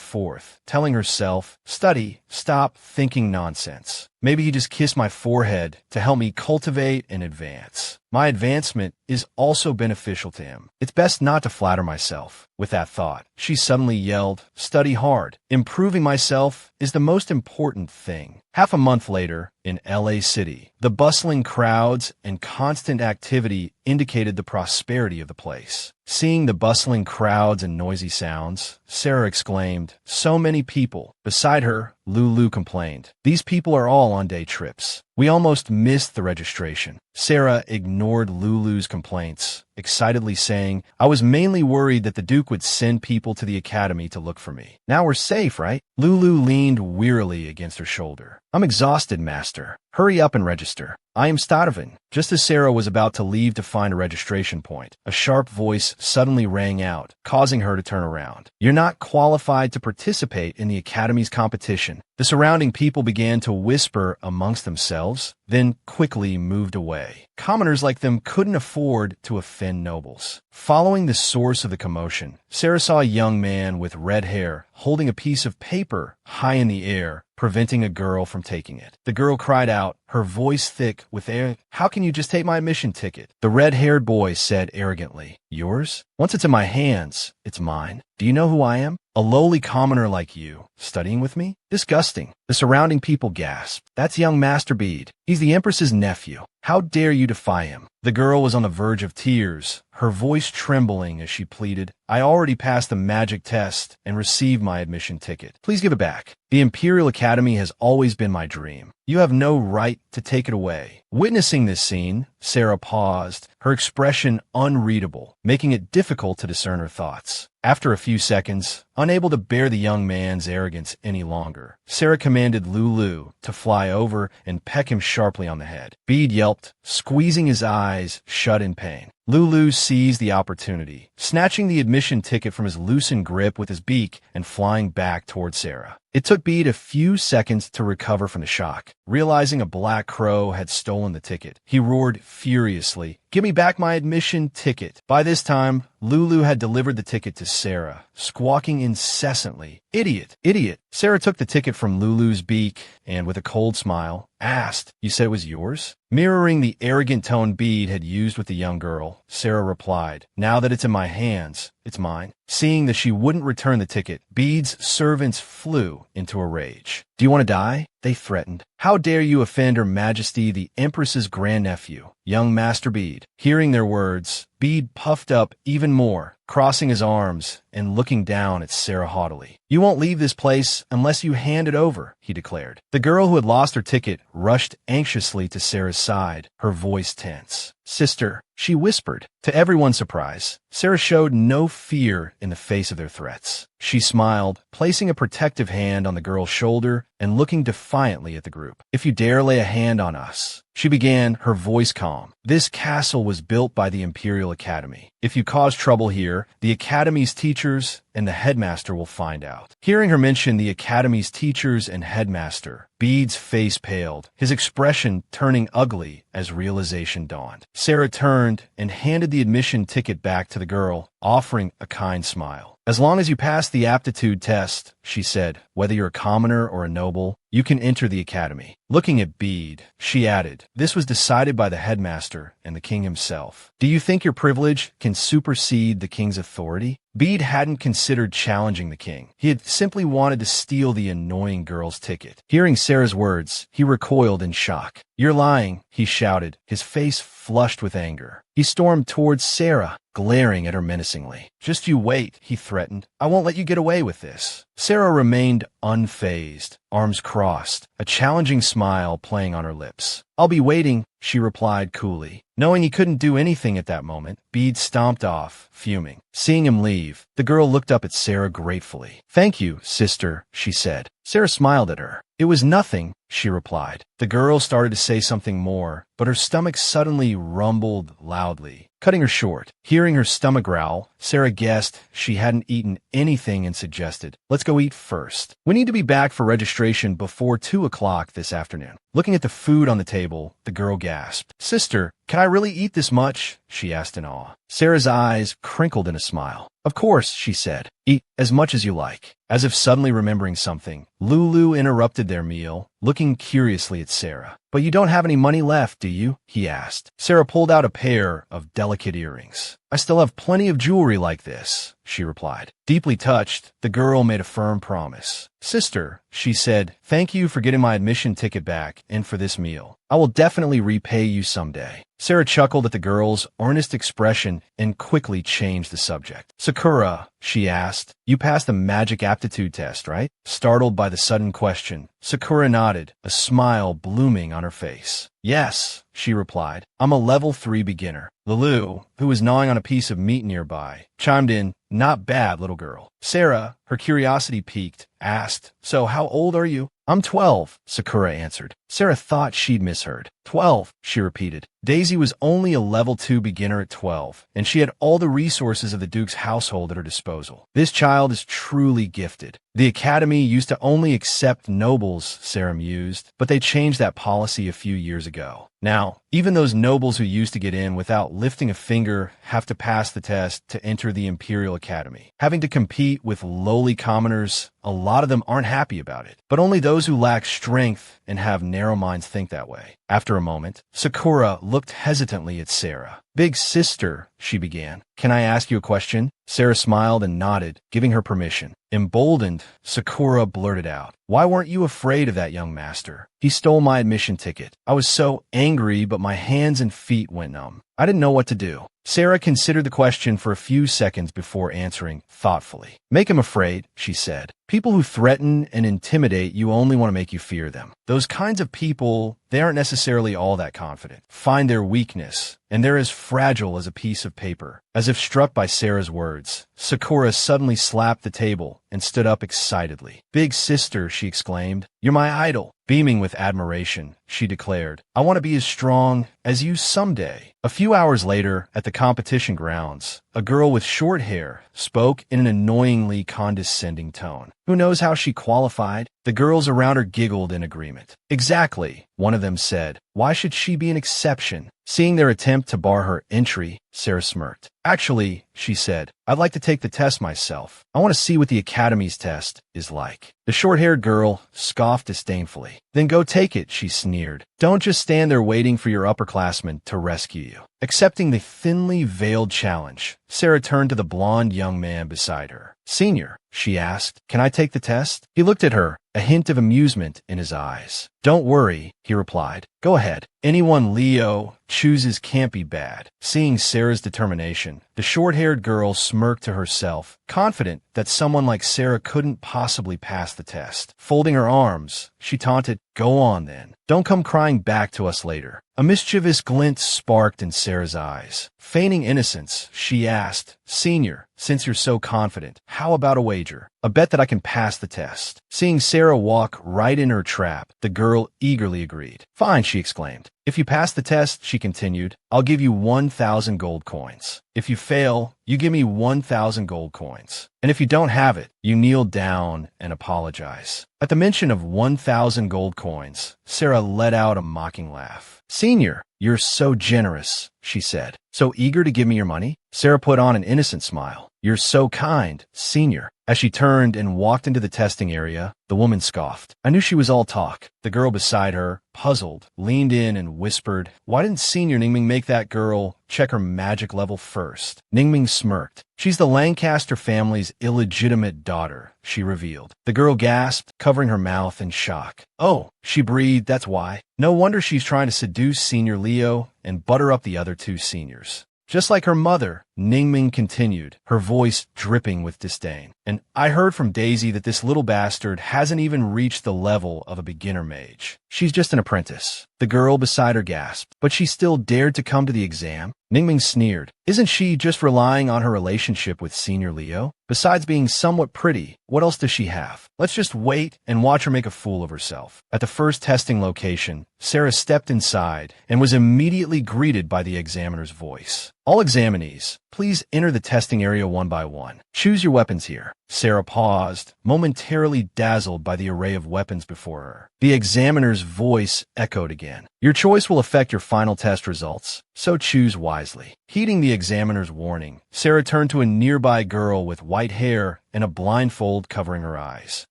forth, telling herself, study, stop thinking nonsense. Maybe he just kissed my forehead to help me cultivate and advance. My advancement is also beneficial to him. It's best not to flatter myself. With that thought, she suddenly yelled, study hard. Improving myself is the most important thing. Half a month later, in LA City, the bustling crowds and constant activity indicated the prosperity of the place. Seeing the bustling crowds and noisy sounds, Sera exclaimed, so many people. Beside her, Lulu complained, these people are all on day trips. We almost missed the registration. Sera ignored Lulu's complaints, excitedly saying, I was mainly worried that the Duke would send people to the academy to look for me. Now we're safe, right? Lulu leaned wearily against her shoulder. I'm exhausted, Master. Hurry up and register. I am Stadavan. Just as Sera was about to leave to find a registration point, a sharp voice suddenly rang out, causing her to turn around. You're not qualified to participate in the Academy's competition. The surrounding people began to whisper amongst themselves, then quickly moved away. Commoners like them couldn't afford to offend nobles. Following the source of the commotion, Sera saw a young man with red hair holding a piece of paper high in the air, preventing a girl from taking it. The girl cried out, her voice thick with air. How can you just take my admission ticket? The red-haired boy said arrogantly, yours? Once it's in my hands, it's mine. Do you know who I am? A lowly commoner like you, studying with me? Disgusting. The surrounding people gasped. That's young Master Bede. He's the Empress's nephew. How dare you defy him? The girl was on the verge of tears, her voice trembling as she pleaded, I already passed the magic test and received my admission ticket. Please give it back. The Imperial Academy has always been my dream. You have no right to take it away. Witnessing this scene, Sera paused, her expression unreadable, making it difficult to discern her thoughts. After a few seconds, unable to bear the young man's arrogance any longer, Sera commanded Lulu to fly over and peck him sharply on the head. Bede yelped, squeezing his eyes shut in pain. Lulu seized the opportunity, snatching the admission ticket from his loosened grip with his beak and flying back toward Sera. It took Bede a few seconds to recover from the shock. Realizing a black crow had stolen the ticket, he roared furiously, give me back my admission ticket. By this time, Lulu had delivered the ticket to Sera, squawking incessantly, idiot, idiot. Sera took the ticket from Lulu's beak and, with a cold smile, asked, you said it was yours? Mirroring the arrogant tone Bede had used with the young girl, Sera replied, now that it's in my hands, it's mine. Seeing that she wouldn't return the ticket, Bede's servants flew into a rage. Do you want to die? They threatened. How dare you offend Her Majesty the Empress's grandnephew, young Master Bede? Hearing their words, Bede puffed up even more, crossing his arms and looking down at Sera haughtily. You won't leave this place unless you hand it over, he declared. The girl who had lost her ticket rushed anxiously to Sera's side, her voice tense. Sister, she whispered. To everyone's surprise, Sera showed no fear in the face of their threats. She smiled, placing a protective hand on the girl's shoulder and looking defiantly at the group. If you dare lay a hand on us, she began, her voice calm. This castle was built by the Imperial Academy. If you cause trouble here, the Academy's teachers and the headmaster will find out. Hearing her mention the Academy's teachers and headmaster, Bede's face paled, his expression turning ugly as realization dawned. Sera turned and handed the admission ticket back to the girl, offering a kind smile. As long as you pass the aptitude test, she said, whether you're a commoner or a noble, you can enter the academy. Looking at Bede, she added, this was decided by the headmaster and the king himself. Do you think your privilege can supersede the king's authority? Bede hadn't considered challenging the king. He had simply wanted to steal the annoying girl's ticket. Hearing Sera's words, he recoiled in shock. You're lying, he shouted, his face flushed with anger. He stormed towards Sera, glaring at her menacingly. Just you wait, he threatened. I won't let you get away with this. Sera remained unfazed, arms crossed, a challenging smile playing on her lips. I'll be waiting, she replied coolly. Knowing he couldn't do anything at that moment, Bede stomped off, fuming. Seeing him leave, the girl looked up at Sera gratefully. Thank you, sister, she said. Sera smiled at her. It was nothing, she replied. The girl started to say something more, but her stomach suddenly rumbled loudly, cutting her short. Hearing her stomach growl, Sera guessed she hadn't eaten anything and suggested, let's go eat first. We need to be back for registration before 2 o'clock this afternoon. Looking at the food on the table, the girl gasped. Sister, can I really eat this much? She asked in awe. Sera's eyes crinkled in a smile. Of course, she said. Eat as much as you like. As if suddenly remembering something, Lulu interrupted their meal, looking curiously at Sera. But you don't have any money left, do you? He asked. Sera pulled out a pair of delicate earrings. I still have plenty of jewelry like this, she replied. Deeply touched, the girl made a firm promise. Sister, she said, thank you for getting my admission ticket back and for this meal. I will definitely repay you someday. Sera chuckled at the girl's earnest expression and quickly changed the subject. Sakura, she asked, you passed the magic aptitude test, right? Startled by the sudden question, Sakura nodded, a smile blooming on her face. Yes, she replied. I'm a level 3 beginner. Lulu, who was gnawing on a piece of meat nearby, chimed in, not bad, little girl. Sera, her curiosity piqued, asked, so how old are you? I'm 12, Sakura answered. Sera thought she'd misheard. 12, she repeated. Daisy was only a level 2 beginner at 12, and she had all the resources of the Duke's household at her disposal. This child is truly gifted. The academy used to only accept nobles, Sera mused, but they changed that policy a few years ago. Now, even those nobles who used to get in without lifting a finger have to pass the test to enter the Imperial Academy. Having to compete with lowly commoners, a lot of them aren't happy about it. But only those who lack strength and have narrow minds think that way. After a moment, Sakura looked hesitantly at Sera. Big sister, she began. Can I ask you a question? Sera smiled and nodded, giving her permission. Emboldened, Sakura blurted out, why weren't you afraid of that young master? He stole my admission ticket. I was so angry, but my hands and feet went numb. I didn't know what to do. Sera considered the question for a few seconds before answering thoughtfully. Make him afraid, she said. People who threaten and intimidate you only want to make you fear them. Those kinds of people, they aren't necessarily all that confident. Find their weakness, and they're as fragile as a piece of paper. As if struck by Sera's words, Sakura suddenly slapped the table and stood up excitedly. Big sister, she exclaimed, you're my idol. Beaming with admiration, she declared, I want to be as strong as you someday. A few hours later, at the competition grounds, a girl with short hair spoke in an annoyingly condescending tone. Who knows how she qualified? The girls around her giggled in agreement. Exactly, one of them said. Why should she be an exception? Seeing their attempt to bar her entry, Sera smirked. Actually, she said, I'd like to take the test myself. I want to see what the Academy's test is like. The short-haired girl scoffed disdainfully. Then go take it, she sneered. Don't just stand there waiting for your upperclassmen to rescue you. Accepting the thinly veiled challenge, Sera turned to the blond young man beside her. Senior, she asked, can I take the test? He looked at her, a hint of amusement in his eyes. Don't worry, he replied. Go ahead. Anyone Leo chooses can't be bad. Seeing Sera's determination, the short-haired girl smirked to herself, confident that someone like Sera couldn't possibly pass the test. Folding her arms, she taunted, go on then. Don't come crying back to us later. A mischievous glint sparked in Sera's eyes. Feigning innocence, she asked, Senior, since you're so confident, how about a wager? A bet that I can pass the test. Seeing Sera walk right in her trap, the girl eagerly agreed. Fine, she exclaimed. If you pass the test, she continued, I'll give you 1,000 gold coins. If you fail, you give me 1,000 gold coins. And if you don't have it, you kneel down and apologize. At the mention of 1,000 gold coins, Sera let out a mocking laugh. Senior, you're so generous, she said. So eager to give me your money? Sera put on an innocent smile. You're so kind, Senior. As she turned and walked into the testing area, the woman scoffed. I knew she was all talk. The girl beside her, puzzled, leaned in and whispered, why didn't Senior Ningming make that girl check her magic level first? Ningming smirked. She's the Lancaster family's illegitimate daughter, she revealed. The girl gasped, covering her mouth in shock. Oh, she breathed, that's why. No wonder she's trying to seduce Senior Leo and butter up the other two seniors. Just like her mother, Ningming continued, her voice dripping with disdain. And I heard from Daisy that this little bastard hasn't even reached the level of a beginner mage. She's just an apprentice. The girl beside her gasped. But she still dared to come to the exam? Ningming sneered. Isn't she just relying on her relationship with Senior Leo? Besides being somewhat pretty, what else does she have? Let's just wait and watch her make a fool of herself. At the first testing location, Sera stepped inside and was immediately greeted by the examiner's voice. All examinees, please enter the testing area one by one. Choose your weapons here. Sera paused, momentarily dazzled by the array of weapons before her. The examiner's voice echoed again. Your choice will affect your final test results, so choose wisely. Heeding the examiner's warning, Sera turned to a nearby girl with white hair and a blindfold covering her eyes.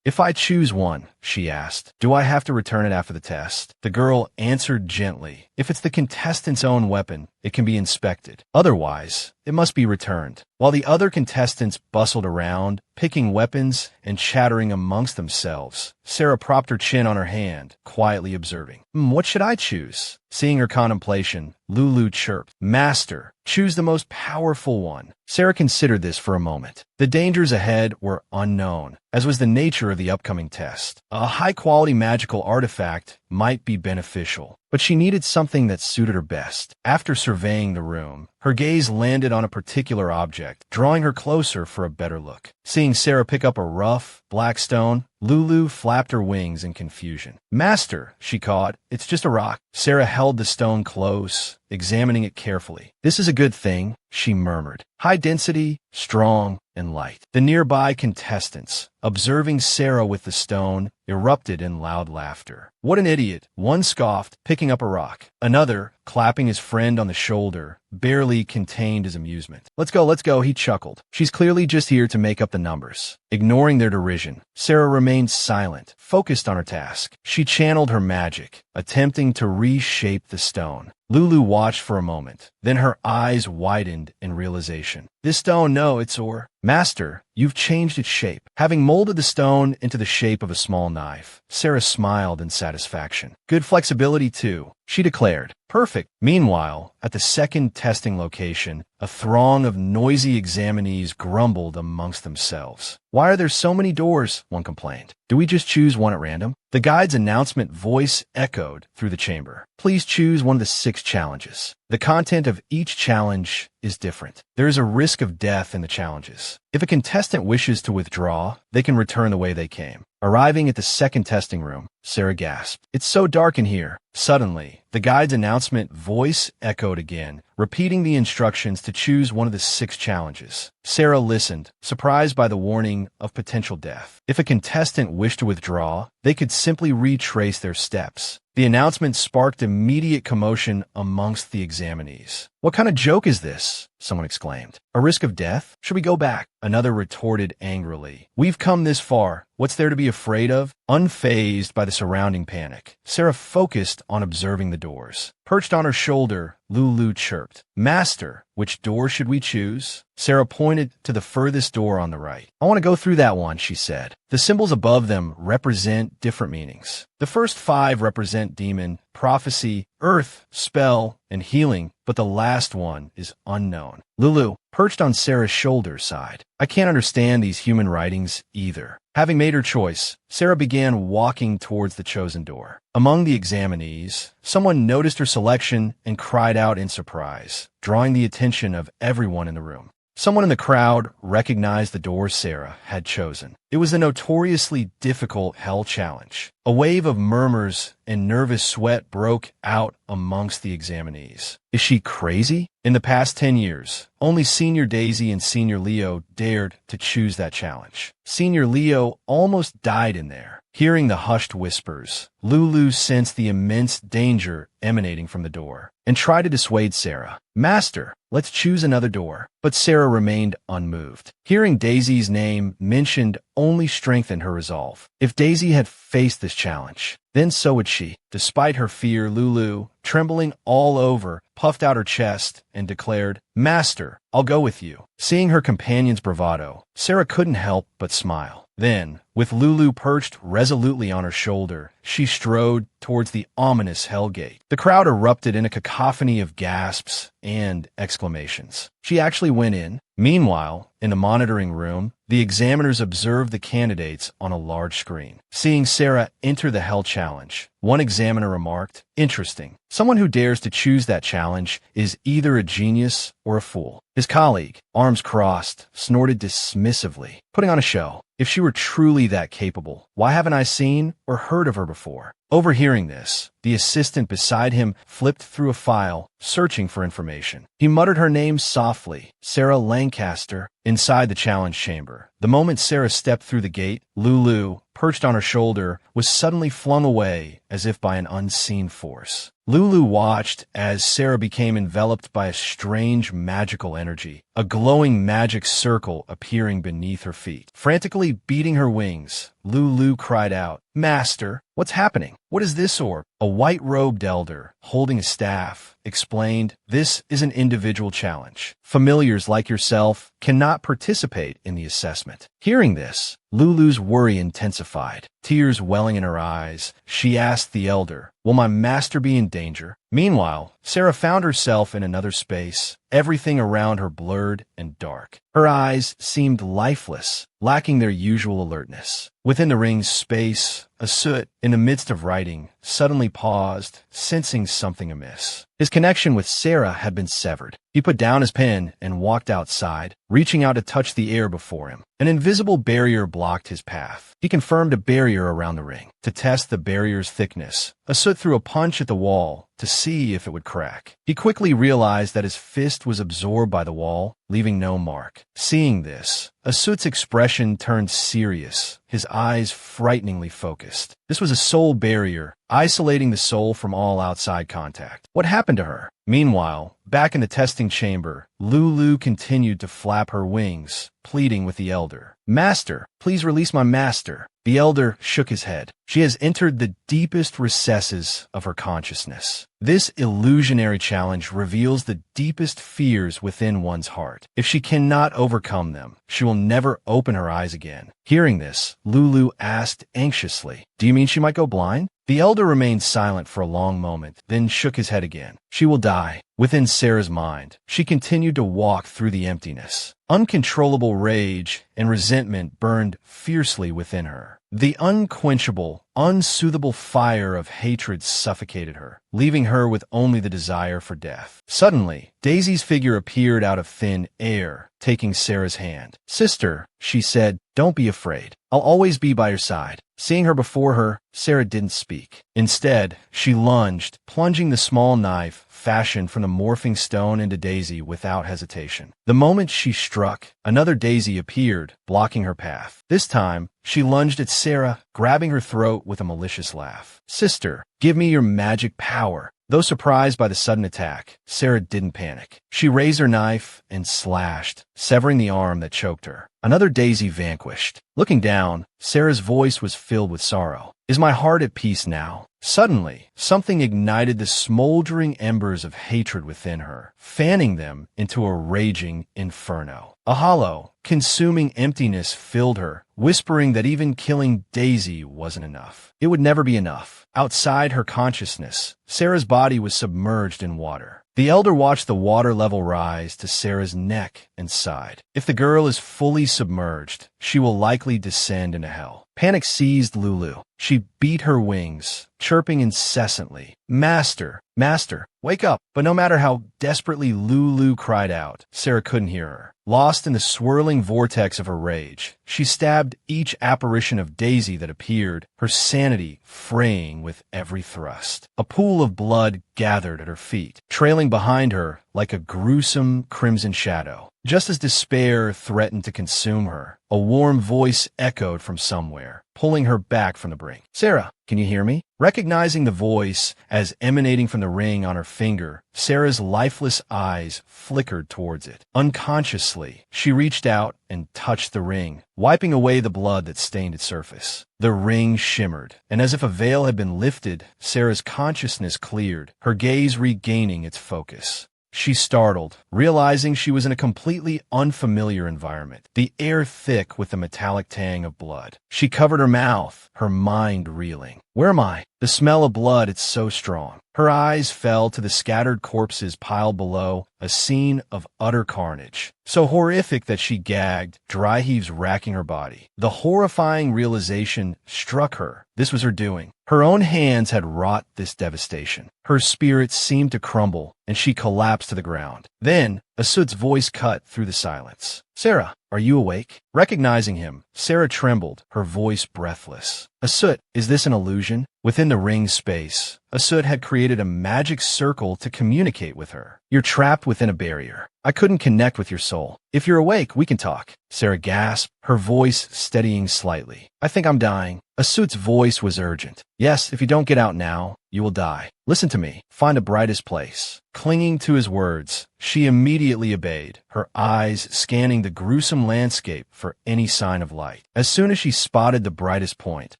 If I choose one, she asked, do I have to return it after the test? The girl answered gently. If it's the contestant's own weapon, it can be inspected. Otherwise, it must be returned. While the other contestants bustled around, picking weapons and chattering amongst themselves, Sera propped her chin on her hand, quietly observing. What should I choose? Seeing her contemplation, Lulu chirped. Master, choose the most powerful one. Sera considered this for a moment. The dangers ahead were unknown, as was the nature of the upcoming test. A high-quality magical artifact might be beneficial, but she needed something that suited her best. After surveying the room, her gaze landed on a particular object, drawing her closer for a better look. Seeing Sera pick up a rough, black stone, Lulu flapped her wings in confusion. Master, she called, it's just a rock. Sera held the stone close, examining it carefully. This is a good thing, she murmured. High density, strong, and light. The nearby contestants, observing Sera with the stone, erupted in loud laughter. What an idiot! One scoffed, picking up a rock. Another, clapping his friend on the shoulder, barely contained his amusement. Let's go, he chuckled. She's clearly just here to make up the numbers. Ignoring their derision, Sera remained silent, focused on her task. She channeled her magic, attempting to reshape the stone. Lulu watched for a moment, then her eyes widened in realization. This stone, no, it's or. Master, you've changed its shape. Having molded the stone into the shape of a small knife, Sera smiled in satisfaction. Good flexibility, too, she declared. Perfect. Meanwhile, at the second testing location, a throng of noisy examinees grumbled amongst themselves. Why are there so many doors? One complained. Do we just choose one at random? The guide's announcement voice echoed through the chamber. Please choose one of the 6 challenges. The content of each challenge is different. There is a risk of death in the challenges. If a contestant wishes to withdraw, they can return the way they came. Arriving at the second testing room, Sera gasped. It's so dark in here. Suddenly, the guide's announcement voice echoed again, repeating the instructions to choose one of the 6 challenges. Sera listened, surprised by the warning of potential death. If a contestant wished to withdraw, they could simply retrace their steps. The announcement sparked immediate commotion amongst the examinees. What kind of joke is this? Someone exclaimed. A risk of death? Should we go back? Another retorted angrily. We've come this far. What's there to be afraid of? Unfazed by the surrounding panic, Sera focused on observing the doors. Perched on her shoulder, Lulu chirped. Master, which door should we choose? Sera pointed to the furthest door on the right. I want to go through that one, she said. The symbols above them represent different meanings. The first 5 represent demon, prophecy, earth, spell, and healing, but the last one is unknown. Lulu, perched on Sera's shoulder, sighed. I can't understand these human writings either. Having made her choice, Sera began walking towards the chosen door. Among the examinees, someone noticed her selection and cried out in surprise, drawing the attention of everyone in the room. Someone in the crowd recognized the door Sera had chosen. It was the notoriously difficult Hell Challenge. A wave of murmurs and nervous sweat broke out amongst the examinees. Is she crazy? In the past 10 years, only Senior Daisy and Senior Leo dared to choose that challenge. Senior Leo almost died in there, Hearing the hushed whispers, Lulu sensed the immense danger emanating from the door and tried to dissuade Sera. "Master, let's choose another door." But Sera remained unmoved. Hearing Daisy's name mentioned only strengthened her resolve. If Daisy had faced this challenge, then so would she. Despite her fear, Lulu, trembling all over, puffed out her chest and declared, "Master, I'll go with you." Seeing her companion's bravado, Sera couldn't help but smile. Then, with Lulu perched resolutely on her shoulder, she strode towards the ominous Hellgate. The crowd erupted in a cacophony of gasps and exclamations. She actually went in. Meanwhile, in the monitoring room, the examiners observed the candidates on a large screen. Seeing Sera enter the Hell Challenge, one examiner remarked, "Interesting. Someone who dares to choose that challenge is either a genius or a fool." His colleague, arms crossed, snorted dismissively, putting on a show. If she were truly that capable, why haven't I seen or heard of her before? Overhearing this, the assistant beside him flipped through a file, searching for information. He muttered her name softly, Sera Lancaster, inside the challenge chamber. The moment Sera stepped through the gate, Lulu, perched on her shoulder, was suddenly flung away as if by an unseen force. Lulu watched as Sera became enveloped by a strange magical energy, a glowing magic circle appearing beneath her feet. Frantically beating her wings, Lulu cried out, "Master, what's happening? What is this orb?" A white-robed elder, holding a staff, explained, "This is an individual challenge. Familiars like yourself cannot participate in the assessment." Hearing this, Lulu's worry intensified. Tears welling in her eyes, she asked the elder, "Will my master be in danger?" Meanwhile, Sera found herself in another space, everything around her blurred and dark. Her eyes seemed lifeless, lacking their usual alertness. Within the ring's space, Asut, in the midst of writing, suddenly paused, sensing something amiss. His connection with Sera had been severed. He put down his pen and walked outside, reaching out to touch the air before him. An invisible barrier blocked his path. He confirmed a barrier around the ring. To test the barrier's thickness, Asut threw a punch at the wall to see if it would crack. He quickly realized that his fist was absorbed by the wall, leaving no mark. Seeing this, Asut's expression turned serious, his eyes frighteningly focused. This was a soul barrier, isolating the soul from all outside contact. What happened to her? Meanwhile, back in the testing chamber, Lulu continued to flap her wings, pleading with the elder. "Master, please release my master." The elder shook his head. She has entered the deepest recesses of her consciousness. This illusionary challenge reveals the deepest fears within one's heart. If she cannot overcome them, she will never open her eyes again. Hearing this, Lulu asked anxiously, "Do you mean she might go blind?" The elder remained silent for a long moment, then shook his head again. "She will die." Within Sera's mind, she continued to walk through the emptiness. Uncontrollable rage and resentment burned fiercely within her. The unquenchable, unsoothable fire of hatred suffocated her, leaving her with only the desire for death. Suddenly, Daisy's figure appeared out of thin air, taking Sera's hand. "Sister," she said, "don't be afraid. I'll always be by your side." Seeing her before her, Sera didn't speak. Instead, she lunged, plunging the small knife fashioned from the morphing stone into Daisy without hesitation. The moment she struck, another Daisy appeared, blocking her path. This time, she lunged at Sera, grabbing her throat with a malicious laugh. "Sister, give me your magic power." Though surprised by the sudden attack, Sera didn't panic. She raised her knife and slashed, severing the arm that choked her. Another Daisy vanquished. Looking down, Sera's voice was filled with sorrow. "Is my heart at peace now?" Suddenly, something ignited the smoldering embers of hatred within her, fanning them into a raging inferno. A hollow, consuming emptiness filled her, whispering that even killing Daisy wasn't enough. It would never be enough. Outside her consciousness, Sera's body was submerged in water. The elder watched the water level rise to Sera's neck and sighed. If the girl is fully submerged, she will likely descend into hell. Panic seized Lulu. She beat her wings, chirping incessantly, "Master, master, wake up!" But no matter how desperately Lulu cried out, Sera couldn't hear her. Lost in the swirling vortex of her rage, she stabbed each apparition of Daisy that appeared, her sanity fraying with every thrust. A pool of blood gathered at her feet. Trailing behind her, like a gruesome crimson shadow. Just as despair threatened to consume her, a warm voice echoed from somewhere, pulling her back from the brink. "Sera, can you hear me?" Recognizing the voice as emanating from the ring on her finger, Sera's lifeless eyes flickered towards it. Unconsciously, she reached out and touched the ring, wiping away the blood that stained its surface. The ring shimmered, and as if a veil had been lifted, Sera's consciousness cleared, her gaze regaining its focus. She startled, realizing she was in a completely unfamiliar environment, the air thick with the metallic tang of blood. She covered her mouth, her mind reeling. "Where am I? The smell of blood, it's so strong." Her eyes fell to the scattered corpses piled below, a scene of utter carnage. So horrific that she gagged, dry heaves racking her body. The horrifying realization struck her. This was her doing. Her own hands had wrought this devastation. Her spirit seemed to crumble, and she collapsed to the ground. Then, Asud's voice cut through the silence. "Sera, are you awake?" Recognizing him, Sera trembled, her voice breathless. "Asud, is this an illusion?" Within the ring's space, Asud had created a magic circle to communicate with her. "You're trapped within a barrier. I couldn't connect with your soul. If you're awake, we can talk." Sera gasped, her voice steadying slightly. "I think I'm dying." Asud's voice was urgent. "Yes, if you don't get out now, you will die. Listen to me. Find the brightest place." Clinging to his words, she immediately obeyed, her eyes scanning the gruesome landscape for any sign of light. As soon as she spotted the brightest point,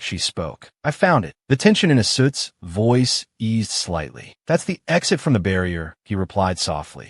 she spoke. "I found it." The tension in Asud's voice eased slightly. "That's the exit from the barrier," he replied softly.